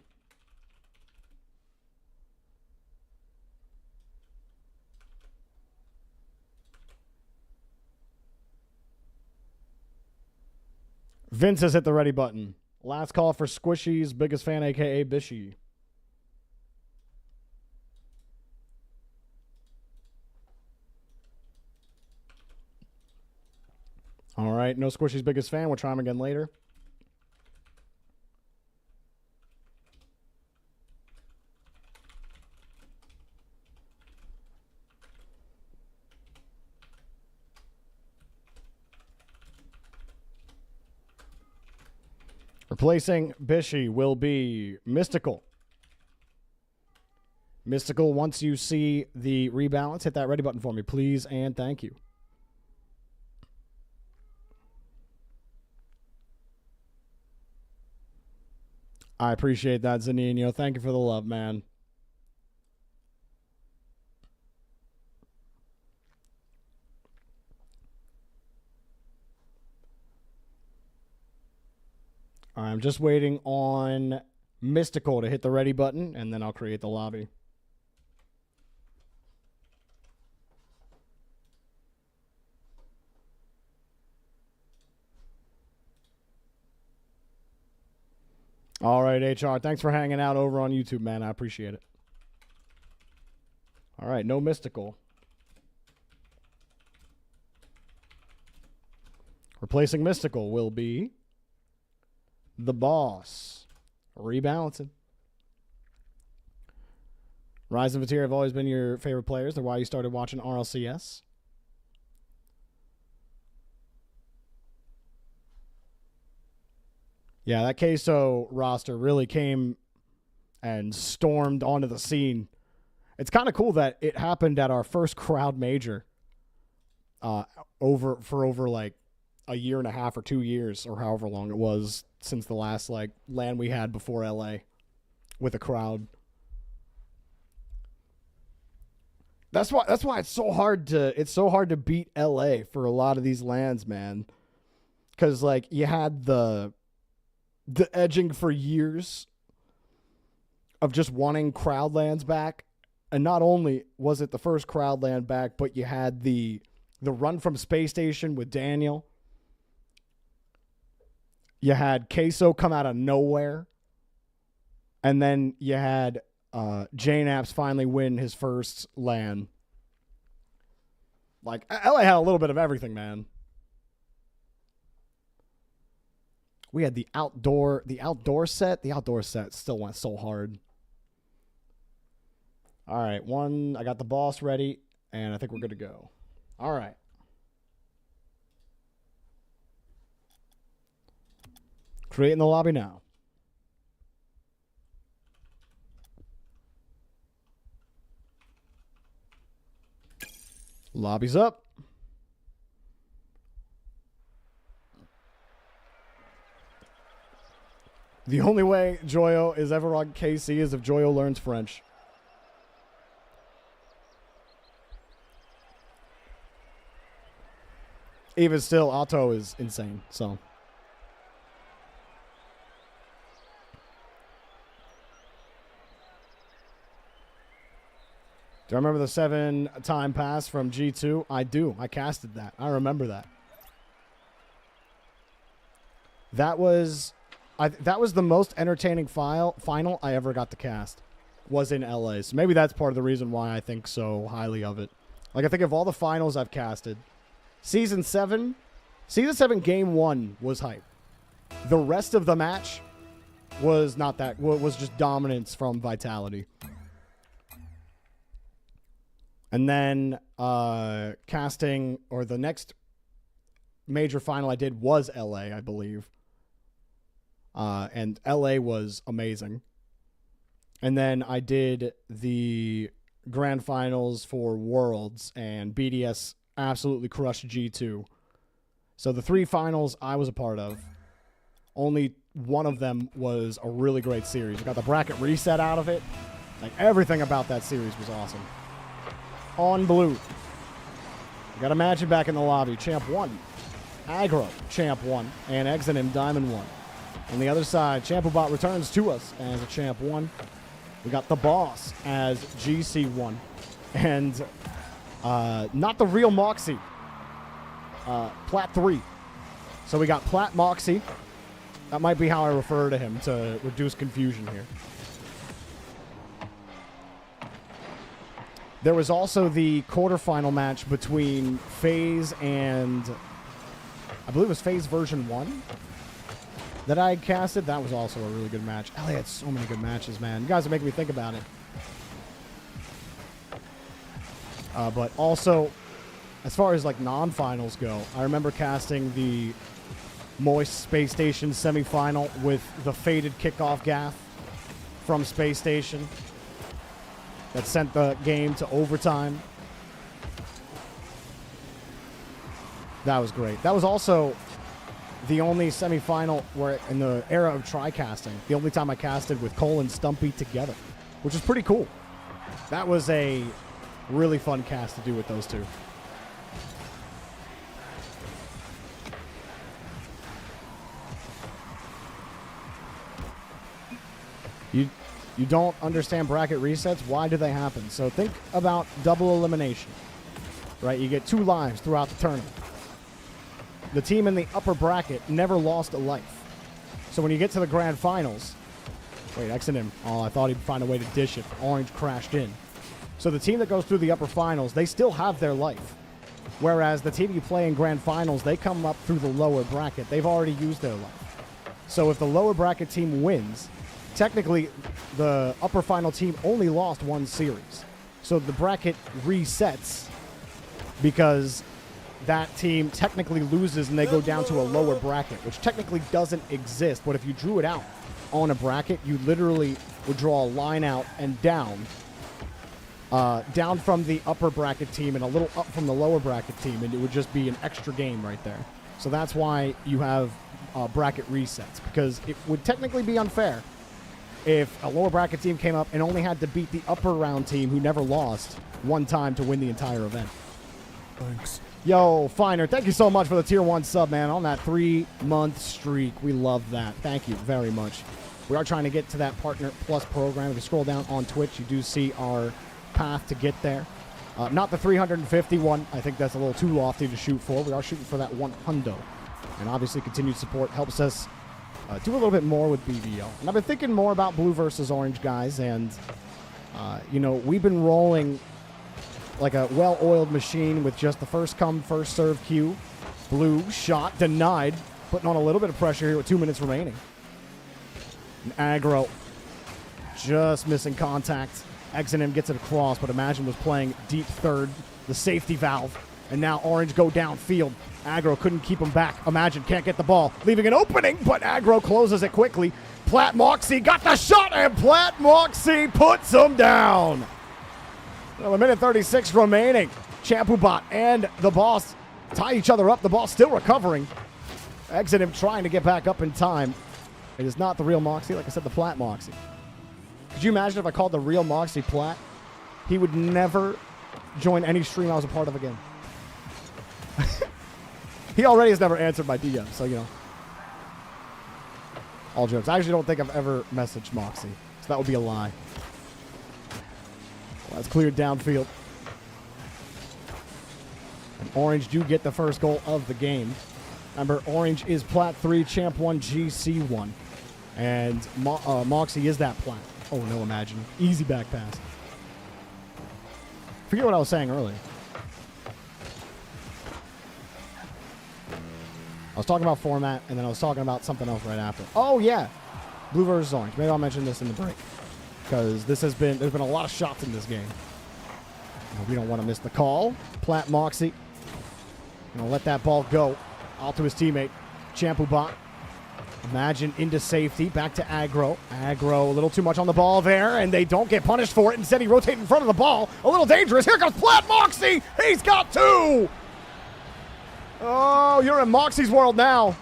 Vince has hit the ready button. Last call for Squishy's biggest fan, a.k.a. Bishy. All right, no Squishy's biggest fan. We'll try him again later. Replacing Bishy will be Mystical. Mystical, once you see the rebalance, hit that ready button for me, please, and thank you. I appreciate that, Zanino. Thank you for the love, man. All right, I'm just waiting on Mystical to hit the ready button, and then I'll create the lobby. All right, HR. Thanks for hanging out over on YouTube, man. I appreciate it. All right, no Mystical. Replacing Mystical will be the Boss. Rebalancing. Rise and Vatir have always been your favorite players. They're why you started watching RLCS. Yeah, that Queso roster really came and stormed onto the scene. It's kind of cool that it happened at our first crowd major over like a year and a half or 2 years or however long it was since the last like LAN we had before LA with a crowd. That's why it's so hard to beat LA for a lot of these LANs, man. Cuz like you had the edging for years of just wanting crowd lands back. And not only was it the first crowd land back, but you had the run from Space Station with Daniel. You had Queso come out of nowhere. And then you had Jane Apps finally win his first LAN. Like, LA had a little bit of everything, man. We had the outdoor set. The outdoor set still went so hard. All right, I got the Boss ready, and I think we're good to go. All right. Creating the lobby now. Lobby's up. The only way Joyo is ever on KC is if Joyo learns French. Even still, Otto is insane, so. Do I remember the 7-time pass from G2? I do. I casted that. I remember that. That was the most entertaining final I ever got to cast. Was in LA. So maybe that's part of the reason why I think so highly of it. Like, I think of all the finals I've casted, Season 7 Game 1 was hype. The rest of the match was not that. Was just dominance from Vitality. And then casting, or the next major final I did was LA, I believe. And LA was amazing. And then I did the grand finals for Worlds, and BDS absolutely crushed G2. So the 3 finals I was a part of, only one of them was a really great series. We got the bracket reset out of it. Like, everything about that series was awesome. On blue, we got Imagine back in the lobby. Champ 1. Aggro, Champ 1. And Exonym, Diamond 1. On the other side, Champobot returns to us as a Champ 1. We got the Boss as GC 1. And not the real Moxie. Plat 3. So we got Plat Moxie. That might be how I refer to him to reduce confusion here. There was also the quarterfinal match between FaZe and, I believe it was FaZe version 1 that I had casted. That was also a really good match. LA had so many good matches, man. You guys are making me think about it. But also, as far as like non-finals go, I remember casting the Moist Space Station semifinal with the faded kickoff gaff from Space Station that sent the game to overtime. That was great. That was also the only semifinal where, in the era of tri-casting, the only time I casted with Cole and Stumpy together, which is pretty cool. That was a really fun cast to do with those two. You don't understand bracket resets? Why do they happen? So think about double elimination, right? You get 2 lives throughout the tournament. The team in the upper bracket never lost a life. So when you get to the grand finals, wait, Exonym. Oh, I thought he'd find a way to dish it. Orange crashed in. So the team that goes through the upper finals, they still have their life. Whereas the team you play in grand finals, they come up through the lower bracket. They've already used their life. So if the lower bracket team wins, technically, the upper final team only lost 1 series. So the bracket resets because that team technically loses and they go down to a lower bracket, which technically doesn't exist. But if you drew it out on a bracket, you literally would draw a line out and down from the upper bracket team and a little up from the lower bracket team, and it would just be an extra game right there. So that's why you have bracket resets, because it would technically be unfair if a lower bracket team came up and only had to beat the upper round team who never lost 1 time to win the entire event. Thanks. Yo, Finer, thank you so much for the tier 1 sub, man, on that 3-month streak. We love that. Thank you very much. We are trying to get to that Partner Plus program. If you scroll down on Twitch, you do see our path to get there. Not the 351. I think that's a little too lofty to shoot for. We are shooting for that 100. And obviously, continued support helps us do a little bit more with BBL. And I've been thinking more about blue versus orange, guys, and, you know, we've been rolling like a well-oiled machine with just the first come, first serve queue. Blue, shot, denied, putting on a little bit of pressure here with 2 minutes remaining. And Aggro, just missing contact. Exonym gets it across, but Imagine was playing deep third, the safety valve, and now Orange go downfield. Aggro couldn't keep him back. Imagine can't get the ball, leaving an opening, but Aggro closes it quickly. Plat Moxie got the shot, and Plat Moxie puts him down. Well, a minute 36 remaining. Champobot and the Boss tie each other up. The ball still recovering. Exonym trying to get back up in time. It is not the real Moxie. Like I said, the Plat Moxie. Could you imagine if I called the real Moxie Plat? He would never join any stream I was a part of again. He already has never answered my DM, so, you know. All jokes. I actually don't think I've ever messaged Moxie, so that would be a lie. Well, that's cleared downfield. And Orange do get the first goal of the game. Remember, Orange is Plat 3, Champ 1, GC 1. And Moxie is that Plat. Oh, no, Imagine. Easy back pass. Forget what I was saying earlier. I was talking about format, and then I was talking about something else right after. Oh, yeah. Blue versus orange. Maybe I'll mention this in the break. Because there's been a lot of shots in this game. We don't want to miss the call. Plat Moxie. Gonna let that ball go. Out to his teammate, Champubot. Imagine into safety. Back to Aggro. Aggro a little too much on the ball there, and they don't get punished for it. Instead, he rotates in front of the ball. A little dangerous. Here comes Plat Moxie. He's got 2. Oh, you're in Moxie's world now.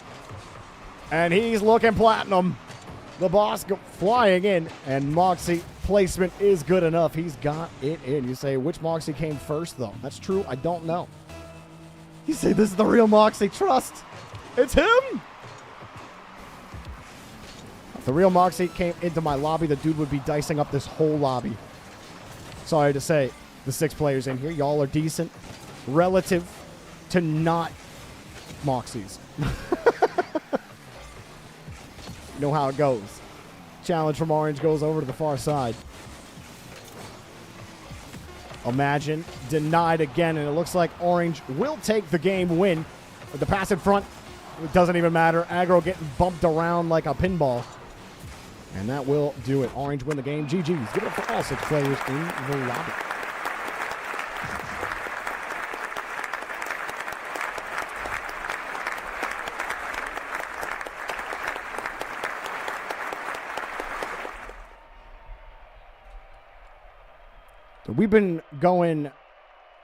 And he's looking platinum. The boss flying in, and Moxie placement is good enough. He's got it in. You say, which Moxie came first, though? That's true. I don't know. You say, this is the real Moxie. Trust. It's him. If the real Moxie came into my lobby, the dude would be dicing up this whole lobby. Sorry to say, the 6 players in here, y'all are decent relative to not Moxies. You know how it goes. Challenge from Orange goes over to the far side. Imagine denied again, and it looks like Orange will take the game win. With the pass in front, it doesn't even matter. Aggro getting bumped around like a pinball. And that will do it. Orange win the game. GG's. Give it up for all 6 players in the lobby. So we've been going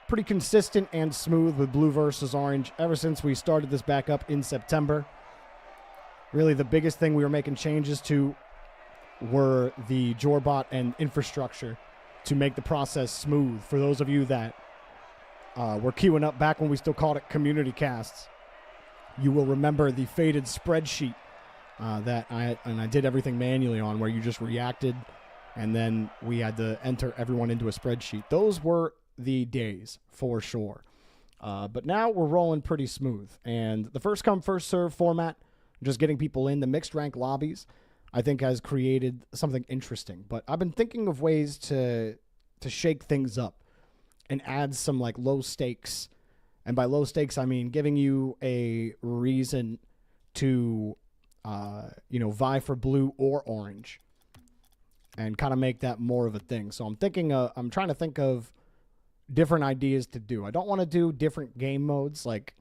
pretty consistent and smooth with blue versus orange ever since we started this back up in September. Really, the biggest thing we were making changes to were the Jorbot and infrastructure to make the process smooth. For those of you that were queuing up back when we still called it community casts, you will remember the faded spreadsheet that I did everything manually on, where you just reacted and then we had to enter everyone into a spreadsheet. Those were the days for sure. But now we're rolling pretty smooth. And the first come, first serve format, just getting people in the mixed rank lobbies, I think has created something interesting. But I've been thinking of ways to shake things up and add some like low stakes. And by low stakes, I mean giving you a reason to, vie for blue or orange, and kind of make that more of a thing. So I'm trying to think of different ideas to do. I don't want to do different game modes. Like,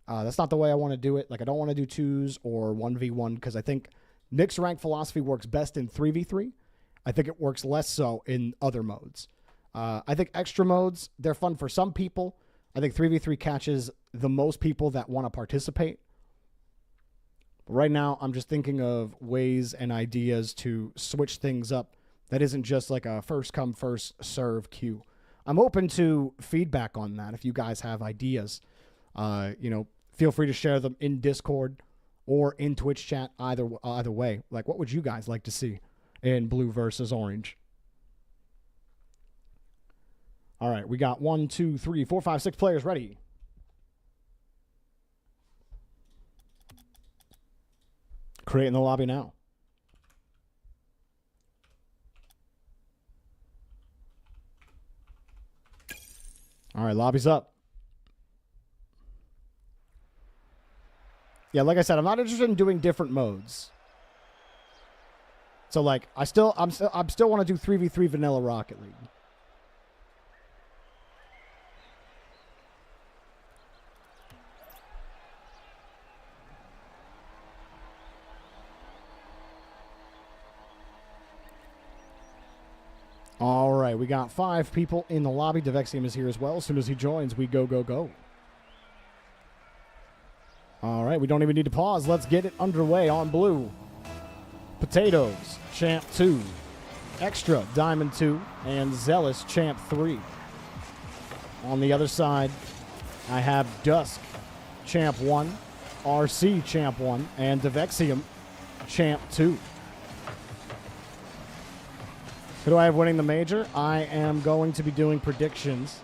that's not the way I want to do it. Like, I don't want to do 2s or 1v1, because I think mixed rank philosophy works best in 3v3. I think it works less so in other modes. I think extra modes, they're fun for some people. I think 3v3 catches the most people that want to participate. But right now, I'm just thinking of ways and ideas to switch things up that isn't just like a first come, first serve queue. I'm open to feedback on that. If you guys have ideas, feel free to share them in Discord or in Twitch chat. Either way, like, what would you guys like to see in blue versus orange? All right, we got 1, 2, 3, 4, 5, 6 players ready. Creating the lobby now. All right, lobby's up. Yeah, like I said, I'm not interested in doing different modes. So like, I'm still want to do 3v3 vanilla Rocket League. All right, we got 5 people in the lobby. Devexium is here as well. As soon as he joins, we go, go, go. All right, we don't even need to pause. Let's get it underway on blue. Potatoes, Champ 2. Extra, Diamond 2. And Zealous, Champ 3. On the other side, I have Dusk, Champ 1. RC, Champ 1. And Devexium, Champ 2. Who do I have winning the major? I am going to be doing predictions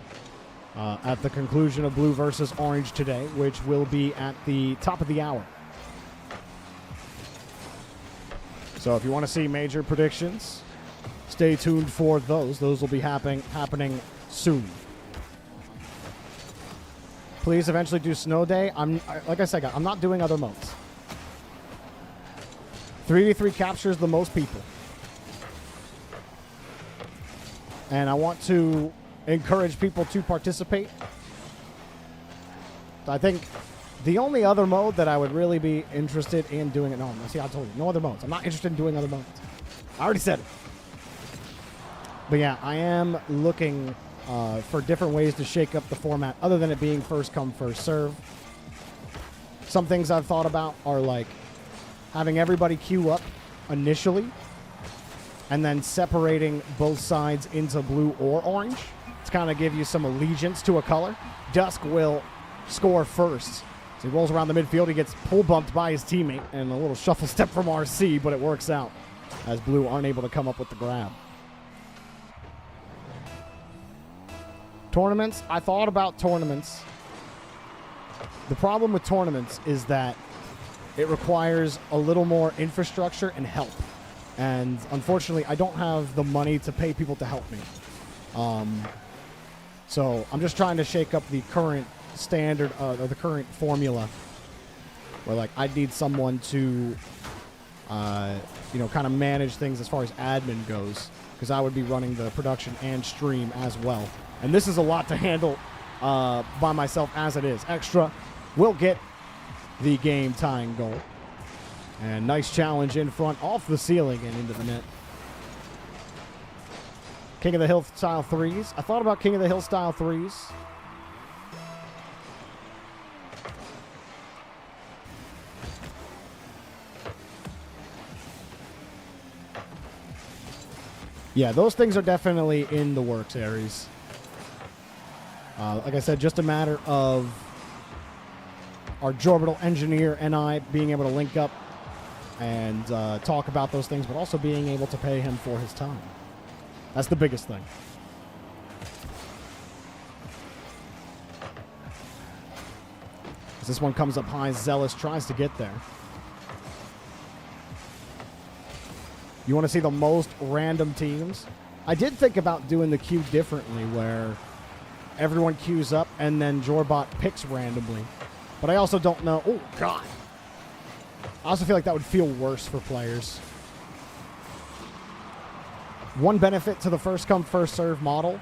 at the conclusion of blue versus orange today, which will be at the top of the hour. So if you want to see major predictions, stay tuned for those. Those will be happening soon. Please eventually do snow day. Like I said, I'm not doing other modes. 3v3 captures the most people. And I want to encourage people to participate. I think the only other mode that I would really be interested in doing it. No, see, I told you, no other modes. I'm not interested in doing other modes. I already said it. But yeah, I am looking for different ways to shake up the format other than it being first come, first serve. Some things I've thought about are like having everybody queue up initially and then separating both sides into blue or orange to kind of give you some allegiance to a color. Dusk will score first. So he rolls around the midfield. He gets pull bumped by his teammate and a little shuffle step from RC, but it works out as blue aren't able to come up with the grab. Tournaments. I thought about tournaments. The problem with tournaments is that it requires a little more infrastructure and help. And unfortunately, I don't have the money to pay people to help me. So I'm just trying to shake up the current standard, or the current formula, where like I need someone to, kind of manage things as far as admin goes, because I would be running the production and stream as well. And this is a lot to handle by myself as it is. Extra will get the game tying goal. And nice challenge in front, off the ceiling and into the net. King of the Hill style threes. I thought about King of the Hill style threes. Yeah, those things are definitely in the works, Aries. Like I said, just a matter of our Jorbital engineer and I being able to link up and talk about those things, but also being able to pay him for his time. That's the biggest thing. As this one comes up high, Zealous tries to get there. You want to see the most random teams? I did think about doing the queue differently, where everyone queues up and then Jorbot picks randomly. But I also don't know. Oh, God. I also feel like that would feel worse for players. One benefit to the first come, first serve model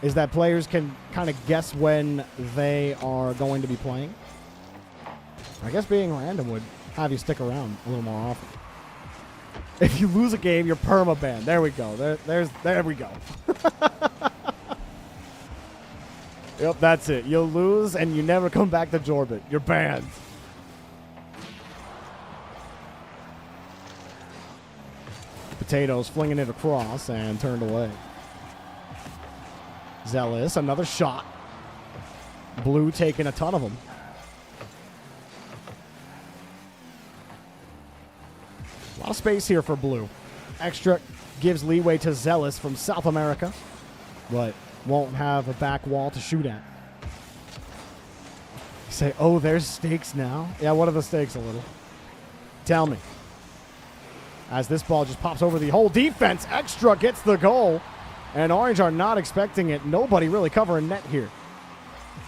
is that players can kind of guess when they are going to be playing. I guess being random would have you stick around a little more often. If you lose a game, you're perma-banned. There we go. There we go. Yep, that's it. You'll lose and you never come back to Jorbit. You're banned. Potatoes flinging it across and turned away. Zealous, another shot. Blue taking a ton of them. A lot of space here for Blue. Extra gives leeway to Zealous from South America, but won't have a back wall to shoot at. You say, oh, there's stakes now? Yeah, what are the stakes a little? Tell me. As this ball just pops over the whole defense, Extra gets the goal, and Orange are not expecting it. Nobody really covering net here.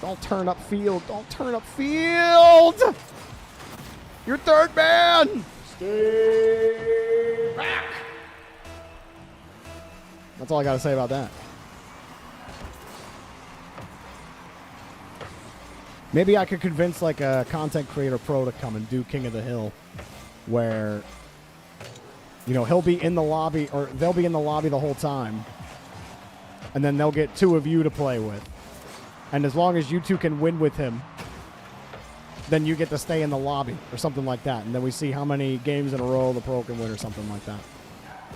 Don't turn up field. Don't turn up field! Your third man! Stay back! That's all I got to say about that. Maybe I could convince like a content creator pro to come and do King of the Hill, where, he'll be in the lobby, or they'll be in the lobby the whole time, and then they'll get two of you to play with. And as long as you two can win with him, then you get to stay in the lobby or something like that. And then we see how many games in a row the pro can win or something like that.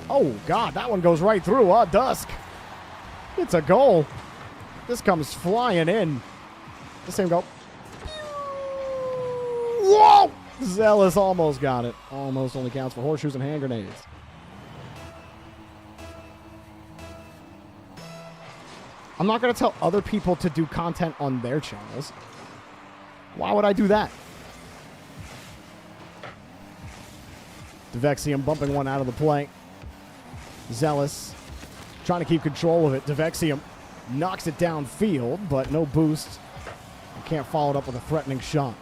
Oh, God, that one goes right through. Dusk. It's a goal. This comes flying in. The same goal. Whoa! Zealous almost got it. Almost only counts for horseshoes and hand grenades. I'm not going to tell other people to do content on their channels. Why would I do that? Devexium bumping one out of the play. Zealous trying to keep control of it. Devexium knocks it downfield, but no boost. Can't follow it up with a threatening shot.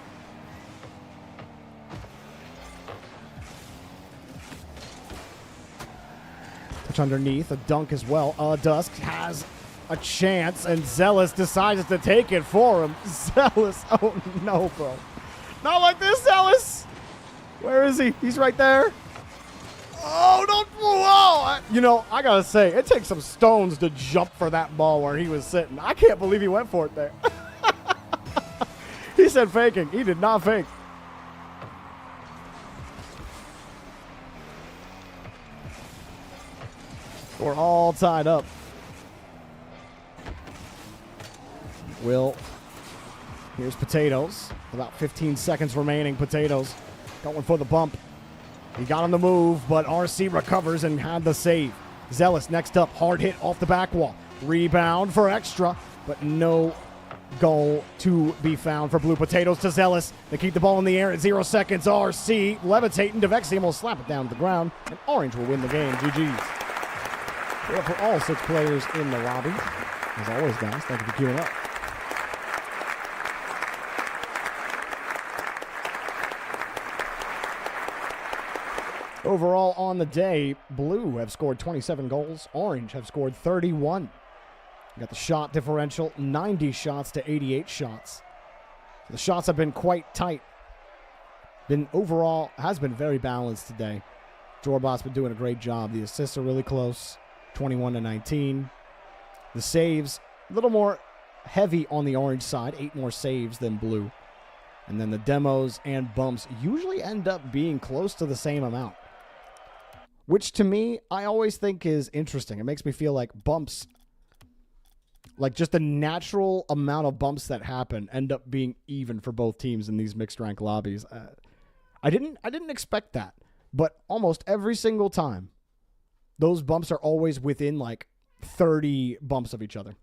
Touch underneath, a dunk as well. Dusk has a chance, and Zealous decides to take it for him. Zealous, oh no, bro. Not like this, Zealous. Where is he? He's right there. Oh, don't, whoa. You know, I gotta say, it takes some stones to jump for that ball where he was sitting. I can't believe he went for it there. He said faking. He did not fake. We're all tied up. Here's Potatoes. About 15 seconds remaining. Potatoes going for the bump. He got on the move, but RC recovers and had the save. Zealous next up. Hard hit off the back wall. Rebound for extra, but no goal to be found for Blue. Potatoes to Zealous. They keep the ball in the air at 0 seconds. RC levitating. Devexium will slap it down to the ground, and Orange will win the game. GG's. We're up for all 6 players in the lobby. As always, guys, thank you for queuing up. Overall on the day, Blue have scored 27 goals. Orange have scored 31. You got the shot differential, 90 shots to 88 shots. So the shots have been quite tight. Overall, has been very balanced today. Jorbot's been doing a great job. The assists are really close, 21 to 19. The saves, a little more heavy on the Orange side, 8 more saves than Blue. And then the demos and bumps usually end up being close to the same amount, which to me, I always think is interesting. It makes me feel like bumps, like just the natural amount of bumps that happen, end up being even for both teams in these mixed rank lobbies. I didn't expect that, but almost every single time, those bumps are always within like 30 bumps of each other,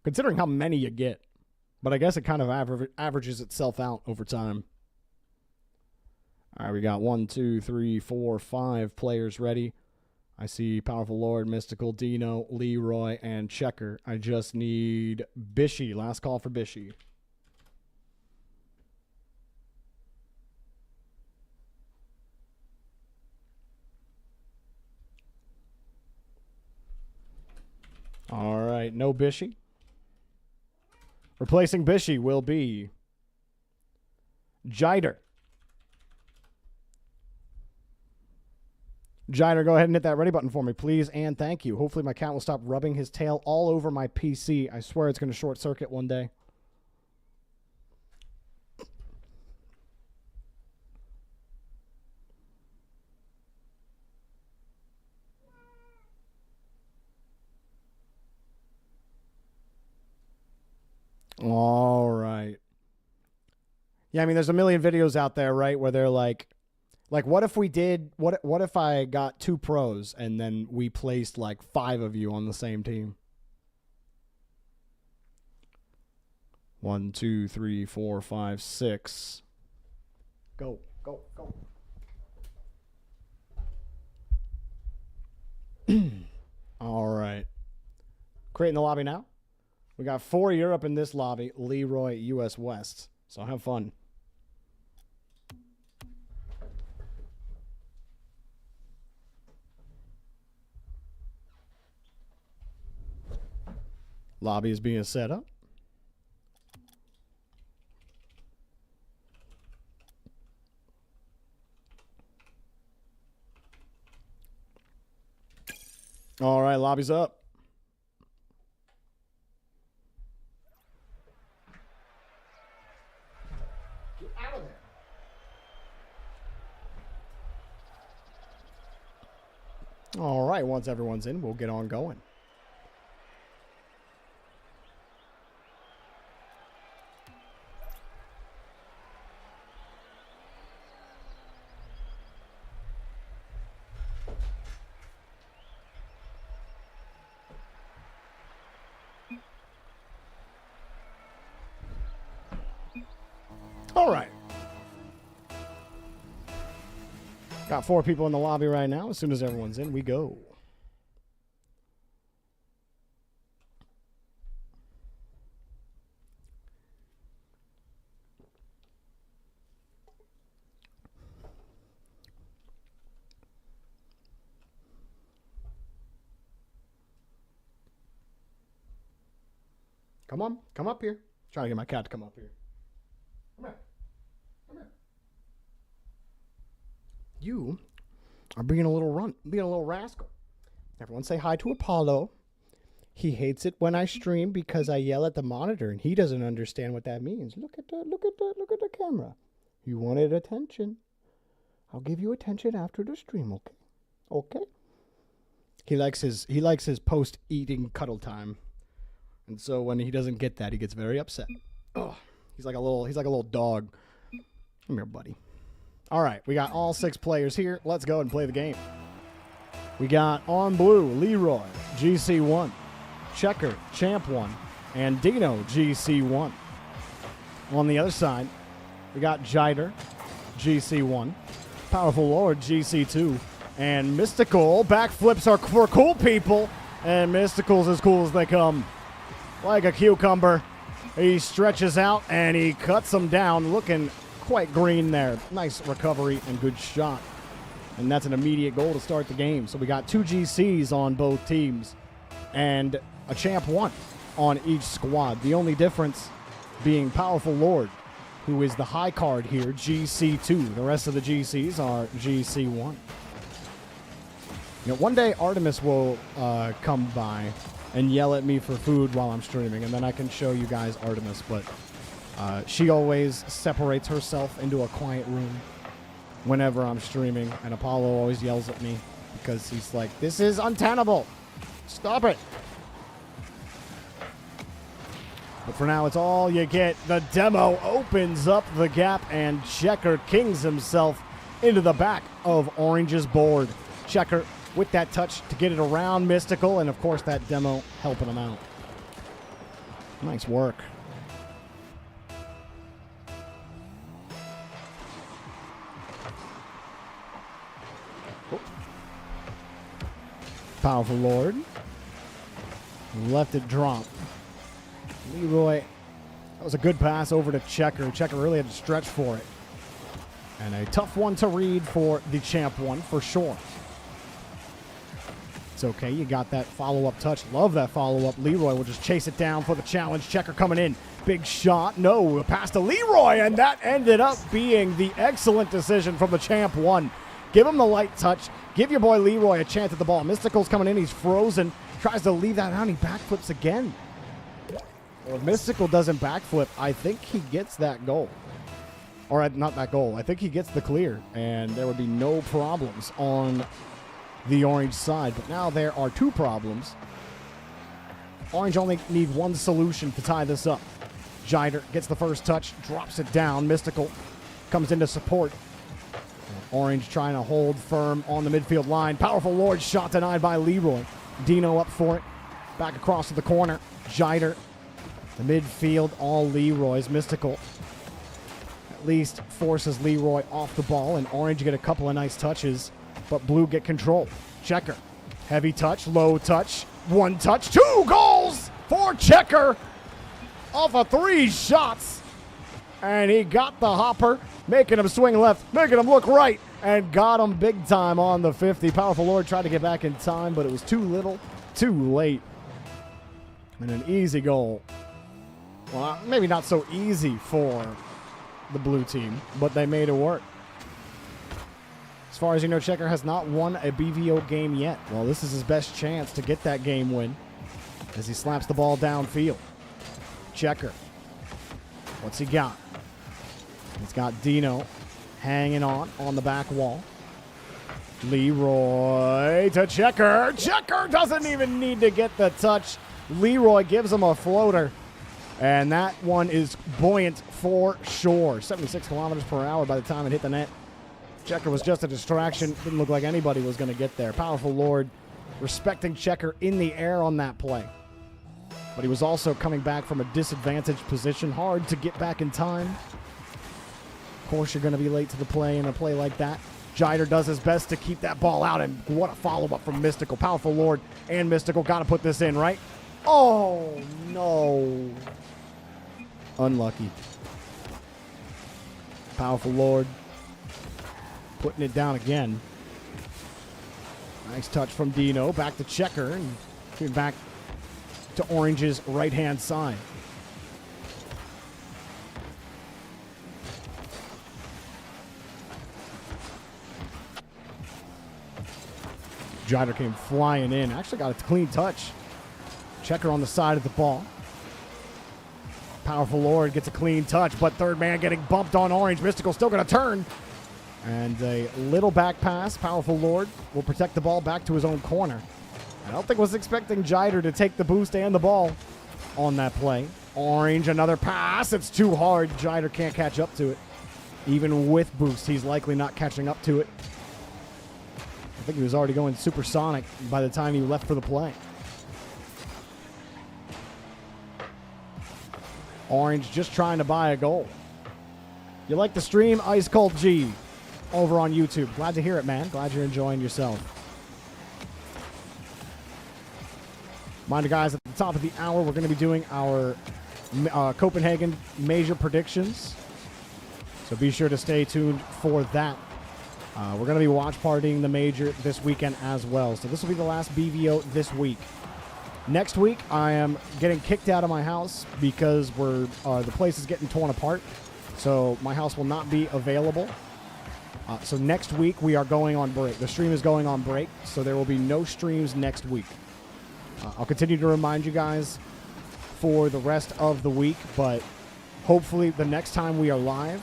considering how many you get. But I guess it kind of averages itself out over time. All right, we got 1, 2, 3, 4, 5 players ready. I see Powerful Lord, Mystical, Dino, Leroy, and Checker. I just need Bishy. Last call for Bishy. All right, no Bishy. Replacing Bishy will be Jiter. Jiter, go ahead and hit that ready button for me, please, and thank you. Hopefully my cat will stop rubbing his tail all over my PC. I swear it's going to short circuit one day. All right. Yeah, I mean, there's a million videos out there, right, where they're like, what if we did, what if I got 2 pros and then we placed like 5 of you on the same team? 1, 2, 3, 4, 5, 6. Go, go, go. All right. Creating the lobby now. We got 4 Europe in this lobby, Leroy, US West. So have fun. Lobby is being set up. All right, lobby's up. Get out of there. All right, once everyone's in, we'll get on going. All right. Got 4 people in the lobby right now. As soon as everyone's in, we go. Come on. Come up here. Trying to get my cat to come up here. Come here. Come here. You are being a little rascal. Everyone say hi to Apollo. He hates it when I stream because I yell at the monitor and he doesn't understand what that means. Look at the camera. You wanted attention. I'll give you attention after the stream, okay? Okay? He likes his post-eating cuddle time. And so when he doesn't get that, he gets very upset. Oh, he's like a little dog. Come here, buddy. All right, we got all 6 players here. Let's go and play the game. We got on blue, Leroy, GC1, Checker, Champ 1, and Dino, GC1. On the other side, we got Jiter, GC1, Powerful Lord, GC2, and Mystical. Backflips are for cool people, and Mystical's as cool as they come. Like a cucumber, he stretches out, and he cuts them down, looking quite green there. Nice recovery and good shot. And that's an immediate goal to start the game. So we got 2 GCs on both teams, and a Champ 1 on each squad. The only difference being Powerful Lord, who is the high card here, GC2. The rest of the GCs are GC1. You know, one day Artemis will come by and yell at me for food while I'm streaming, and then I can show you guys Artemis, but she always separates herself into a quiet room whenever I'm streaming, and Apollo always yells at me because he's like, this is untenable. Stop it. But for now, it's all you get. The demo opens up the gap, and Checker kings himself into the back of Orange's board. Checker with that touch to get it around Mystical, and of course that demo helping him out. Nice work. Oh. Powerful Lord. Left it drop. Leroy, that was a good pass over to Checker. Checker really had to stretch for it. And a tough one to read for the Champ 1 for sure. It's okay, you got that follow-up touch. Love that follow-up. Leroy will just chase it down for the challenge. Checker coming in. Big shot. No, pass to Leroy, and that ended up being the excellent decision from the Champ 1. Give him the light touch. Give your boy Leroy a chance at the ball. Mystical's coming in. He's frozen. Tries to leave that out. He backflips again. Well, if Mystical doesn't backflip, I think he gets that goal. Or not that goal. I think he gets the clear, and there would be no problems on the Orange side. But now there are 2 problems. Orange only need one solution to tie this up. Jiter gets the first touch, drops it down. Mystical comes into support. Orange trying to hold firm on the midfield line. Powerful Lord shot denied by Leroy. Dino up for it. Back across to the corner. Jiter. The midfield, all Leroy's. Mystical at least forces Leroy off the ball, and Orange get a couple of nice touches, but Blue get control. Checker. Heavy touch, low touch, 1 touch, 2 goals for Checker off of 3 shots. And he got the hopper, making him swing left, making him look right, and got him big time on the 50. Powerful Lord tried to get back in time, but it was too little, too late. And an easy goal. Well, maybe not so easy for the blue team, but they made it work. As far as you know, Checker has not won a BVO game yet. Well, this is his best chance to get that game win as he slaps the ball downfield. Checker. What's he got? He's got Dino hanging on the back wall. Leroy to Checker. Checker doesn't even need to get the touch. Leroy gives him a floater. And that one is buoyant for sure. 76 kilometers per hour by the time it hit the net. Checker was just a distraction. Didn't look like anybody was going to get there. Powerful Lord respecting Checker in the air on that play. But he was also coming back from a disadvantaged position. Hard to get back in time. Of course, you're going to be late to the play in a play like that. Jiter does his best to keep that ball out. And what a follow-up from Mystical. Powerful Lord and Mystical got to put this in, right? Oh, no. Unlucky. Powerful Lord putting it down again. Nice touch from Dino. Back to Checker and back to Orange's right-hand side. Jider came flying in. Actually got a clean touch. Checker on the side of the ball. Powerful Lord gets a clean touch, but third man getting bumped on Orange. Mystical still going to turn. And a little back pass. Powerful Lord will protect the ball back to his own corner. I don't think was expecting Jider to take the boost and the ball on that play. Orange, another pass. It's too hard. Jider can't catch up to it. Even with boost, he's likely not catching up to it. I think he was already going supersonic by the time he left for the play. Orange just trying to buy a goal. You like the stream? Ice Cold G over on YouTube. Glad to hear it, man. Glad you're enjoying yourself. Mind you guys, at the top of the hour, we're going to be doing our Copenhagen major predictions. So be sure to stay tuned for that. We're going to be watch partying the major this weekend as well. So this will be the last BVO this week. Next week, I am getting kicked out of my house because the place is getting torn apart. So my house will not be available. So next week, we are going on break. The stream is going on break, so there will be no streams next week. I'll continue to remind you guys for the rest of the week, but hopefully the next time we are live,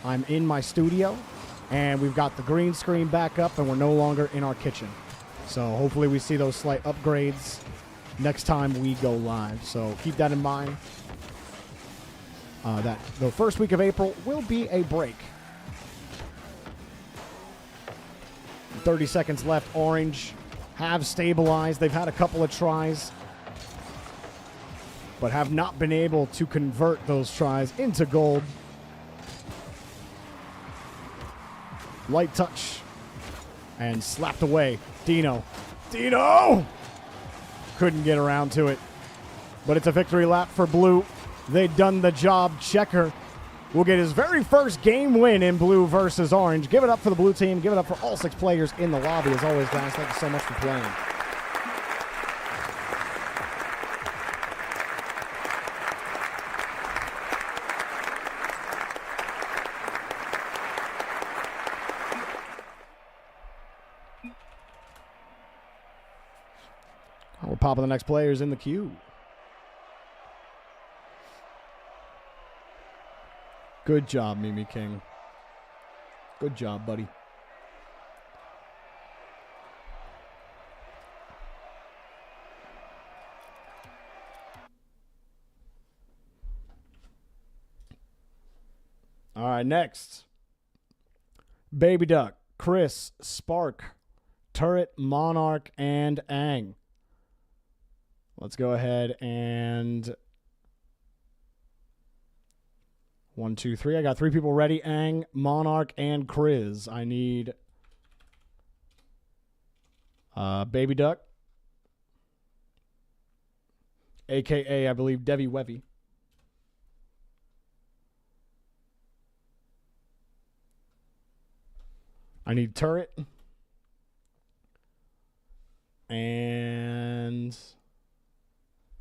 I'm in my studio, and we've got the green screen back up, and we're no longer in our kitchen. So hopefully we see those slight upgrades next time we go live. So keep that in mind. That the first week of April will be a break. 30 seconds left. Orange have stabilized. They've had a couple of tries, but have not been able to convert those tries into gold. Light touch and slapped away. Dino couldn't get around to it, but it's a victory lap for blue. They've done the job. Checker will get his very first game win in blue versus orange. Give it up for the blue team. Give it up for all 6 players in the lobby. As always, guys, thank you so much for playing. We're popping the next players in the queue. Good job, Mimi King. Good job, buddy. All right, next. Baby Duck, Chris, Spark, Turret, Monarch, and Ang. Let's go ahead and 1, 2, 3. I got 3 people ready. Ang, Monarch, and Chris. I need Baby Duck, a.k.a. I believe Devi Wevy. I need Turret. And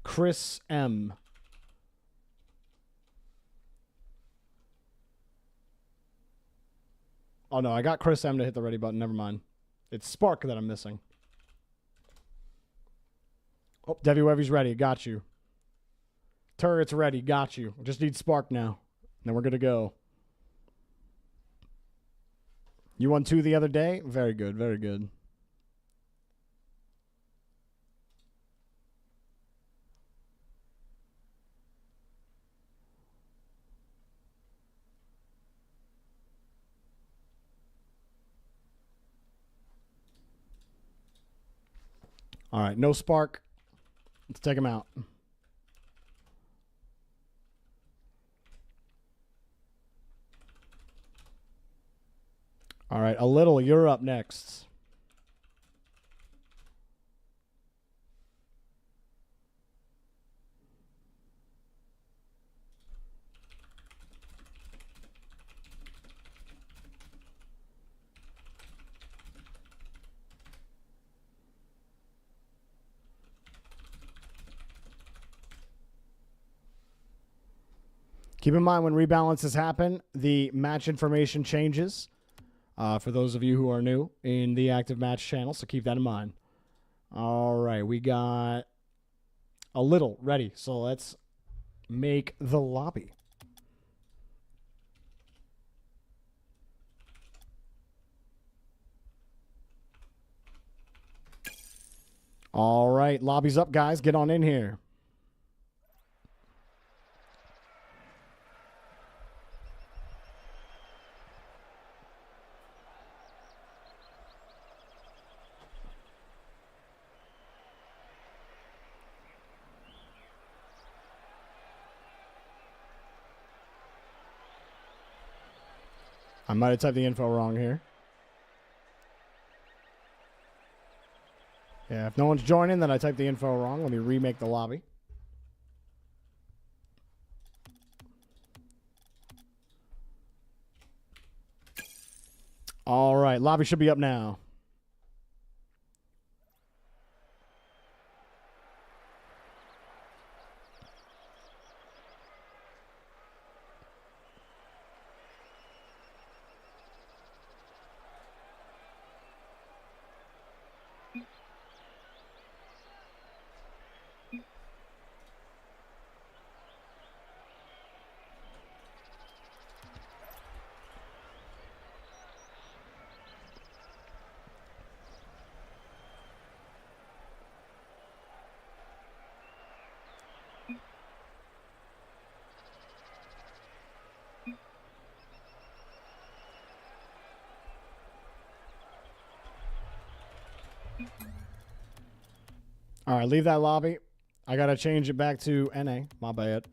Chris M. Oh, no, I got Chris M to hit the ready button. Never mind. It's Spark that I'm missing. Oh, Devi Wevy's ready. Got you. Turret's ready. Got you. Just need Spark now. Then we're good to go. You won 2 the other day? Very good. Very good. All right, no Spark. Let's take him out. All right, a little. You're up next. Keep in mind when rebalances happen, the match information changes. For those of you who are new in the active match channel, so keep that in mind. All right, we got a little ready, so let's make the lobby. All right, lobby's up, guys. Get on in here. I might have typed the info wrong here. Yeah, if no one's joining, then I typed the info wrong. Let me remake the lobby. All right, lobby should be up now. All right, leave that lobby. I got to change it back to NA. My bad.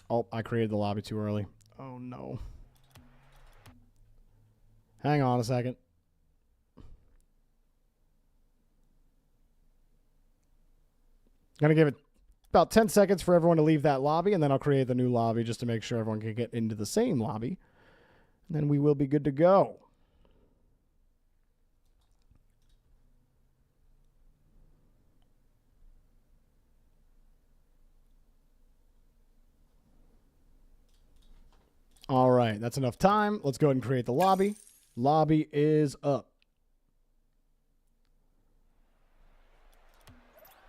Oh, I created the lobby too early. Oh, no. Hang on a second. Going to give it about 10 seconds for everyone to leave that lobby, and then I'll create the new lobby just to make sure everyone can get into the same lobby. And then we will be good to go. All right, that's enough time. Let's go ahead and create the lobby. Lobby is up.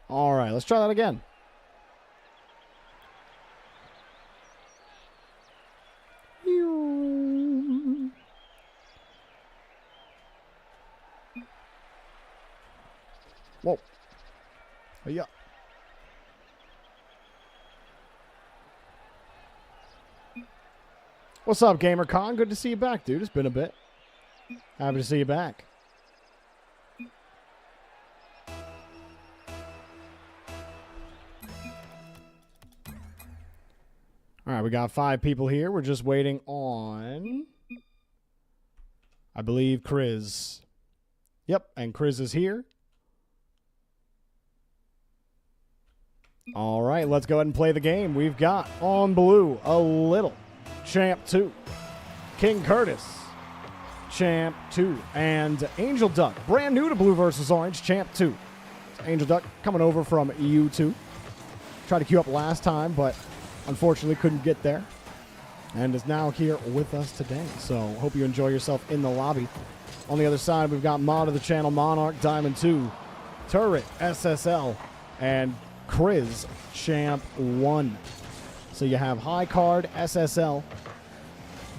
All right, let's try that again. Whoa. Yeah. What's up, GamerCon? Good to see you back, dude. It's been a bit. Happy to see you back. All right, we got 5 people here. We're just waiting on, I believe, Chris. Yep, and Chris is here. All right, let's go ahead and play the game. We've got on blue a little Champ 2, King Curtis, Champ 2, and Angel Duck, brand new to Blue versus Orange, Champ 2. Angel Duck coming over from U2. Tried to queue up last time, but unfortunately couldn't get there, and is now here with us today. So hope you enjoy yourself in the lobby. On the other side, we've got mod of the channel, Monarch, Diamond 2, Turret, SSL, and Chris, Champ 1. So you have high card SSL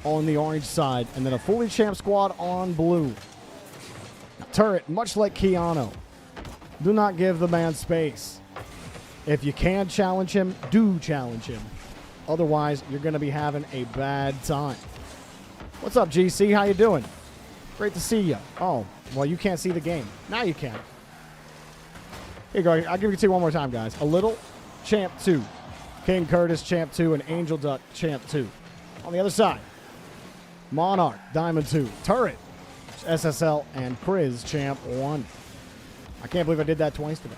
on the orange side, and then a fully champ squad on blue. Now, Turret, much like Keanu, do not give the man space. If you can challenge him, do challenge him. Otherwise, you're going to be having a bad time. What's up, GC? How you doing? Great to see you. Oh, well, you can't see the game. Now you can. Here you go. I'll give it to you one more time, guys. A little Champ 2. King Curtis, Champ 2, and Angel Duck, Champ 2. On the other side, Monarch, Diamond 2, Turret, SSL, and Chris, Champ 1. I can't believe I did that twice today.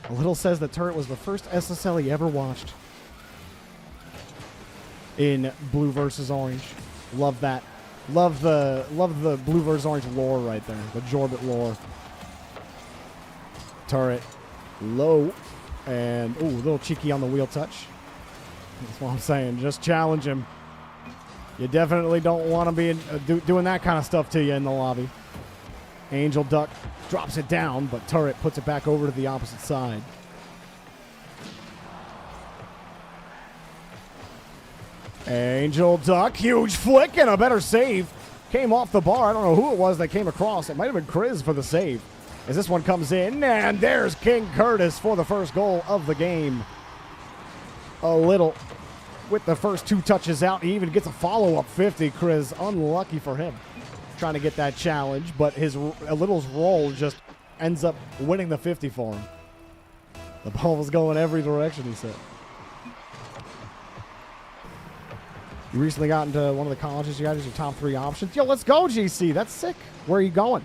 A little says that Turret was the first SSL he ever watched in Blue versus Orange. Love that. Love the Blue versus Orange lore right there. The Jorby lore. Turret, low, and ooh, a little cheeky on the wheel touch. That's what I'm saying. Just challenge him. You definitely don't want to be doing that kind of stuff to you in the lobby. Angel Duck drops it down, but Turret puts it back over to the opposite side. Angel Duck, huge flick and a better save. Came off the bar. I don't know who it was that came across. It might have been Chris for the save. As this one comes in, and there's King Curtis for the first goal of the game. A little with the first 2 touches out. He even gets a follow-up 50, Chris. Unlucky for him. Trying to get that challenge, but a little's roll just ends up winning the 50 for him. The ball was going every direction, he said. You recently got into one of the colleges. You got your top 3 options. Yo, let's go, GC. That's sick. Where are you going?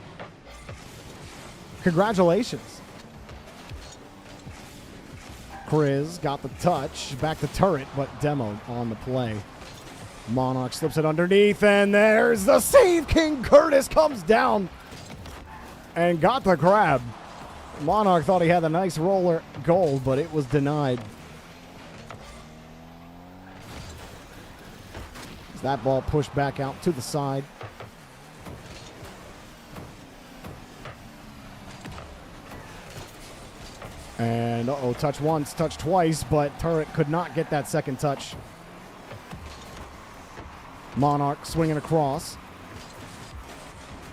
Congratulations. Chris got the touch. Back to Turret, but demoed on the play. Monarch slips it underneath, and there's the save. King Curtis comes down and got the grab. Monarch thought he had a nice roller goal, but it was denied. As that ball pushed back out to the side. And, touch once, touch twice, but Turret could not get that second touch. Monarch swinging across.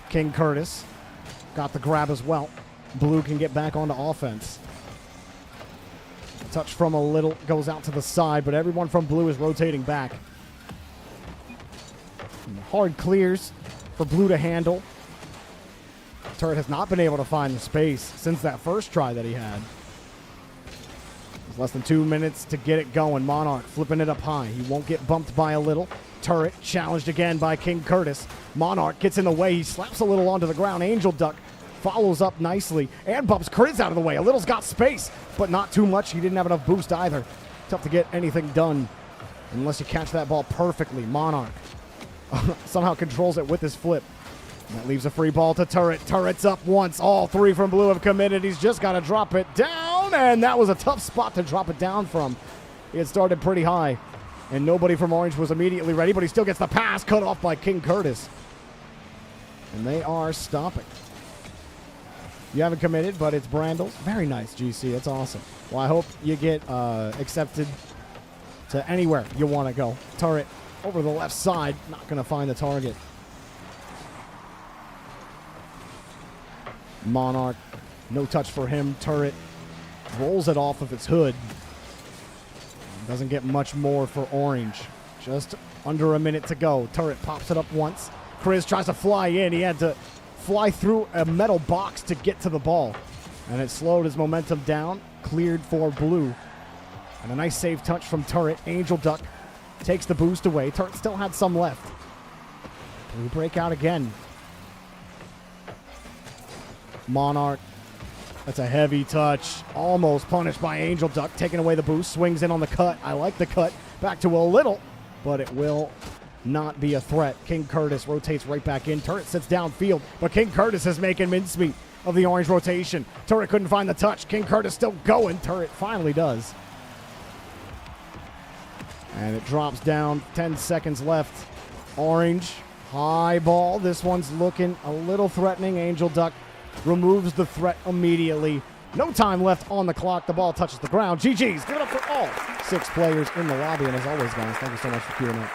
King Curtis got the grab as well. Blue can get back onto offense. Touch from a little goes out to the side, but everyone from Blue is rotating back. Hard clears for Blue to handle. Turret has not been able to find the space since that first try that he had. It's less than 2 minutes to get it going. Monarch flipping it up high. He won't get bumped by a little. Turret challenged again by King Curtis. Monarch gets in the way. He slaps a little onto the ground. Angel Duck follows up nicely and bumps Chris out of the way. A little's got space, but not too much. He didn't have enough boost either. Tough to get anything done unless you catch that ball perfectly. Monarch somehow controls it with his flip. That leaves a free ball to Turret. Turret's up once. All 3 from Blue have committed. He's just got to drop it down, and that was a tough spot to drop it down from. He had started pretty high, and nobody from Orange was immediately ready, but he still gets the pass cut off by King Curtis. And they are stopping. You haven't committed, but it's Brandles. Very nice, GC. That's awesome. Well, I hope you get accepted to anywhere you want to go. Turret over the left side. Not going to find the target. Monarch, no touch for him. Turret rolls it off of its hood. Doesn't get much more for Orange. Just under a minute to go. Turret pops it up once. Chris tries to fly in. He had to fly through a metal box to get to the ball. And it slowed his momentum down. Cleared for Blue. And a nice save touch from Turret. Angel Duck takes the boost away. Turret still had some left. Blue break out again. Monarch, that's a heavy touch. Almost punished by Angel Duck, taking away the boost. Swings in on the cut. I like the cut. Back to a little, but it will not be a threat. King Curtis rotates right back in. Turret sits downfield, but King Curtis is making mincemeat of the Orange rotation. Turret couldn't find the touch. King Curtis still going. Turret finally does. And it drops down. 10 seconds left. Orange, high ball. This one's looking a little threatening. Angel Duck removes the threat immediately. No time left on the clock. The ball touches the ground. GG's. Give it up for all 6 players in the lobby. And as always, guys, thank you so much for queuing up.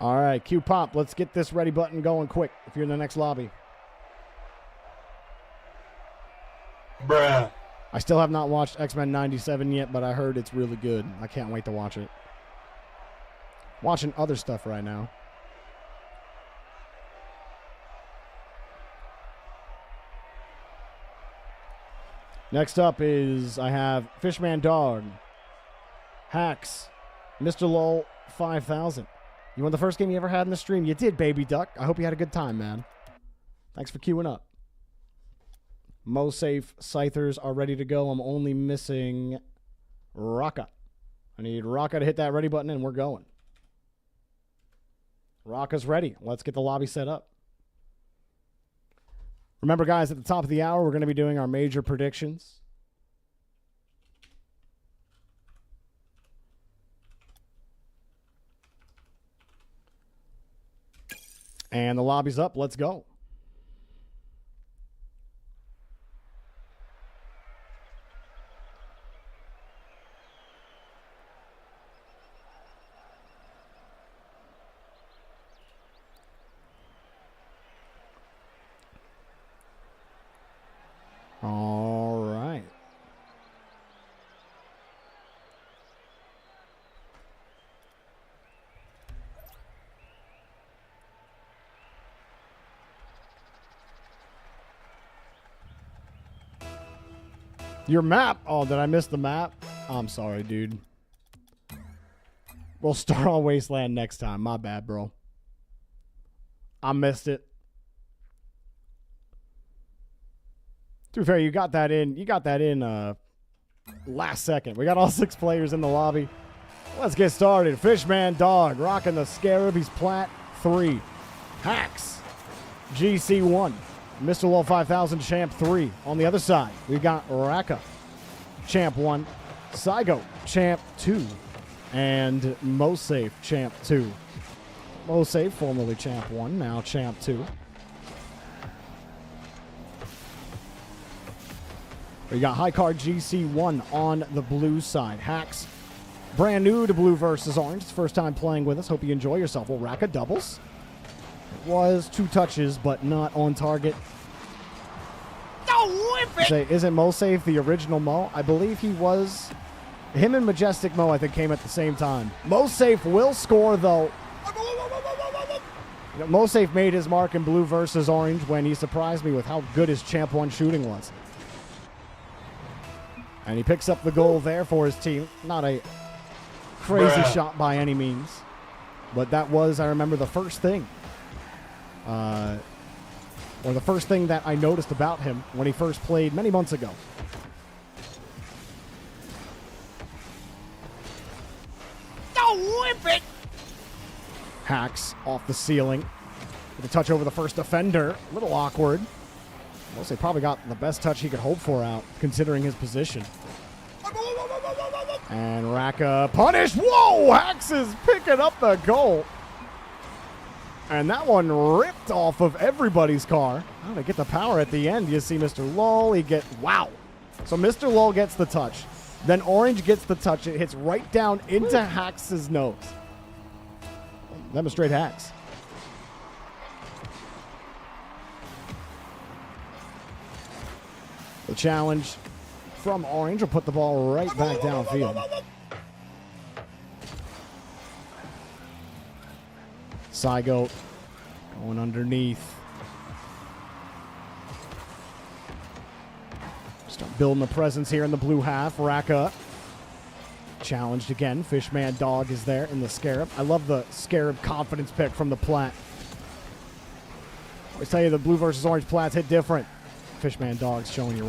All right, Q Pop. Let's get this ready button going quick if you're in the next lobby. Bruh. I still have not watched X-Men 97 yet, but I heard it's really good. I can't wait to watch it. Watching other stuff right now. Next up is I have Fishman Dog, Hacks, Mr. Lol 5000. You won the first game you ever had in the stream? You did, Baby Duck. I hope you had a good time, man. Thanks for queuing up. Mo Safe Scythers are ready to go. I'm only missing Raka. I need Raka to hit that ready button, and we're going. Raka's ready. Let's get the lobby set up. Remember, guys, at the top of the hour, we're going to be doing our major predictions. And the lobby's up. Let's go. All right. Your map. Oh, did I miss the map? I'm sorry, dude. We'll start on Wasteland next time. My bad, bro. I missed it. To be fair, you got that in last second. We got all 6 players in the lobby. Let's get started. Fishman Dog rocking the Scarab. He's Plat 3. Hacks GC 1. Mr. Low 5000 Champ 3. On the other side, we got Raka Champ 1. Saigo Champ 2. And Mosafe Champ 2. Mosafe, formerly Champ 1, now Champ 2. We got High Card GC1 on the blue side. Hacks, brand new to blue versus orange. It's first time playing with us. Hope you enjoy yourself. Well, Raka doubles. It was 2 touches, but not on target. No, whip it! Say, isn't Mosafe the original Mo? I believe he was. Him and Majestic Mo, I think, came at the same time. Mosafe will score, though. You know, Mosafe made his mark in blue versus orange when he surprised me with how good his Champ 1 shooting was. And he picks up the goal there for his team. Not a crazy shot by any means. But that was, I remember, the first thing. Or the first thing that I noticed about him when he first played many months ago. No, whip it! Hacks off the ceiling. With a touch over the first defender. A little awkward. Mostly probably got the best touch he could hope for out, considering his position. And Raka punish. Whoa! Hacks is picking up the goal. And that one ripped off of everybody's car. Oh, they get the power at the end. You see Mr. Lull. Wow. So Mr. Lull gets the touch. Then Orange gets the touch. It hits right down into Hacks' nose. Demonstrate Hacks. The challenge from Orange will put the ball right back downfield. Saigo going underneath. Start building a presence here in the blue half. Raka challenged again. Fishman Dog is there in the Scarab. I love the Scarab confidence pick from the Plat. I always tell you the blue versus orange Plats hit different. Fishman Dog's showing you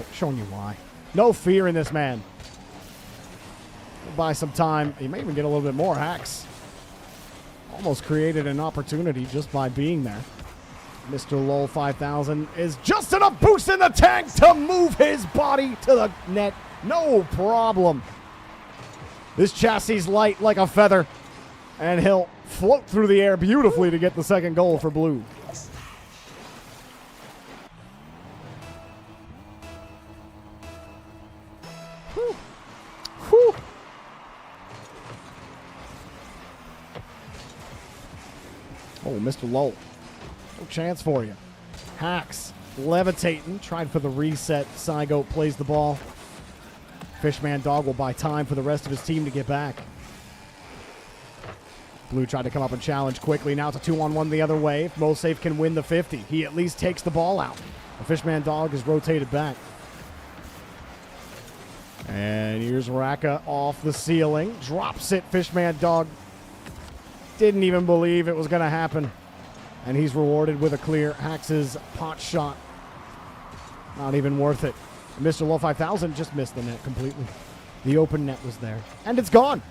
why. No fear in this man. We'll buy some time. He may even get a little bit more. Hacks almost created an opportunity just by being there. Mr. Lol 5000 is just enough boost in the tank to move his body to the net. No problem. This chassis is light like a feather, and he'll float through the air beautifully to get the second goal for blue. Whew. Whew. Oh, Mr. Lol. No chance for you. Hacks levitating. Tried for the reset. Saigo plays the ball. Fishman Dog will buy time for the rest of his team to get back. Blue tried to come up and challenge quickly. Now it's a 2-on-1 the other way. If Mosafe can win the 50, he at least takes the ball out. The Fishman Dog is rotated back. And here's Raka off the ceiling. Drops it. Fishman Dog didn't even believe it was going to happen. And he's rewarded with a clear. Hacks' pot shot. Not even worth it. Mr. Low 5000 just missed the net completely. The open net was there. And it's gone.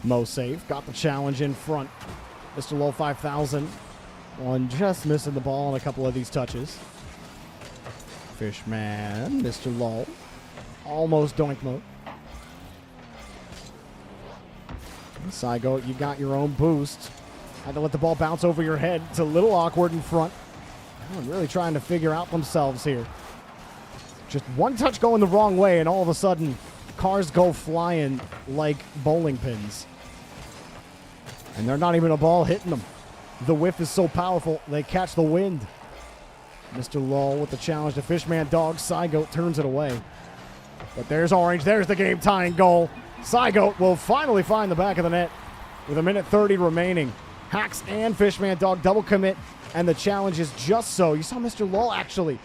Mosafe got the challenge in front. Mr. Low 5000 One just missing the ball on a couple of these touches. Fishman, Mr. Lull. Almost doink mode. Saigo, you got your own boost. Had to let the ball bounce over your head. It's a little awkward in front. Everyone really trying to figure out themselves here. Just one touch going the wrong way, and all of a sudden, cars go flying like bowling pins. And they're not even a ball hitting them. The whiff is so powerful, they catch the wind. Mr. Lull with the challenge to Fishman Dog. Saigo turns it away. But there's Orange. There's the game-tying goal. Saigo will finally find the back of the net with 1:30 remaining. Hacks and Fishman Dog double commit, and the challenge is just so. You saw Mr. Lull actually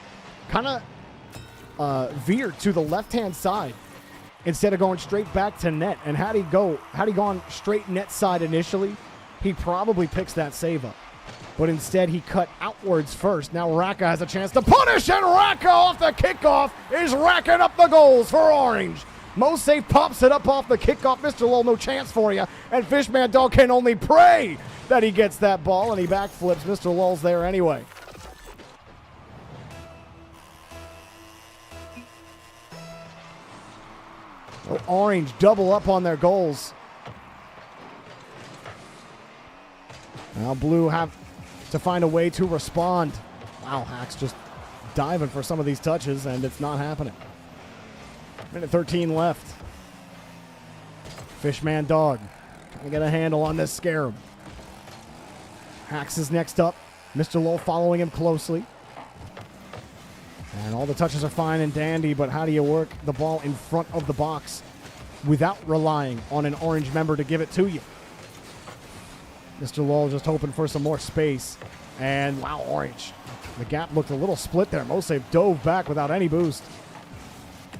kind of veered to the left-hand side instead of going straight back to net. And had he gone straight net side initially, he probably picks that save up. But instead, he cut outwards first. Now Raka has a chance to punish, and Raka off the kickoff is racking up the goals for Orange. Most safe pops it up off the kickoff. Mr. Lull, no chance for you. And Fishman Dog can only pray that he gets that ball, and he backflips. Mr. Lull's there anyway. Oh, Orange double up on their goals. Now Blue have to find a way to respond. Wow, Hacks just diving for some of these touches, and it's not happening. 1:13 left. Fishman Dog trying to get a handle on this scarab. Hacks is next up. Mr. Lull following him closely. And all the touches are fine and dandy, but how do you work the ball in front of the box without relying on an Orange member to give it to you? Mr. Lull just hoping for some more space. And wow, Orange. The gap looked a little split there. Mosave dove back without any boost.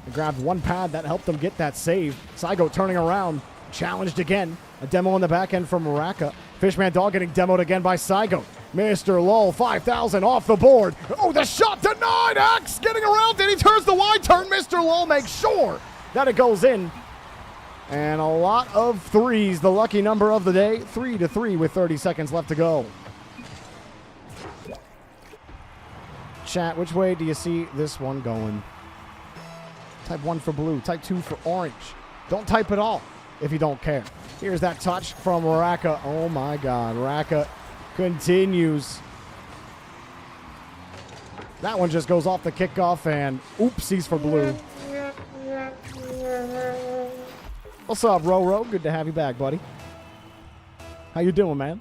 They grabbed one pad. That helped them get that save. Saigo turning around. Challenged again. A demo on the back end from Raka. Fishman Dog getting demoed again by Saigo. Mr. Lull, 5,000 off the board. Oh, the shot denied. Axe getting around it. He turns the wide turn. Mr. Lull makes sure that it goes in. And a lot of threes, the lucky number of the day. 3-3 with 30 seconds left to go. Chat, which way do you see this one going? Type 1 for Blue. Type 2 for Orange. Don't type it all if you don't care. Here's that touch from Raka. Oh, my God. Raka continues. That one just goes off the kickoff, and oopsies for Blue. What's up, Roro? Good to have you back, buddy. How you doing, man?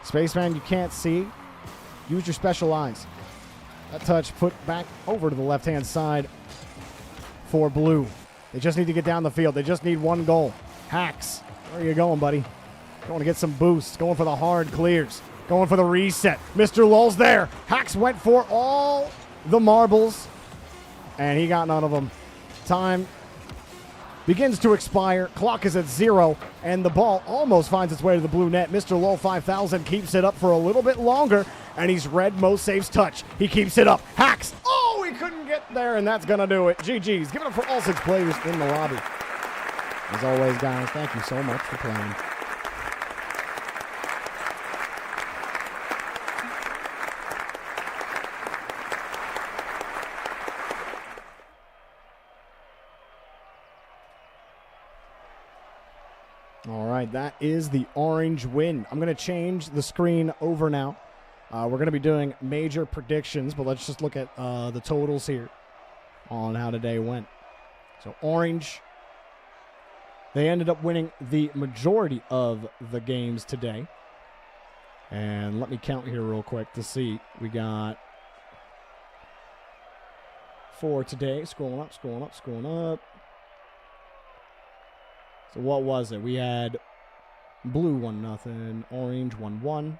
Spaceman, you can't see. Use your special eyes. That touch put back over to the left-hand side for Blue. They just need to get down the field. They just need one goal. Hacks, where are you going, buddy? Going to get some boosts. Going for the hard clears. Going for the reset. Mr. Lull's there. Hacks went for all the marbles, and he got none of them. Time begins to expire. Clock is at 0, and the ball almost finds its way to the Blue net. Mr. Lull, 5,000, keeps it up for a little bit longer, and he's read Mosave's touch. He keeps it up. Hacks. Oh, he couldn't get there, and that's going to do it. GG's. Give it up for all 6 players in the lobby. As always, guys, thank you so much for playing. All right, that is the Orange win. I'm going to change the screen over now. We're going to be doing major predictions, but let's just look at the totals here on how today went. So Orange, they ended up winning the majority of the games today. And let me count here real quick to see. We got 4 today. Scrolling up, scrolling up, scrolling up. So what was it? We had Blue 1-0, Orange 1-1,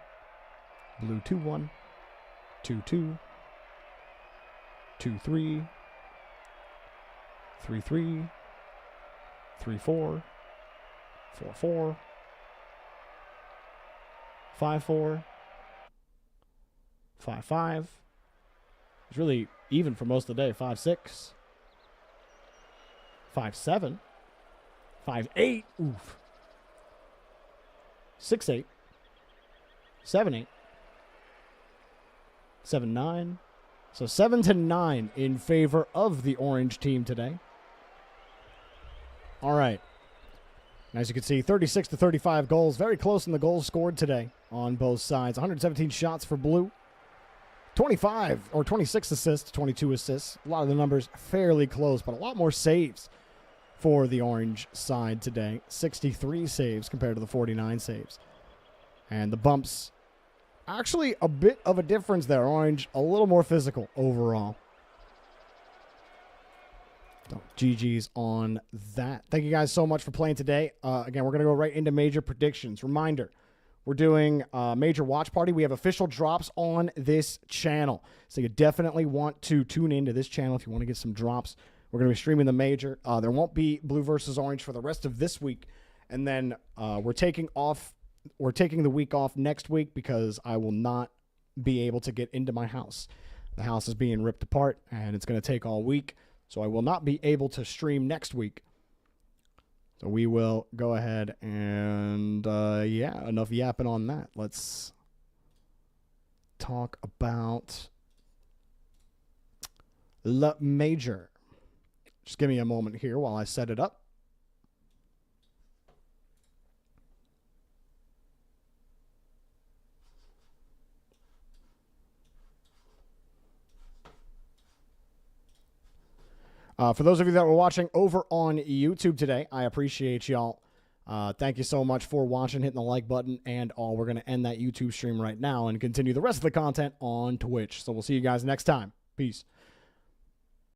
Blue 2-1, 2-2, 2-3, 3-3, 3-4, 4-4, 5-4, 5-5. It's really even for most of the day. 5-6, 5-7. 5-8, oof. 6-8, 7-8, 7-9. So 7-9 in favor of the orange team today. All right. As you can see, 36-35 goals. Very close in the goals scored today on both sides. 117 shots for blue. 25 or 26 assists, 22 assists. A lot of the numbers fairly close, but a lot more saves for the orange side today. 63 saves compared to the 49 saves. And the bumps, actually a bit of a difference there. Orange, a little more physical overall. So GG's on that. Thank you guys so much for playing today. Again, we're going to go right into major predictions. Reminder, we're doing a major watch party. We have official drops on this channel. So you definitely want to tune into this channel if you want to get some drops. We're going to be streaming the major. There won't be blue versus orange for the rest of this week. And then we're taking the week off next week because I will not be able to get into my house. The house is being ripped apart, and it's going to take all week. So I will not be able to stream next week. So we will go ahead and, yeah, enough yapping on that. Let's talk about the major. Just give me a moment here while I set it up. For those of you that were watching over on YouTube today, I appreciate y'all. Thank you so much for watching, hitting the like button, and all. We're going to end that YouTube stream right now and continue the rest of the content on Twitch. So we'll see you guys next time. Peace.